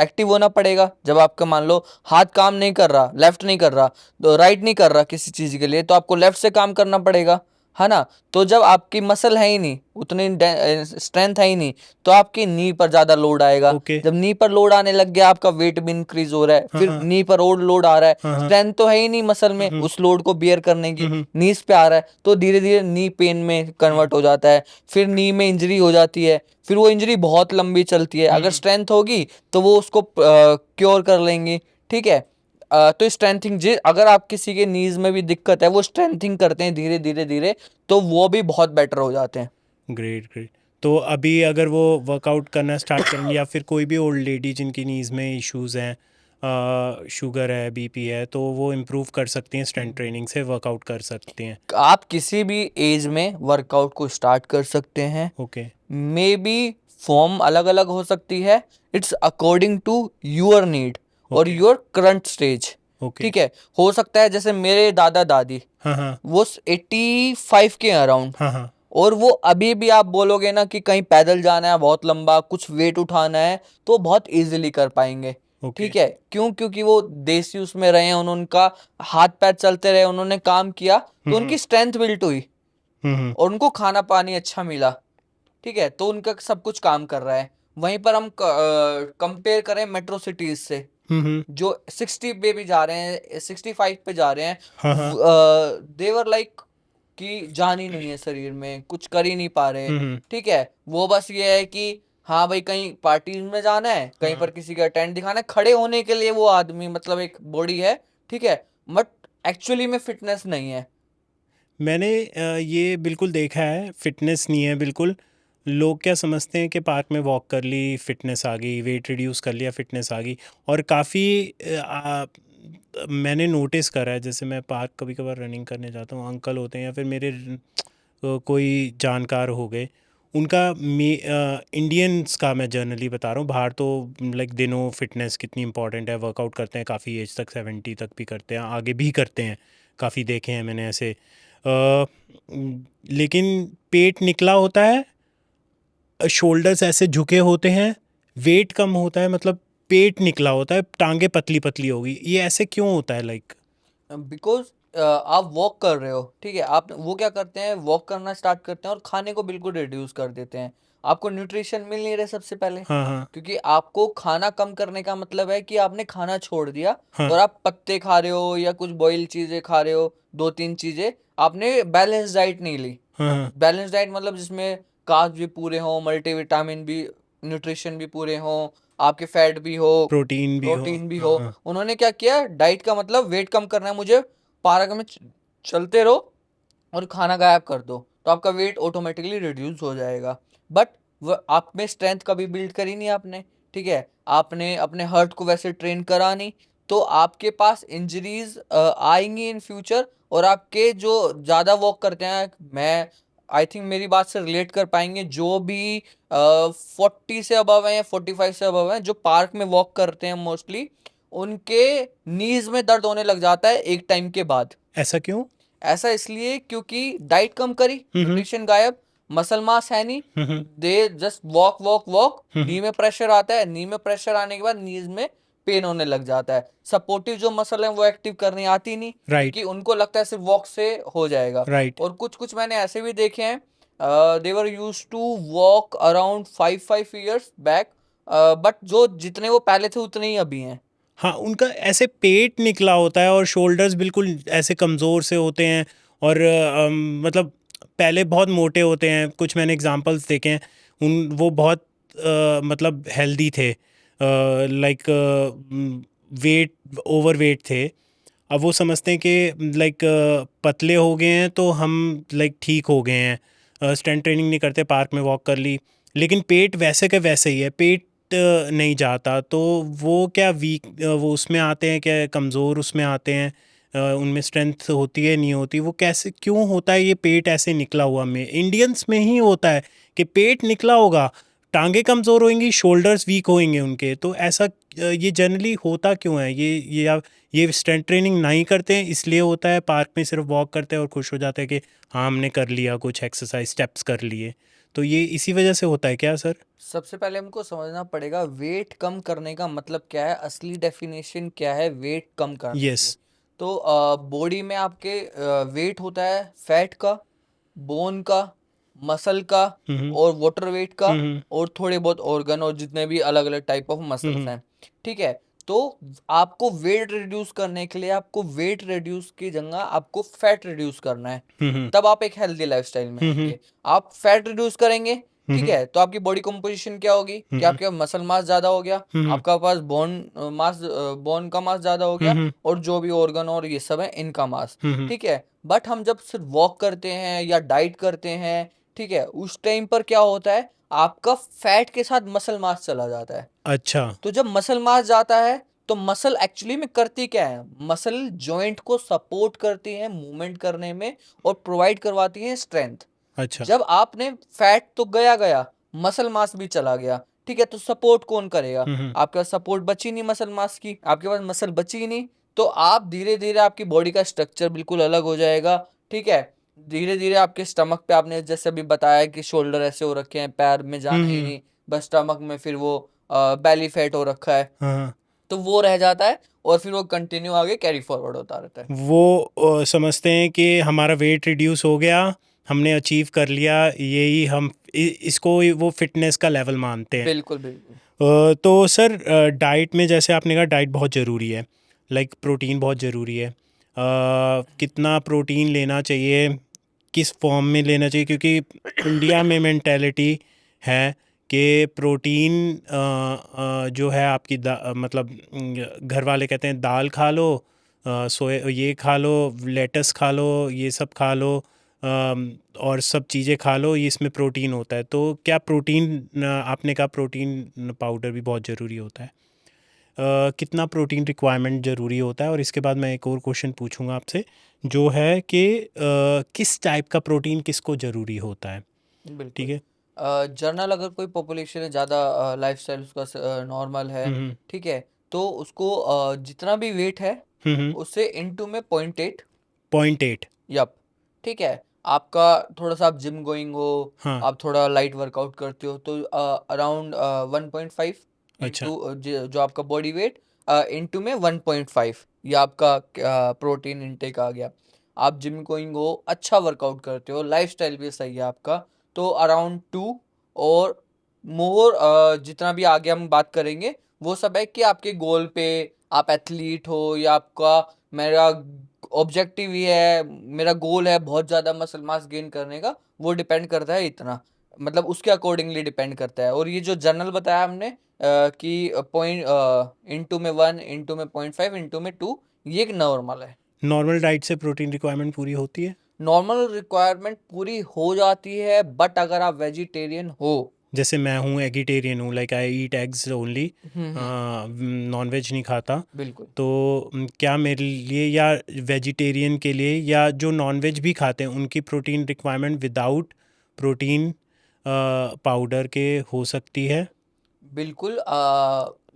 एक्टिव होना पड़ेगा। जब आपका मान लो हाथ काम नहीं कर रहा, लेफ्ट नहीं कर रहा, तो राइट नहीं कर रहा किसी चीज के लिए, तो आपको लेफ्ट से काम करना पड़ेगा, है ना। तो जब आपकी मसल है ही नहीं, उतनी स्ट्रेंथ है ही नहीं, तो आपकी नी पर ज्यादा लोड आएगा। ओके। जब नी पर लोड आने लग गया, आपका वेट भी इंक्रीज हो रहा है, हाँ फिर हाँ नी पर और लोड आ रहा है, हाँ हाँ। स्ट्रेंथ तो है ही नहीं मसल में हम्म उस लोड को बियर करने की, हम्म नीज पे आ रहा है, तो धीरे धीरे नी पेन में कन्वर्ट हो जाता है, फिर नी में इंजरी हो जाती है, फिर वो इंजरी बहुत लंबी चलती है। अगर स्ट्रेंथ होगी तो वो उसको क्योर कर लेंगी, ठीक है। तो स्ट्रेंथिंग जी, अगर आप किसी के नीज में भी दिक्कत है, वो स्ट्रेंथिंग करते हैं धीरे धीरे धीरे, तो वो भी बहुत बेटर हो जाते हैं। Great great. तो अभी अगर वो वर्कआउट करना स्टार्ट करेंगे, या फिर कोई भी ओल्ड लेडी जिनकी नीज़ में इश्यूज हैं, शुगर है, बीपी है, तो वो इम्प्रूव कर सकती हैं स्ट्रेंथ ट्रेनिंग से, वर्कआउट कर सकती हैं? आप किसी भी एज में वर्कआउट को स्टार्ट कर सकते हैं। ओके। मे बी फॉर्म अलग अलग हो सकती है, it's according to your need और okay. Your current stage, okay. ठीक है। हो सकता है जैसे मेरे दादा दादी, हाँ हाँ वो 85 के अराउंड, हाँ हाँ। और वो अभी भी आप बोलोगे ना कि कहीं पैदल जाना है बहुत लंबा, कुछ वेट उठाना है, तो बहुत इजीली कर पाएंगे, ओके। ठीक है। क्यों? क्योंकि वो देसी उसमें रहे हैं, उन्होंने उनका हाथ पैर चलते रहे, उन्होंने काम किया, तो हम्म उनकी स्ट्रेंथ बिल्ट हुई हम्म और उनको खाना पानी अच्छा मिला, ठीक है, तो उनका सब कुछ काम कर रहा है। वहीं पर हम कंपेयर करें मेट्रो सिटीज से, हम्म। जो 60 पे भी जा रहे हैं, 65 पे जा रहे हैं, हाँ हाँ। देवर लाइक कि जान ही नहीं है शरीर में, कुछ कर ही नहीं पा रहे, हम्म। ठीक है। वो बस ये है कि हाँ भाई कहीं पार्टी में जाना है, कहीं पर हाँ। किसी का टेंट दिखाना है, खड़े होने के लिए वो आदमी मतलब एक बॉडी है, ठीक है, बट एक्चुअली में फिटनेस नहीं है। मैंने ये बिल्कुल देखा है, फिटनेस नहीं है बिल्कुल। लोग क्या समझते हैं कि पार्क में वॉक कर ली फिटनेस आ गई, वेट रिड्यूस कर लिया फिटनेस आ गई। और काफ़ी मैंने नोटिस करा है, जैसे मैं पार्क कभी कभार रनिंग करने जाता हूँ, अंकल होते हैं या फिर मेरे कोई जानकार हो गए, उनका इंडियंस का मैं जनरली बता रहा हूँ, बाहर तो लाइक दिनों फिटनेस कितनी इंपॉर्टेंट है, वर्कआउट करते हैं काफ़ी एज तक, 70 तक भी करते हैं, आगे भी करते हैं, काफ़ी देखे हैं मैंने ऐसे। लेकिन पेट निकला होता है, शोल्डर्स ऐसे झुके होते हैं, वेट कम होता है, मतलब पेट निकला होता है, टांगे पतली पतली होगी, ये ऐसे क्यों होता है लाइक? बिकॉज आप वॉक कर रहे हो, ठीक है, आप वो क्या करते हैं, वॉक करना स्टार्ट करते हैं और खाने को बिल्कुल रिड्यूस कर देते हैं। आपको न्यूट्रिशन मिल नहीं रहे सबसे पहले, हाँ हाँ क्योंकि आपको खाना कम करने का मतलब है कि आपने खाना छोड़ दिया हाँ और आप पत्ते खा रहे हो या कुछ बॉइल्ड चीजें खा रहे हो, दो तीन चीजें, आपने बैलेंस डाइट नहीं ली। हाँ हाँ। बैलेंस डाइट मतलब जिसमें कार्ब्स भी पूरे हों, मल्टीविटामिन भी, न्यूट्रिशन भी पूरे हों, आपके फैट भी हो, प्रोटीन भी हो। प्रोटीन भी हाँ हो। हाँ। उन्होंने क्या किया, डाइट का मतलब वेट कम करना है मुझे, पार्क में चलते रहो और खाना गायब कर दो, तो आपका वेट ऑटोमेटिकली रिड्यूस हो जाएगा। बट आप में स्ट्रेंथ कभी बिल्ड करी नहीं आपने, ठीक है, आपने अपने हर्ट को वैसे ट्रेन करा नहीं, तो आपके पास इंजरीज आएंगी इन फ्यूचर। और आपके जो ज़्यादा वॉक करते हैं, मैं आई थिंक मेरी बात से रिलेट कर पाएंगे, जो भी 40 से अबव हैं या 45 से अबव हैं, जो पार्क में वॉक करते हैं मोस्टली, उनके नीज में दर्द होने लग जाता है एक टाइम के बाद। ऐसा क्यों? ऐसा इसलिए क्योंकि डाइट कम करी, हम्म न्यूट्रिशन गायब, मसल मास है नहीं, hmm they just walk walk walk, hmm. Knee में प्रेशर आता है, नी में प्रेशर आने के बाद नीज में पेन होने लग जाता है, सपोर्टिव जो मसल है वो एक्टिव करनी आती नहीं, राइट क्योंकि उनको लगता है सिर्फ वॉक से हो जाएगा। राइट। और कुछ कुछ मैंने ऐसे भी देखे हैं, they were use to walk around 5 5 years back, but जो जितने वो पहले थे उतने ही अभी हैं। हाँ, उनका ऐसे पेट निकला होता है और शोल्डर्स बिल्कुल ऐसे कमज़ोर से होते हैं, और मतलब पहले बहुत मोटे होते हैं, कुछ मैंने एग्जांपल्स देखे हैं, वो बहुत मतलब हेल्दी थे, लाइक वेट ओवर वेट थे। अब वो समझते हैं कि लाइक पतले हो गए हैं तो हम लाइक ठीक हो गए हैं, स्ट्रेंथ ट्रेनिंग नहीं करते, पार्क में वॉक कर ली, लेकिन पेट वैसे के वैसे ही है, पेट नहीं जाता, तो वो क्या वीक वो उसमें आते हैं, क्या कमज़ोर उसमें आते हैं, उनमें स्ट्रेंथ होती है नहीं होती, वो कैसे क्यों होता है ये पेट ऐसे निकला हुआ? में इंडियंस में ही होता है कि पेट निकला होगा, टांगे कमज़ोर होंगी, शोल्डर्स वीक होंगे उनके, तो ऐसा ये जनरली होता क्यों है? ये स्ट्रेंथ ट्रेनिंग नहीं करते हैं इसलिए होता है? पार्क में सिर्फ वॉक करते हैं और खुश हो जाते हैं कि हाँ हमने कर लिया, कुछ एक्सरसाइज स्टेप्स कर लिए, तो ये इसी वजह से होता है क्या सर? सबसे पहले हमको समझना पड़ेगा वेट कम करने का मतलब क्या है, असली डेफिनेशन क्या है वेट कम करने यस। की। तो बॉडी में आपके वेट होता है फैट का, बोन का, मसल का हम्म। और वाटर वेट का, हम्म। और थोड़े बहुत ऑर्गन और जितने भी अलग अलग टाइप ऑफ मसल्स हम्म। हैं। ठीक है। तो आपको वेट रिड्यूस करने के लिए आपको वेट रिड्यूस की जगह आपको फैट रिड्यूस करना है, हम्म। तब आप एक हेल्दी लाइफस्टाइल में हम्म। आएंगे। आप फैट रिड्यूस करेंगे, ठीक हम्म। है, तो आपकी बॉडी कंपोजिशन क्या होगी कि हम्म। आपके मसल मास ज्यादा हो गया, हम्म। आपका पास बोन का मास ज्यादा हो गया, हम्म। और जो भी ऑर्गन और ये सब है इनका मास। हम्म। ठीक है। बट हम जब सिर्फ वॉक करते हैं या डाइट करते हैं, ठीक है, उस टाइम पर क्या होता है, आपका फैट के साथ मसल मास चला जाता है। अच्छा। तो जब मसल मास जाता है तो मसल एक्चुअली में करती क्या है, मसल जॉइंट को सपोर्ट करती है मूवमेंट करने में और प्रोवाइड करवाती है स्ट्रेंथ। अच्छा। जब आपने फैट तो गया गया, मसल मास भी चला गया, ठीक है, तो सपोर्ट कौन करेगा? हम्म। आपके पास सपोर्ट बची नहीं मसल मास की, आपके पास मसल बची ही नहीं, तो आप धीरे धीरे आपकी बॉडी का स्ट्रक्चर बिल्कुल अलग हो जाएगा। ठीक है। धीरे धीरे आपके स्टमक पे, आपने जैसे अभी बताया कि शोल्डर ऐसे हो रखे हैं, पैर में जाना ही हम्म। नहीं, बस स्टमक में फिर वो बेली फैट हो रखा है, हाँ। तो वो रह जाता है और फिर वो कंटिन्यू आगे कैरी फॉरवर्ड होता रहता है। वो समझते हैं कि हमारा वेट रिड्यूस हो गया, हमने अचीव कर लिया, यही हम इसको वो फिटनेस का लेवल मानते हैं। बिल्कुल बिल्कुल। तो सर डाइट में जैसे आपने कहा डाइट बहुत ज़रूरी है, लाइक प्रोटीन बहुत ज़रूरी है, कितना प्रोटीन लेना चाहिए, किस फॉर्म में लेना चाहिए? क्योंकि इंडिया में मेंटेलिटी है कि प्रोटीन जो है आपकी मतलब घर वाले कहते हैं दाल खा लो, ये खा लो, लेटस खा लो, ये सब खा लो, और सब चीज़ें खा लो, ये इसमें प्रोटीन होता है। तो क्या प्रोटीन आपने कहा प्रोटीन पाउडर भी बहुत ज़रूरी होता है, कितना प्रोटीन रिक्वायरमेंट ज़रूरी होता है? और इसके बाद मैं एक और क्वेश्चन पूछूंगा आपसे, जो है कि किस टाइप का प्रोटीन किसको ज़रूरी होता है? ठीक बिल्कुल। है। जनरल अगर कोई पॉपुलेशन है ज़्यादा, लाइफस्टाइल उसका नॉर्मल है, हम्म। ठीक है, तो उसको जितना भी वेट है हम्म। उससे इनटू में 0.8। 0.8। यप। ठीक है। आपका थोड़ा सा आप जिम गोइंग हो, हाँ। आप थोड़ा लाइट वर्कआउट करते हो, तो अराउंड 1.5 अच्छा। इंटू जो आपका बॉडी वेट, इंटू में 1.5, ये आपका प्रोटीन इनटेक आ गया। आप जिम गोइंग हो, अच्छा वर्कआउट करते हो, लाइफस्टाइल भी सही है आपका, तो अराउंड 2, और मोर जितना भी आगे हम बात करेंगे वो सब है कि आपके गोल पे, आप एथलीट हो या आपका, मेरा ऑब्जेक्टिव ये है, मेरा गोल है बहुत ज़्यादा मसल मास गेन करने का, वो डिपेंड करता है इतना, मतलब उसके अकॉर्डिंगली डिपेंड करता है। और ये जो जनरल बताया हमने कि पॉइंट इंटू में 1, इंटू में 0.5, इंटू में 2, ये एक नॉर्मल है। नॉर्मल डाइट से प्रोटीन रिक्वायरमेंट पूरी होती है? नॉर्मल रिक्वायरमेंट पूरी हो जाती है, बट अगर आप वेजिटेरियन हो। जैसे मैं हूँ एगिटेरियन हूँ, like I eat eggs only, hmm. Non veg नहीं खाता, बिल्कुल। तो क्या मेरे लिए या वेजिटेरियन के लिए या जो नॉन वेज भी खाते हैं उनकी protein requirement without protein powder के हो सकती है? बिल्कुल,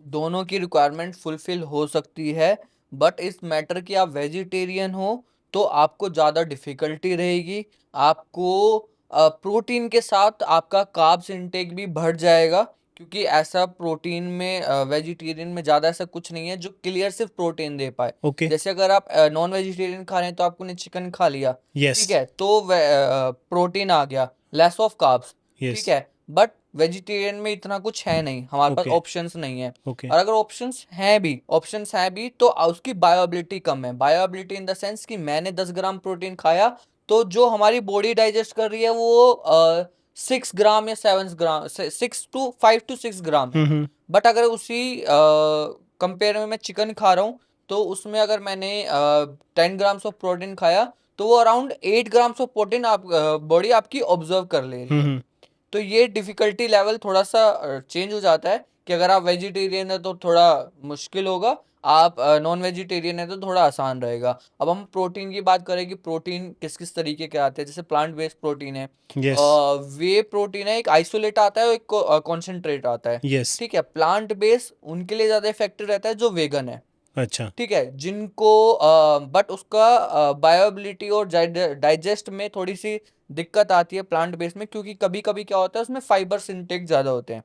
दोनों की रिक्वायरमेंट फुलफिल हो सकती है, बट इस मैटर कि आप वेजिटेरियन हो तो आपको ज़्यादा डिफ़िकल्टी रहेगी। आपको प्रोटीन के साथ आपका कार्ब्स इंटेक भी बढ़ जाएगा, क्योंकि ऐसा प्रोटीन में, वेजिटेरियन में ज़्यादा ऐसा कुछ नहीं है जो क्लियर सिर्फ प्रोटीन दे पाए। ओके। जैसे अगर आप नॉन वेजिटेरियन खा रहे हैं तो आपने चिकन खा लिया, यस। ठीक है, तो प्रोटीन आ गया, लेस ऑफ कार्ब्स, यस। ठीक है। बट वेजिटेरियन में इतना कुछ है नहीं, हमारे पास ओके। ऑप्शंस नहीं है। ओके। और अगर ऑप्शंस हैं भी तो उसकी बायोबिलिटी कम है। बायोबिलिटी इन द सेंस कि मैंने 10 ग्राम प्रोटीन खाया, तो जो हमारी बॉडी डाइजेस्ट कर रही है वो 6 ग्राम या 7 ग्राम, 5 to 6 ग्राम है। हम्म। बट अगर उसी कंपेयर में मैं चिकन खा रहा हूँ, तो उसमें अगर मैंने 10 ग्राम्स ऑफ प्रोटीन खाया, तो वो अराउंड 8 ग्राम्स ऑफ प्रोटीन आप बॉडी आपकी ऑब्जर्व कर ले रही है। हम्म। तो ये डिफ़िकल्टी लेवल थोड़ा सा चेंज हो जाता है कि अगर आप वेजिटेरियन है तो थोड़ा मुश्किल होगा, आप नॉन वेजिटेरियन है तो थोड़ा आसान रहेगा। अब हम प्रोटीन की बात करें कि प्रोटीन किस किस तरीके के आते हैं, जैसे प्लांट बेस्ड प्रोटीन है, यस। वे प्रोटीन है, एक आइसोलेट आता है और एक कॉन्सेंट्रेट आता है। यस। ठीक है, प्लांट बेस्ड उनके लिए ज़्यादा इफेक्टिव रहता है जो वेगन है। अच्छा। ठीक है, जिनको बट उसका बायोबिलिटी और डाइजेस्ट में थोड़ी सी दिक्कत आती है प्लांट बेस्ड में, क्योंकि कभी कभी क्या होता है उसमें फाइबर इंटेक ज़्यादा होते हैं।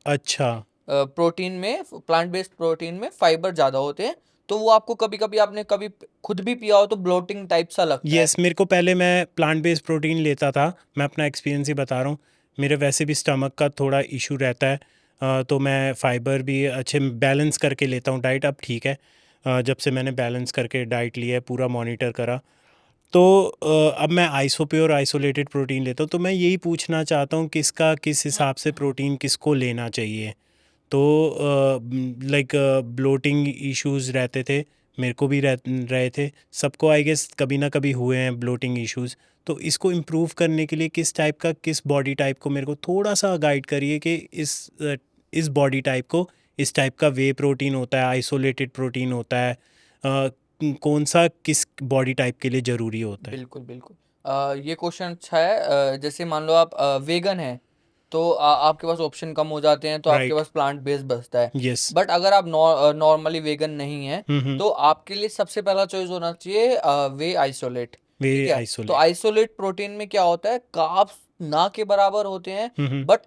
अच्छा। प्रोटीन में, प्लांट बेस्ड प्रोटीन में फाइबर ज़्यादा होते हैं, तो वो आपको कभी कभी, आपने कभी खुद भी पिया हो तो ब्लोटिंग टाइप सा लगता है। यस, मेरे को पहले मैं प्लांट बेस्ड प्रोटीन लेता था, मैं अपना एक्सपीरियंस ही बता रहा हूँ। मेरे वैसे भी स्टमक का थोड़ा इशू रहता है, तो मैं फाइबर भी अच्छे बैलेंस करके लेता हूँ डाइट। अब ठीक है, जब से मैंने बैलेंस करके डाइट लिया है, पूरा मॉनिटर करा, तो अब मैं आइसोप्योर आइसोलेटेड प्रोटीन लेता हूँ। तो मैं यही पूछना चाहता हूँ किसका किस हिसाब से प्रोटीन किसको लेना चाहिए। तो लाइक ब्लोटिंग इश्यूज रहते थे, मेरे को भी रहे थे, सबको आई गेस कभी ना कभी हुए हैं ब्लोटिंग इश्यूज। तो इसको इम्प्रूव करने के लिए किस टाइप का, किस बॉडी टाइप को मेरे को थोड़ा सा गाइड करिए कि इस बॉडी टाइप को इस टाइप का वे प्रोटीन होता है, आइसोलेटेड प्रोटीन होता है, कौन सा किस बॉडी टाइप के लिए ज़रूरी होता है। बिल्कुल बिल्कुल। ये क्वेश्चन अच्छा है। जैसे मान लो आप वेगन हैं, तो आपके पास ऑप्शन कम हो जाते हैं, तो आपके राइट। पास प्लांट बेस्ड बचता है। यस। बट अगर आप नॉर्मली वेगन नहीं हैं, हम्म। तो आपके लिए सबसे पहला चॉइस होना चाहिए वे आइसोलेट। वे ठीक है, तो आइसोलेट। आइसोलेट प्रोटीन में क्या होता है, कार्ब्स ना के बराबर होते हैं, हम्म। बट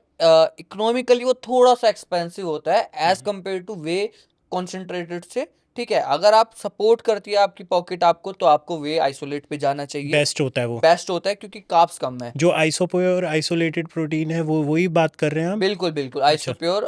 इकोनॉमिकली वो थोड़ा सा एक्सपेंसिव होता है एज हम्म। कम्पेयर टू वे कॉन्सेंट्रेटेड से। ठीक है, अगर आप सपोर्ट करती है आपकी पॉकेट आपको, तो आपको वे आइसोलेट पे जाना चाहिए। बेस्ट होता है वो। बेस्ट होता है क्योंकि कार्ब्स कम है। जो आइसोप्योर आइसोलेटेड प्रोटीन है वो वही बात कर रहे हैं हम। बिल्कुल बिल्कुल, अच्छा। आइसोप्योर।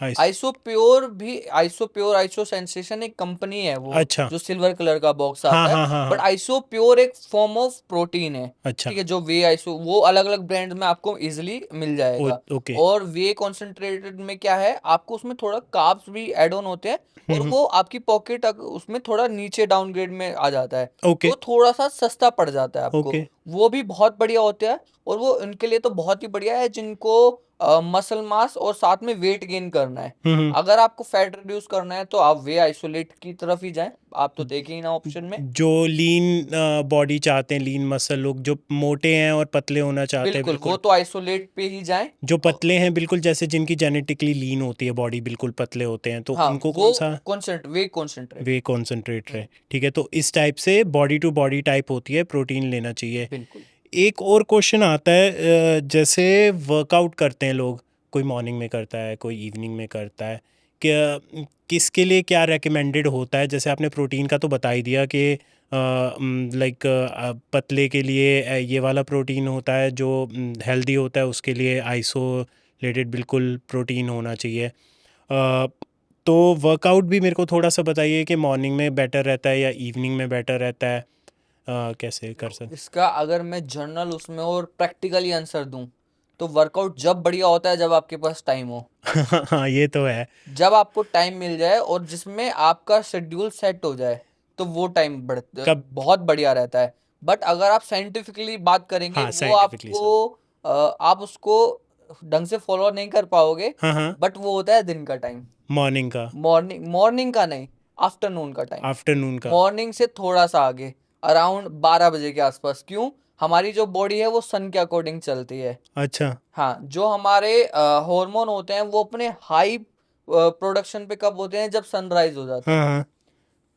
आइस आइसोप्योर भी, आइसोप्योर आइसो सेंसेशन एक कंपनी है वो, अच्छा। जो सिल्वर कलर का बॉक्स हाँ आता है। हाँ हाँ बट हाँ। आइसोप्योर एक फॉर्म ऑफ प्रोटीन है। अच्छा। ठीक है, जो वे आइसो, वो अलग अलग ब्रांड में आपको इजिली मिल जाएगा। ओके। और वे कॉन्सेंट्रेटेड में क्या है, आपको उसमें थोड़ा कार्ब्स भी ऐड ऑन होते हैं, और हम्म। वो आपकी पॉकेट उसमें थोड़ा नीचे डाउनग्रेड में आ जाता है, ओके। तो थोड़ा सा सस्ता पड़ जाता है आपको। ओके। वो भी बहुत बढ़िया होता है, और वो उनके लिए तो बहुत ही बढ़िया है जिनको मसल मास और साथ में वेट गेन करना है। हम्म। अगर आपको फैट रिड्यूस करना है तो आप वे आइसोलेट की तरफ ही जाएं, आप तो देखें ही ना ऑप्शन में। जो लीन बॉडी चाहते हैं, लीन मसल लोग जो मोटे हैं और पतले होना चाहते हैं बिल्कुल, वो बिल्कुल, तो आइसोलेट पे ही जाएं। जो अ, पतले हैं बिल्कुल, जैसे जिनकी जेनेटिकली लीन होती है बॉडी, बिल्कुल पतले होते हैं, तो हाँ, उनको वो कौन सा वे कॉन्सेंट्रेट। वे कॉन्सेंट्रेट रहे। ठीक है, तो इस टाइप से बॉडी टू बॉडी टाइप होती है, प्रोटीन लेना चाहिए। बिल्कुल। एक और क्वेश्चन आता है, जैसे वर्कआउट करते हैं लोग, कोई मॉर्निंग में करता है, कोई इवनिंग में करता है, क्या किसके लिए क्या रेकमेंडेड होता है? जैसे आपने प्रोटीन का तो बता ही दिया कि लाइक पतले के लिए ये वाला प्रोटीन होता है, जो हेल्दी होता है उसके लिए आइसोलेटेड बिल्कुल प्रोटीन होना चाहिए। तो वर्कआउट भी मेरे को थोड़ा सा बताइए कि मॉर्निंग में बेटर रहता है या इवनिंग में बेटर रहता है, कैसे कर सकते। इसका अगर मैं जर्नल उसमें और प्रैक्टिकली आंसर दूं, तो वर्कआउट जब बढ़िया होता है जब आपके पास टाइम हो। हाँ, ये तो है। जब आपको टाइम मिल जाए और जिसमें आपका शेड्यूल सेट हो जाए, तो वो टाइम कब। बहुत बढ़िया रहता है। बट अगर आप साइंटिफिकली बात करेंगे, हाँ, वो साइंटिफिकली आपको सर। आप उसको ढंग से फॉलो नहीं कर पाओगे। हाँ हाँ। बट वो होता है दिन का टाइम। मॉर्निंग का। मॉर्निंग मॉर्निंग का नहीं, आफ्टरनून का टाइम। आफ्टरनून का। मॉर्निंग से थोड़ा सा आगे, अराउंड 12 बजे के आसपास। क्यों? हमारी जो बॉडी है वो सन के अकॉर्डिंग चलती है। अच्छा। हाँ, जो हमारे हार्मोन होते हैं वो अपने हाई प्रोडक्शन पे कब होते हैं, जब सनराइज हो जाता हाँ है। हाँ।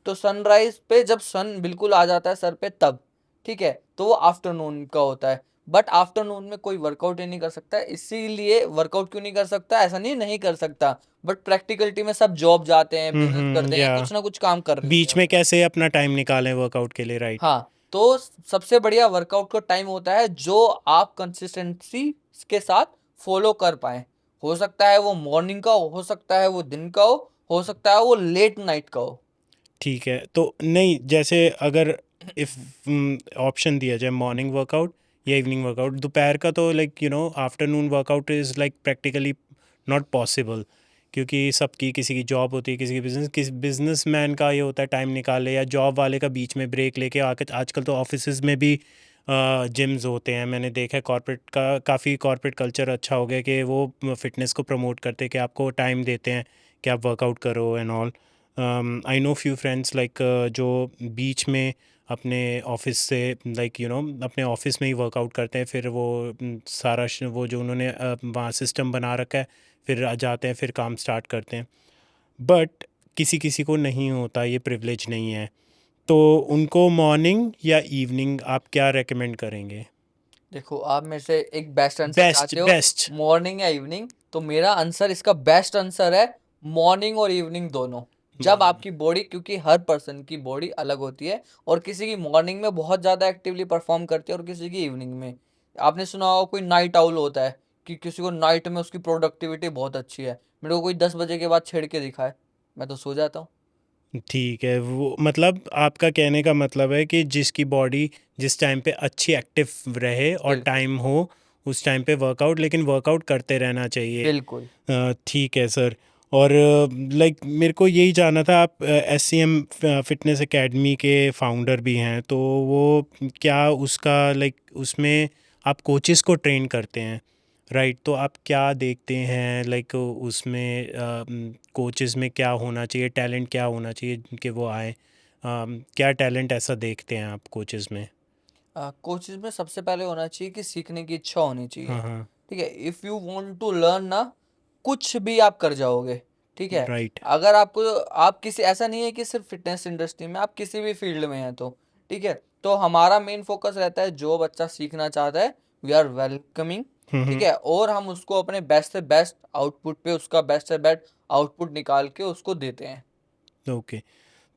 तो सनराइज पे जब सन बिल्कुल आ जाता है सर पे, तब। ठीक है, तो वो आफ्टरनून का होता है। बट आफ्टरनून में कोई वर्कआउट ही नहीं कर सकता, इसीलिए वर्कआउट क्यों नहीं कर सकता, ऐसा नहीं नहीं कर सकता, बट प्रैक्टिकलिटी में सब जॉब जाते हैं, बिजनेस करते हैं, या कुछ ना कुछ काम कर रहे होते बीच हैं में अपना। कैसे अपना टाइम निकालें वर्कआउट के लिए, राइट। हाँ, तो सबसे बढ़िया वर्कआउट का टाइम होता है जो आप कंसिस्टेंसी के साथ फॉलो कर पाए। हो सकता है वो मॉर्निंग का हो सकता है वो दिन का हो सकता है वो लेट नाइट का हो। ठीक है, तो नहीं, जैसे अगर इफ़ ऑप्शन दिया जाए मॉर्निंग वर्कआउट या इवनिंग वर्कआउट, दोपहर का तो like afternoon workout is like practically not possible, क्योंकि सबकी, किसी की जॉब होती है, किसी की बिजनेसमैन का ये होता है टाइम निकाले, या जॉब वाले का बीच में ब्रेक लेके आके। आजकल तो ऑफिसेज में भी जिम्स होते हैं, मैंने देखा है कॉर्पोरेट का, काफ़ी कॉर्पोरेट कल्चर अच्छा हो गया कि वो फिटनेस को प्रमोट करते हैं, कि आपको टाइम देते हैं कि आप वर्कआउट करो and all. I know few friends like जो बीच में अपने ऑफिस से लाइक अपने ऑफिस में ही वर्कआउट करते हैं, फिर वो सारा वो जो उन्होंने वहाँ सिस्टम बना रखा है, फिर जाते हैं, फिर काम स्टार्ट करते हैं। बट किसी किसी को नहीं होता, ये प्रिविलेज नहीं है, तो उनको मॉर्निंग या इवनिंग आप क्या रेकमेंड करेंगे? देखो, आप मेरे से एक बेस्ट आंसर बेस्ट चाहते हो, बेस्ट। मॉर्निंग या इवनिंग, तो मेरा आंसर, इसका बेस्ट आंसर है मॉर्निंग और इवनिंग दोनों। जब मॉर्निंग। आपकी बॉडी, क्योंकि हर पर्सन की बॉडी अलग होती है, और किसी की मॉर्निंग में बहुत ज़्यादा एक्टिवली परफॉर्म करती है और किसी की इवनिंग में। आपने सुना होगा कोई नाइट आउल होता है, कि किसी को नाइट में उसकी प्रोडक्टिविटी बहुत अच्छी है। मेरे को कोई 10 बजे के बाद छेड़ के दिखाए, मैं तो सो जाता हूँ। ठीक है, वो मतलब आपका कहने का मतलब है कि जिसकी बॉडी जिस टाइम पे अच्छी एक्टिव रहे और बिल्कुल, टाइम हो उस टाइम पे वर्कआउट, लेकिन वर्कआउट करते रहना चाहिए। बिल्कुल। ठीक है सर। और लाइक मेरे को यही जानना था, आप SCM फिटनेस एकेडमी के फाउंडर भी हैं, तो वो क्या उसका लाइक उसमें आप कोचेस को ट्रेन करते हैं, राइट? तो आप क्या देखते हैं लाइक उसमें कोचेस में क्या होना चाहिए, टैलेंट क्या होना चाहिए कि वो आए? क्या टैलेंट ऐसा देखते हैं आप कोचेस में? कोचिज में सबसे पहले होना चाहिए कि सीखने की इच्छा होनी चाहिए। हाँ हाँ। ठीक है, if you want to learn ना, कुछ भी आप कर जाओगे। ठीक है, राइट। अगर आपको, आप किसी, ऐसा नहीं है कि सिर्फ फिटनेस इंडस्ट्री में, आप किसी भी फील्ड में हैं तो, ठीक है, तो हमारा मेन फोकस रहता है, जो बच्चा सीखना चाहता है वी आर वेलकमिंग। ठीक हम्म। है, और हम उसको अपने बेस्ट से बेस्ट आउटपुट पे, उसका बेस्ट से बेस्ट आउटपुट निकाल के उसको देते हैं। ओके।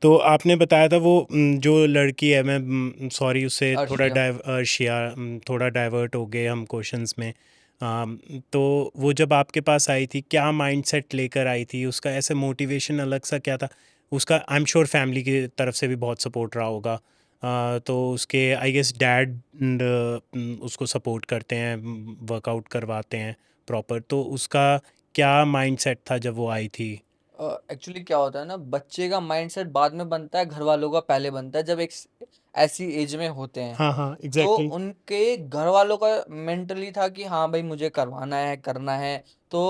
तो आपने बताया था वो जो लड़की है, मैं सॉरी उससे थोड़ा अर्शिया। अर्शिया, थोड़ा डाइवर्ट हो गए हम क्वेश्चंस में। अम, तो वो जब आपके पास आई थी, क्या माइंडसेट लेकर आई थी? उसका ऐसे मोटिवेशन अलग सा क्या था उसका? आई एम श्योर फैमिली की तरफ से भी बहुत सपोर्ट रहा होगा। तो उसके आई गेस डैड उसको सपोर्ट करते हैं, वर्कआउट करवाते हैं प्रॉपर, तो उसका क्या माइंडसेट था जब वो आई थी? एक्चुअली क्या होता है ना, बच्चे का माइंडसेट बाद में बनता है, घर वालों का पहले बनता है, जब एक ऐसी एज में होते हैं। हाँ हाँ, तो एग्जैक्टली। उनके घर वालों का मेंटली था कि हाँ भाई मुझे करवाना है, करना है। तो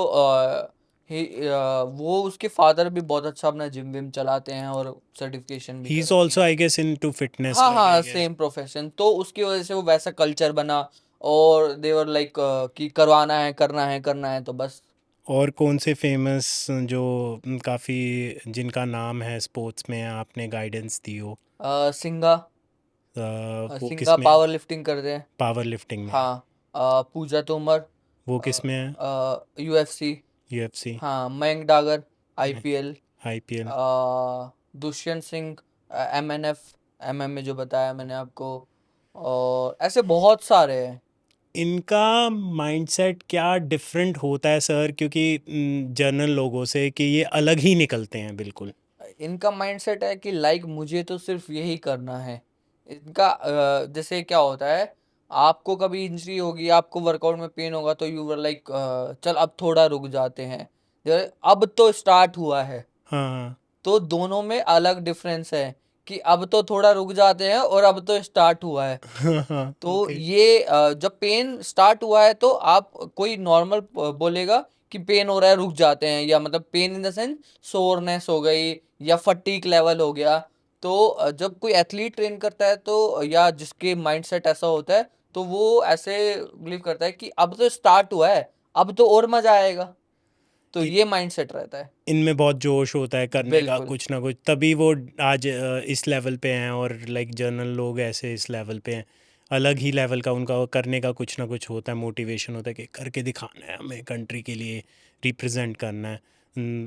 वो उसके फादर भी बहुत अच्छा अपना जिम विम चलाते हैं और सर्टिफिकेशन भी ही कर इज़ रखी ऑल्सो है। I guess in to fitness हाँ लाइक आई हाँ, गेस। सेम प्रोफेशन, तो उसकी वजह से वो वैसा कल्चर बना, और देवर लाइक कि करवाना है, करना है, करना है, तो बस। और कौन से फेमस जो काफ़ी जिनका नाम है स्पोर्ट्स में आपने गाइडेंस दी हो? सिंगा। वो सिंगा किस में? पावर लिफ्टिंग करते हैं। पावर लिफ्टिंग में? हाँ। पूजा तोमर, वो किस में है? UFC। UFC? हाँ, Mayank Dagar, IPL। IPL? Dushyant Singh, MNF, MMA जो बताया मैंने आपको, और ऐसे बहुत सारे हैं। इनका माइंडसेट क्या डिफरेंट होता है सर, क्योंकि जनरल लोगों से कि ये अलग ही निकलते हैं बिल्कुल। इनका माइंडसेट है कि लाइक मुझे तो सिर्फ यही करना है। इनका जैसे क्या होता है, आपको कभी इंजरी होगी, आपको वर्कआउट में पेन होगा, तो यू वर लाइक चल अब थोड़ा रुक जाते हैं, अब तो स्टार्ट हुआ है। हाँ तो दोनों में अलग डिफरेंस है, कि अब तो थोड़ा रुक जाते हैं और अब तो स्टार्ट हुआ है। हाँ हाँ। तो ओके। ये जब पेन स्टार्ट हुआ है, तो आप, कोई नॉर्मल बोलेगा कि पेन हो रहा है रुक जाते हैं, या मतलब pain in the sense soreness हो गई, या फटीक लेवल हो गया। तो जब कोई एथलीट ट्रेन करता है, तो या जिसके माइंडसेट ऐसा होता है, तो वो ऐसे बिलीव करता है कि अब तो स्टार्ट हुआ है, अब तो और मजा आएगा। तो ये माइंडसेट रहता है। इनमें बहुत जोश होता है करने का बिल्कुल, कुछ ना कुछ, तभी वो आज इस लेवल पे हैं, और लाइक जनरल लोग ऐसे इस लेवल पे हैं। अलग ही लेवल का उनका वो करने का कुछ ना कुछ होता है, मोटिवेशन होता है कि करके दिखाना है हमें, कंट्री के लिए रिप्रेजेंट करना है।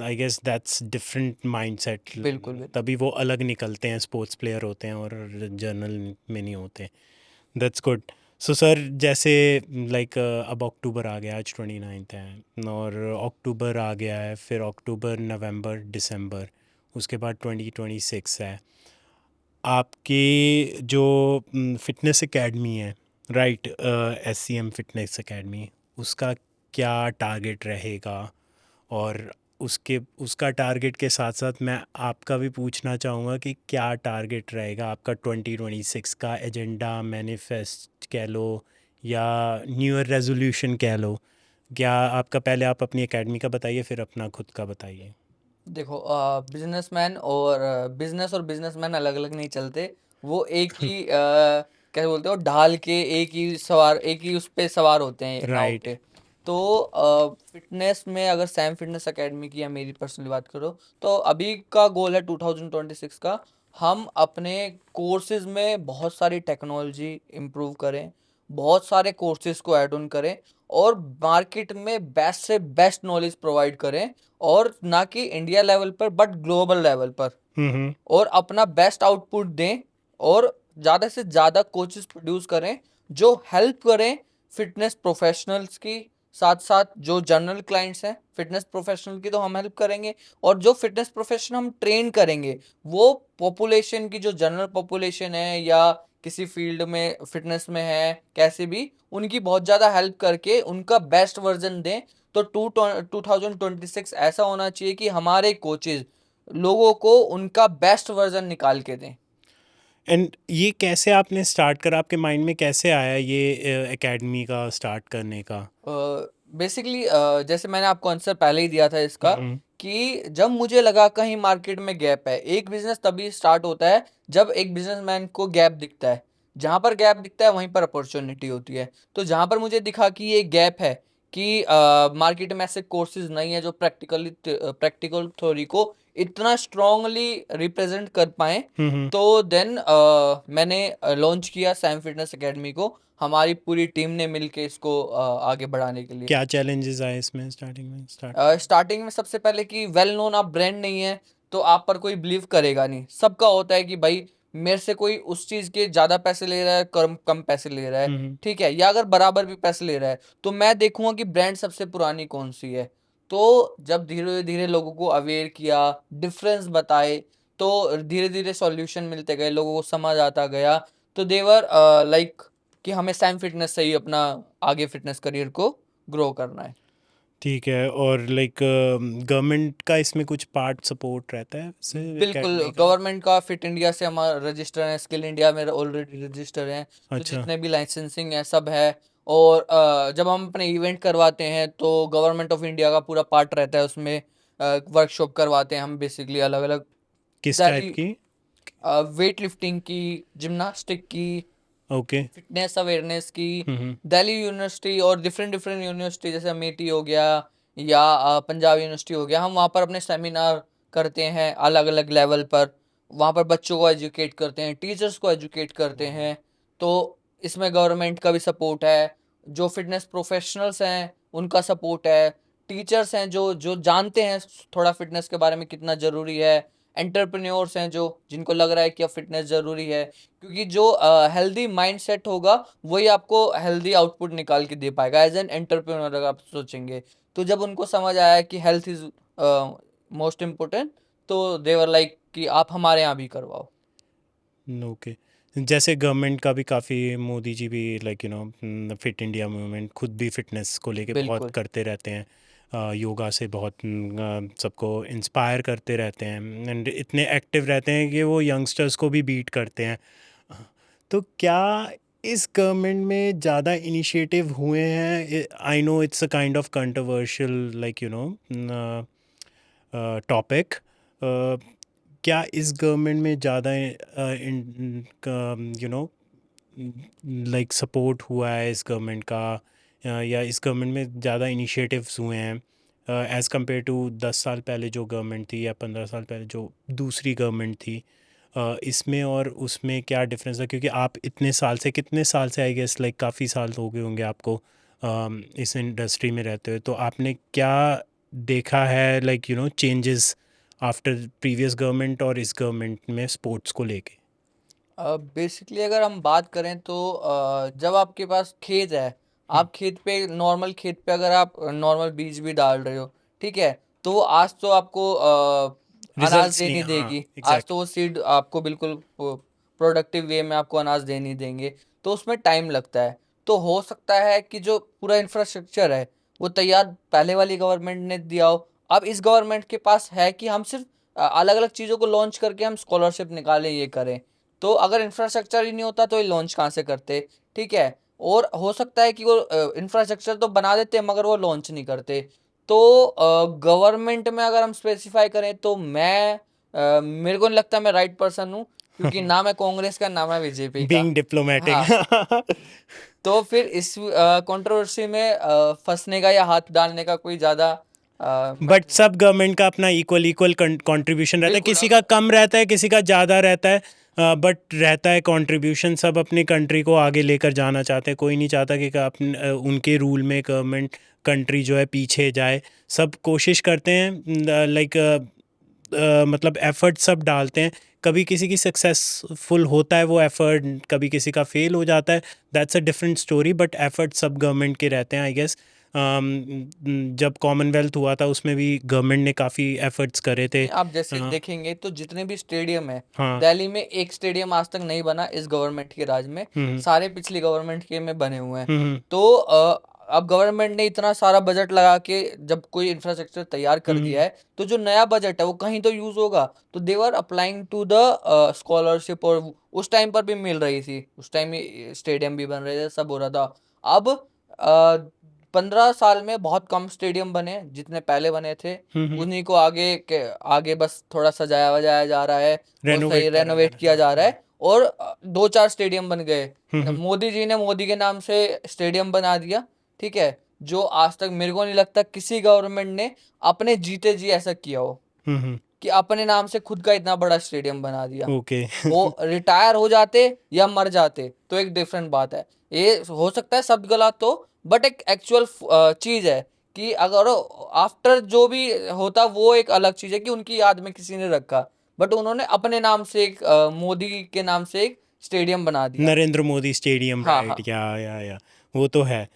I guess that's different mindset. बिल्कुल, बिल्कुल। तभी वो अलग निकलते हैं, स्पोर्ट्स प्लेयर होते हैं और जनरल में नहीं होते। That's good. सो सर, जैसे लाइक अब अक्टूबर आ गया, आज 29 है, और अक्टूबर आ गया है, फिर अक्टूबर, नवंबर, दिसंबर, उसके बाद 2026 है। आपकी जो फिटनेस एकेडमी है, राइट, SCM फिटनेस एकेडमी, उसका क्या टारगेट रहेगा? और उसका टारगेट के साथ साथ मैं आपका भी पूछना चाहूँगा कि क्या टारगेट रहेगा आपका 2026 का? एजेंडा, मैनिफेस्ट कह लो या न्यू ईयर रेजोल्यूशन कह लो। क्या आपका, पहले आप अपनी एकेडमी का बताइए, फिर अपना खुद का बताइए। देखो, बिजनेस और बिजनेसमैन अलग अलग नहीं चलते। वो एक ही क्या बोलते हो, ढाल के एक ही उस पे सवार होते हैं, नाव राइट। पे। तो फिटनेस में अगर सैम फिटनेस एकेडमी की या मेरी पर्सनली बात करो, तो अभी का गोल है 2026 का, हम अपने कोर्सेज में बहुत सारी टेक्नोलॉजी इम्प्रूव करें, बहुत सारे कोर्सेज को ऐड ऑन करें, और मार्केट में बेस्ट से बेस्ट नॉलेज प्रोवाइड करें, और ना कि इंडिया लेवल पर बट ग्लोबल लेवल पर, हम्म। और अपना बेस्ट आउटपुट दें, और ज़्यादा से ज़्यादा कोचेस प्रोड्यूस करें जो हेल्प करें फिटनेस प्रोफेशनल्स की। साथ साथ जो जनरल क्लाइंट्स हैं फिटनेस प्रोफेशनल की, तो हम हेल्प करेंगे, और जो फिटनेस प्रोफेशन हम ट्रेन करेंगे वो पॉपुलेशन की, जो जनरल पॉपुलेशन है या किसी फील्ड में फिटनेस में है कैसे भी, उनकी बहुत ज़्यादा हेल्प करके उनका बेस्ट वर्जन दें। तो 2026 ऐसा होना चाहिए कि हमारे कोचेज लोगों को उनका बेस्ट वर्जन निकाल के दें। एंड ये कैसे आपने स्टार्ट करा, आपके माइंड में कैसे आया ये एकेडमी का स्टार्ट करने का? बेसिकली जैसे मैंने आपको आंसर पहले ही दिया था इसका, हम्म। कि जब मुझे लगा कहीं मार्केट में गैप है। एक बिजनेस तभी स्टार्ट होता है जब एक बिजनेसमैन को गैप दिखता है। जहां पर गैप दिखता है वहीं पर अपॉर्चुनिटी होती है। तो जहां पर मुझे दिखा कि ये गैप है, कि मार्केट में ऐसे कोर्सेज नहीं है जो प्रैक्टिकल थ्योरी को इतना स्ट्रांगली रिप्रेजेंट कर पाए, हम्म। तो देन मैंने लॉन्च किया सैम फिटनेस एकेडमी को, हमारी पूरी टीम ने मिलके इसको आगे बढ़ाने के लिए। क्या चैलेंजेस आए इसमें स्टार्टिंग में, स्टार्ट? स्टार्टिंग में सबसे पहले कि वेल नोन आप ब्रांड नहीं है, तो आप पर कोई बिलीव करेगा नहीं। सबका होता है कि भाई मेरे से कोई उस चीज़ के ज़्यादा पैसे ले रहा है, कम कम पैसे ले रहा है, हम्म। ठीक है, या अगर बराबर भी पैसे ले रहा है, तो मैं देखूंगा कि ब्रांड सबसे पुरानी कौन सी है। तो जब धीरे धीरे लोगों को अवेयर किया, डिफरेंस बताए, तो धीरे धीरे सॉल्यूशन मिलते गए, लोगों को समझ आता गया। तो देवर लाइक कि हमें सैम फिटनेस से ही अपना आगे फिटनेस करियर को ग्रो करना है। ठीक है। और लाइक गवर्नमेंट का इसमें कुछ पार्ट सपोर्ट रहता है से बिल्कुल, एकेडमी का? गवर्नमेंट का फिट इंडिया से हमारा रजिस्टर है, स्किल इंडिया में ऑलरेडी रजिस्टर है, तो अच्छा। जितने भी लाइसेंसिंग है सब है। और जब हम अपने इवेंट करवाते हैं तो गवर्नमेंट ऑफ इंडिया का पूरा पार्ट रहता है उसमें। वर्कशॉप करवाते हैं हम बेसिकली अलग अलग, किस टाइप दिल्ली की? वेट लिफ्टिंग की, जिम्नास्टिक की, ओके। फिटनेस अवेयरनेस की। हम्म। दिल्ली यूनिवर्सिटी और डिफरेंट डिफरेंट यूनिवर्सिटी जैसे अमेठी हो गया या पंजाब यूनिवर्सिटी हो गया, हम वहाँ पर अपने सेमिनार करते हैं अलग अलग लेवल पर। वहाँ पर बच्चों को एजुकेट करते हैं, टीचर्स को एजुकेट करते हैं। तो इसमें गवर्नमेंट का भी सपोर्ट है, जो फिटनेस प्रोफेशनल्स हैं उनका सपोर्ट है, टीचर्स हैं जो जो जानते हैं थोड़ा फिटनेस के बारे में कितना ज़रूरी है, एंटरप्रेन्योर्स हैं जो जिनको लग रहा है कि अब फिटनेस ज़रूरी है, क्योंकि जो हेल्दी माइंडसेट होगा वही आपको हेल्दी आउटपुट निकाल के दे पाएगा एज एन एंटरप्रेन्योर, अगर आप सोचेंगे। तो जब उनको समझ आया कि हेल्थ इज़ मोस्ट इम्पोर्टेंट, तो देवर लाइक कि आप हमारे यहाँ भी करवाओ। ओके। जैसे गवर्नमेंट का भी काफ़ी, मोदी जी भी लाइक फिट इंडिया मूवमेंट, खुद भी फिटनेस को लेके बहुत बिल्कुल। करते रहते हैं। योगा से बहुत सबको इंस्पायर करते रहते हैं, एंड इतने एक्टिव रहते हैं कि वो यंगस्टर्स को भी बीट करते हैं। तो क्या इस गवर्नमेंट में ज़्यादा इनिशिएटिव हुए हैं? I know it's a kind of controversial like topic. क्या इस गवर्नमेंट में ज़्यादा यू नो लाइक सपोर्ट हुआ है इस गवर्नमेंट का, या इस गवर्नमेंट में ज़्यादा इनिशिएटिव्स हुए हैं एज़ कम्पेयर टू 10 साल पहले जो गवर्नमेंट थी, या 15 साल पहले जो दूसरी गवर्नमेंट थी? इसमें और उसमें क्या डिफरेंस है? क्योंकि आप इतने साल से, कितने साल से, आई गेस लाइक काफ़ी साल हो गए होंगे आपको इस इंडस्ट्री में रहते हुए, तो आपने क्या देखा है like changes after previous government और इस गवर्नमेंट में स्पोर्ट्स को लेके? बेसिकली अगर हम बात करें तो जब आपके पास खेत है, हम्म। आप खेत पे नॉर्मल खेत पे अगर आप नॉर्मल बीज भी डाल रहे हो, ठीक है, तो वो आज तो आपको अनाज रिजल्ट्स दे नहीं, नहीं हाँ। देगी। आज तो एग्जैक्टली। वो सीड आपको बिल्कुल प्रोडक्टिव वे में आपको अनाज दे नहीं देंगे, तो उसमें टाइम लगता है। तो हो सकता है कि जो पूरा इंफ्रास्ट्रक्चर है वो तैयार पहले वाली गवर्नमेंट ने दिया हो। अब इस गवर्नमेंट के पास है कि हम सिर्फ अलग अलग चीज़ों को लॉन्च करके हम स्कॉलरशिप निकालें, ये करें। तो अगर इंफ्रास्ट्रक्चर ही नहीं होता तो ये लॉन्च कहाँ से करते, ठीक है। और हो सकता है कि वो इंफ्रास्ट्रक्चर तो बना देते हैं मगर वो लॉन्च नहीं करते। तो गवर्नमेंट में अगर हम स्पेसिफाई करें तो मेरे को नहीं लगता मैं राइट पर्सन हूँ, क्योंकि ना मैं कांग्रेस का ना मैं बीजेपी का। Being diplomatic. हाँ, तो फिर इस कंट्रोवर्सी में फंसने का या हाथ डालने का कोई ज्यादा बट मैटर नहीं। सब गवर्नमेंट का अपना इक्वल इक्वल कंट्रीब्यूशन रहता है, बिल्कुल। किसी का कम रहता है, किसी का ज़्यादा रहता है, बट रहता है कंट्रीब्यूशन। सब अपनी कंट्री को आगे लेकर जाना चाहते हैं, कोई नहीं चाहता कि उनके रूल में गवर्नमेंट कंट्री जो है पीछे जाए। सब कोशिश करते हैं, लाइक मतलब एफर्ट सब डालते हैं। कभी किसी की सक्सेसफुल होता है वो एफर्ट, कभी किसी का फेल हो जाता है, that's a different story, but effort सब गवर्नमेंट के रहते हैं आई गेस। जब कॉमनवेल्थ हुआ था उसमें भी गवर्नमेंट ने काफ़ी एफर्ट्स करे थे। नहीं, आप जैसे देखेंगे तो जितने भी स्टेडियम है हाँ। दिल्ली में, एक स्टेडियम आज तक नहीं बना इस गवर्नमेंट के राज में, हम्म। सारे पिछली गवर्नमेंट के में बने हुए हैं। हम्म। तो अब गवर्नमेंट ने इतना सारा बजट लगा के जब कोई इंफ्रास्ट्रक्चर तैयार कर दिया है, तो जो नया बजट है वो कहीं तो यूज होगा। तो देवर अप्लाइंग टू द स्कॉलरशिप, और उस टाइम पर भी मिल रही थी, उस टाइम स्टेडियम भी बन रहे थे, सब हो रहा था। अब 15 साल में बहुत कम स्टेडियम बने जितने पहले बने थे, उन्हीं को आगे बस थोड़ा सजाया वजाया जा रहा है और सही रेनोवेट करा जा रेनोवेट रहा किया जा रहा है। है, और 2-4 स्टेडियम बन गए। हम्म। मोदी जी ने मोदी के नाम से स्टेडियम बना दिया, ठीक है, जो आज तक मेरे को नहीं लगता किसी गवर्नमेंट ने अपने जीते जी ऐसा किया हो हम्म। कि अपने नाम से खुद का इतना बड़ा स्टेडियम बना दिया। ओके। वो रिटायर हो जाते या मर जाते तो एक डिफरेंट बात है, ये हो सकता है शब्द गलत हो, बट एक एक्चुअल चीज है कि अगर आफ्टर जो भी होता वो एक अलग चीज है कि उनकी याद में किसी ने रखा, बट उन्होंने अपने नाम से एक मोदी के नाम से एक स्टेडियम बना दिया। नरेंद्र मोदी स्टेडियम, हाँ, राइट, हाँ, या वो तो है।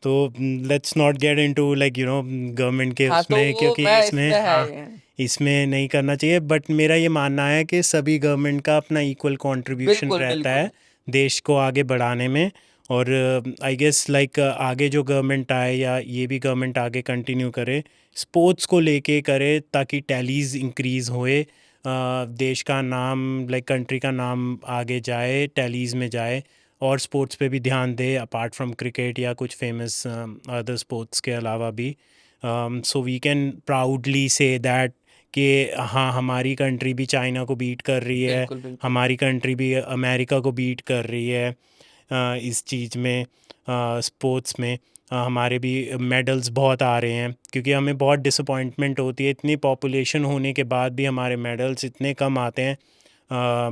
तो let's not get into like government के हाँ, तो उसमें, वो क्योंकि मैं इसमें, इसमें हाँ, है। इसमें नहीं करना चाहिए। बट मेरा ये मानना है कि सभी गवर्नमेंट का अपना इक्वल कंट्रीब्यूशन बिल्कुल, रहता बिल्कुल। है देश को आगे बढ़ाने में। और आई गेस लाइक आगे जो गवर्नमेंट आए या ये भी गवर्नमेंट आगे कंटिन्यू करे, स्पोर्ट्स को लेके करे ताकि टैलीज इंक्रीज़ होए, देश का नाम, लाइक कंट्री का नाम आगे जाए, टैलीज में जाए, और स्पोर्ट्स पे भी ध्यान दे अपार्ट फ्रॉम क्रिकेट या कुछ फेमस अदर स्पोर्ट्स के अलावा भी। So we can proudly say that कि हाँ, हमारी कंट्री भी चाइना को बीट कर रही है, बिल्कुल, बिल्कुल। हमारी कंट्री भी अमेरिका को बीट कर रही है इस चीज़ में, स्पोर्ट्स में। हमारे भी मेडल्स बहुत आ रहे हैं, क्योंकि हमें बहुत डिसअपॉइंटमेंट होती है इतनी पॉपुलेशन होने के बाद भी हमारे मेडल्स इतने कम आते हैं।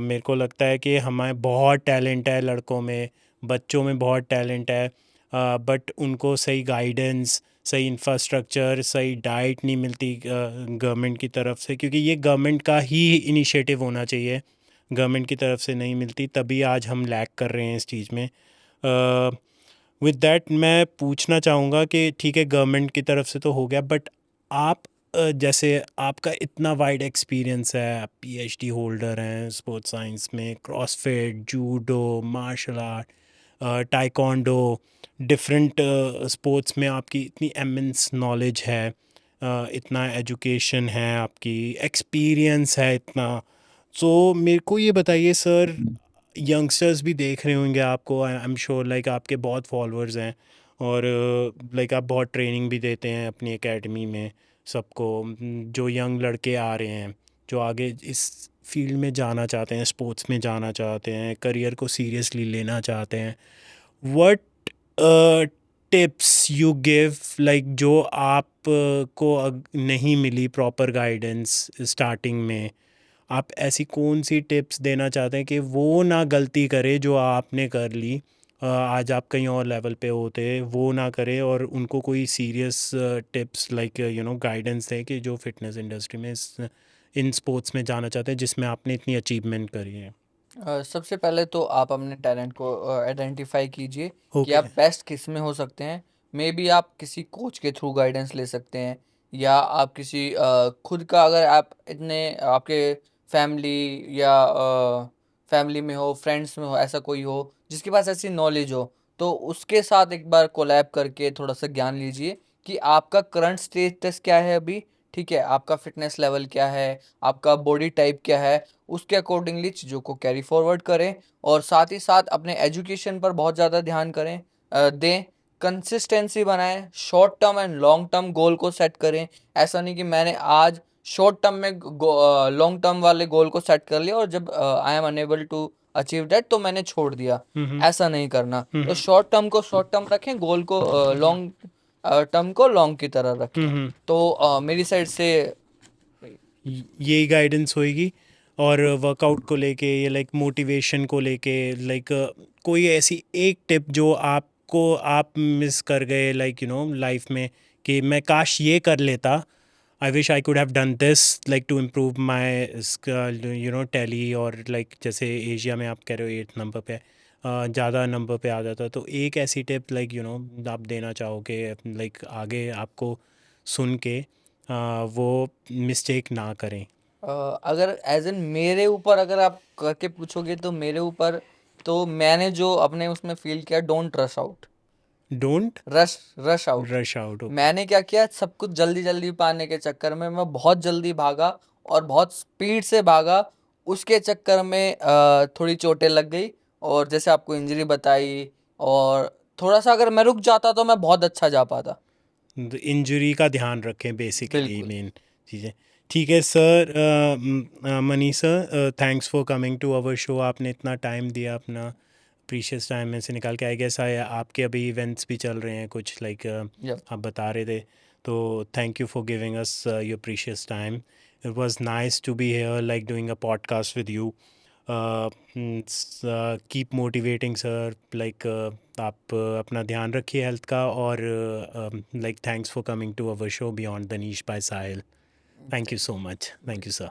मेरे को लगता है कि हमें बहुत टैलेंट है, लड़कों में, बच्चों में बहुत टैलेंट है, बट उनको सही गाइडेंस, सही इंफ्रास्ट्रक्चर, सही डाइट नहीं मिलती गवर्नमेंट की तरफ से, क्योंकि ये गवर्नमेंट का ही इनिशिएटिव होना चाहिए, गवर्नमेंट की तरफ से नहीं मिलती, तभी आज हम लैग कर रहे हैं इस चीज़ में। विद दैट मैं पूछना चाहूँगा कि ठीक है, गवर्नमेंट की तरफ से तो हो गया, बट आप जैसे आपका इतना वाइड एक्सपीरियंस है, आप पीएचडी होल्डर हैं स्पोर्ट्स साइंस में, CrossFit, judo, martial art, taekwondo, different sports में आपकी इतनी एमिनेंस नॉलेज है, इतना एजुकेशन है, आपकी एक्सपीरियंस है इतना। सो मेरे को ये बताइए सर, यंगस्टर्स भी देख रहे होंगे आपको, आई एम श्योर, लाइक आपके बहुत फॉलोअर्स हैं, और लाइक आप बहुत ट्रेनिंग भी देते हैं अपनी एकेडमी में सबको, जो यंग लड़के आ रहे हैं जो आगे इस फील्ड में जाना चाहते हैं, स्पोर्ट्स में जाना चाहते हैं, करियर को सीरियसली लेना चाहते हैं, what tips you give, like जो आप को नहीं मिली प्रॉपर गाइडेंस स्टार्टिंग में, आप ऐसी कौन सी टिप्स देना चाहते हैं कि वो ना गलती करे जो आपने कर ली, आज आप कहीं और लेवल पे होते, वो ना करे, और उनको कोई सीरियस टिप्स लाइक गाइडेंस दें कि जो फिटनेस इंडस्ट्री में इन स्पोर्ट्स में जाना चाहते हैं जिसमें आपने इतनी अचीवमेंट करी है। सबसे पहले तो आप अपने टैलेंट को आइडेंटिफाई कीजिए कि ओके। आप बेस्ट किस में हो सकते हैं। मे बी आप किसी कोच के थ्रू गाइडेंस ले सकते हैं, या आप किसी खुद का, अगर आप इतने आपके फैमिली या फैमिली में हो, फ्रेंड्स में हो, ऐसा कोई हो जिसके पास ऐसी नॉलेज हो, तो उसके साथ एक बार कोलैब करके थोड़ा सा ज्ञान लीजिए कि आपका करंट स्टेटस क्या है अभी, ठीक है, आपका फिटनेस लेवल क्या है, आपका बॉडी टाइप क्या है, उसके अकॉर्डिंगली चीज़ों को कैरी फॉरवर्ड करें, और साथ ही साथ अपने एजुकेशन पर बहुत ज़्यादा ध्यान दें। कंसिस्टेंसी बनाएं, short term and long term goal को सेट करें। ऐसा नहीं कि मैंने आज शॉर्ट टर्म में लॉन्ग टर्म वाले गोल को सेट कर लिया और जब I am unable to achieve that तो मैंने छोड़ दिया। ऐसा नहीं करना। तो शॉर्ट टर्म को शॉर्ट टर्म रखें, गोल को लॉन्ग टर्म को लॉन्ग की तरह रखें। तो मेरी साइड से यही गाइडेंस होएगी। और वर्कआउट को लेके या लाइक मोटिवेशन को लेके लाइक कोई ऐसी एक टिप जो आपको आप मिस कर गए लाइक लाइफ में कि मैं काश ये कर लेता, I wish I could have done this like to improve my tally, और लाइक जैसे एशिया में आप कह रहे हो 8 नंबर पे ज़्यादा नंबर पे आ जाता, तो एक ऐसी टिप लाइक आप देना चाहोगे लाइक आगे आपको सुन के वो मिस्टेक ना करें। अगर एज इन मेरे ऊपर अगर आप करके पूछोगे तो मेरे ऊपर तो मैंने जो अपने उसमें फील किया, don't rush out, don't rush out. Rush out. मैंने क्या किया, सब कुछ जल्दी जल्दी पाने के चक्कर में मैं बहुत जल्दी भागा और बहुत स्पीड से भागा। उसके चक्कर में थोड़ी चोटें लग गई और जैसे आपको इंजरी बताई, और थोड़ा सा अगर मैं रुक जाता तो मैं बहुत अच्छा जा पाता। इंजरी का ध्यान रखें बेसिकली बिल्कुल। मेन चीज़ें। ठीक है sir, Mani sir, thanks for coming to our show. आपने इतना टाइम दिया, अपना प्रीशियस टाइम में से निकाल के। आई गेस आपके अभी इवेंट्स भी चल रहे हैं कुछ लाइक Yep. आप बता रहे थे, तो thank you for giving us your precious time. It was nice to be here like doing a podcast with you. Keep motivating sir, like आप अपना ध्यान रखिए हेल्थ का, और like thanks for coming to our show beyond the niche by Sahil. Thank you so much. Thank you sir.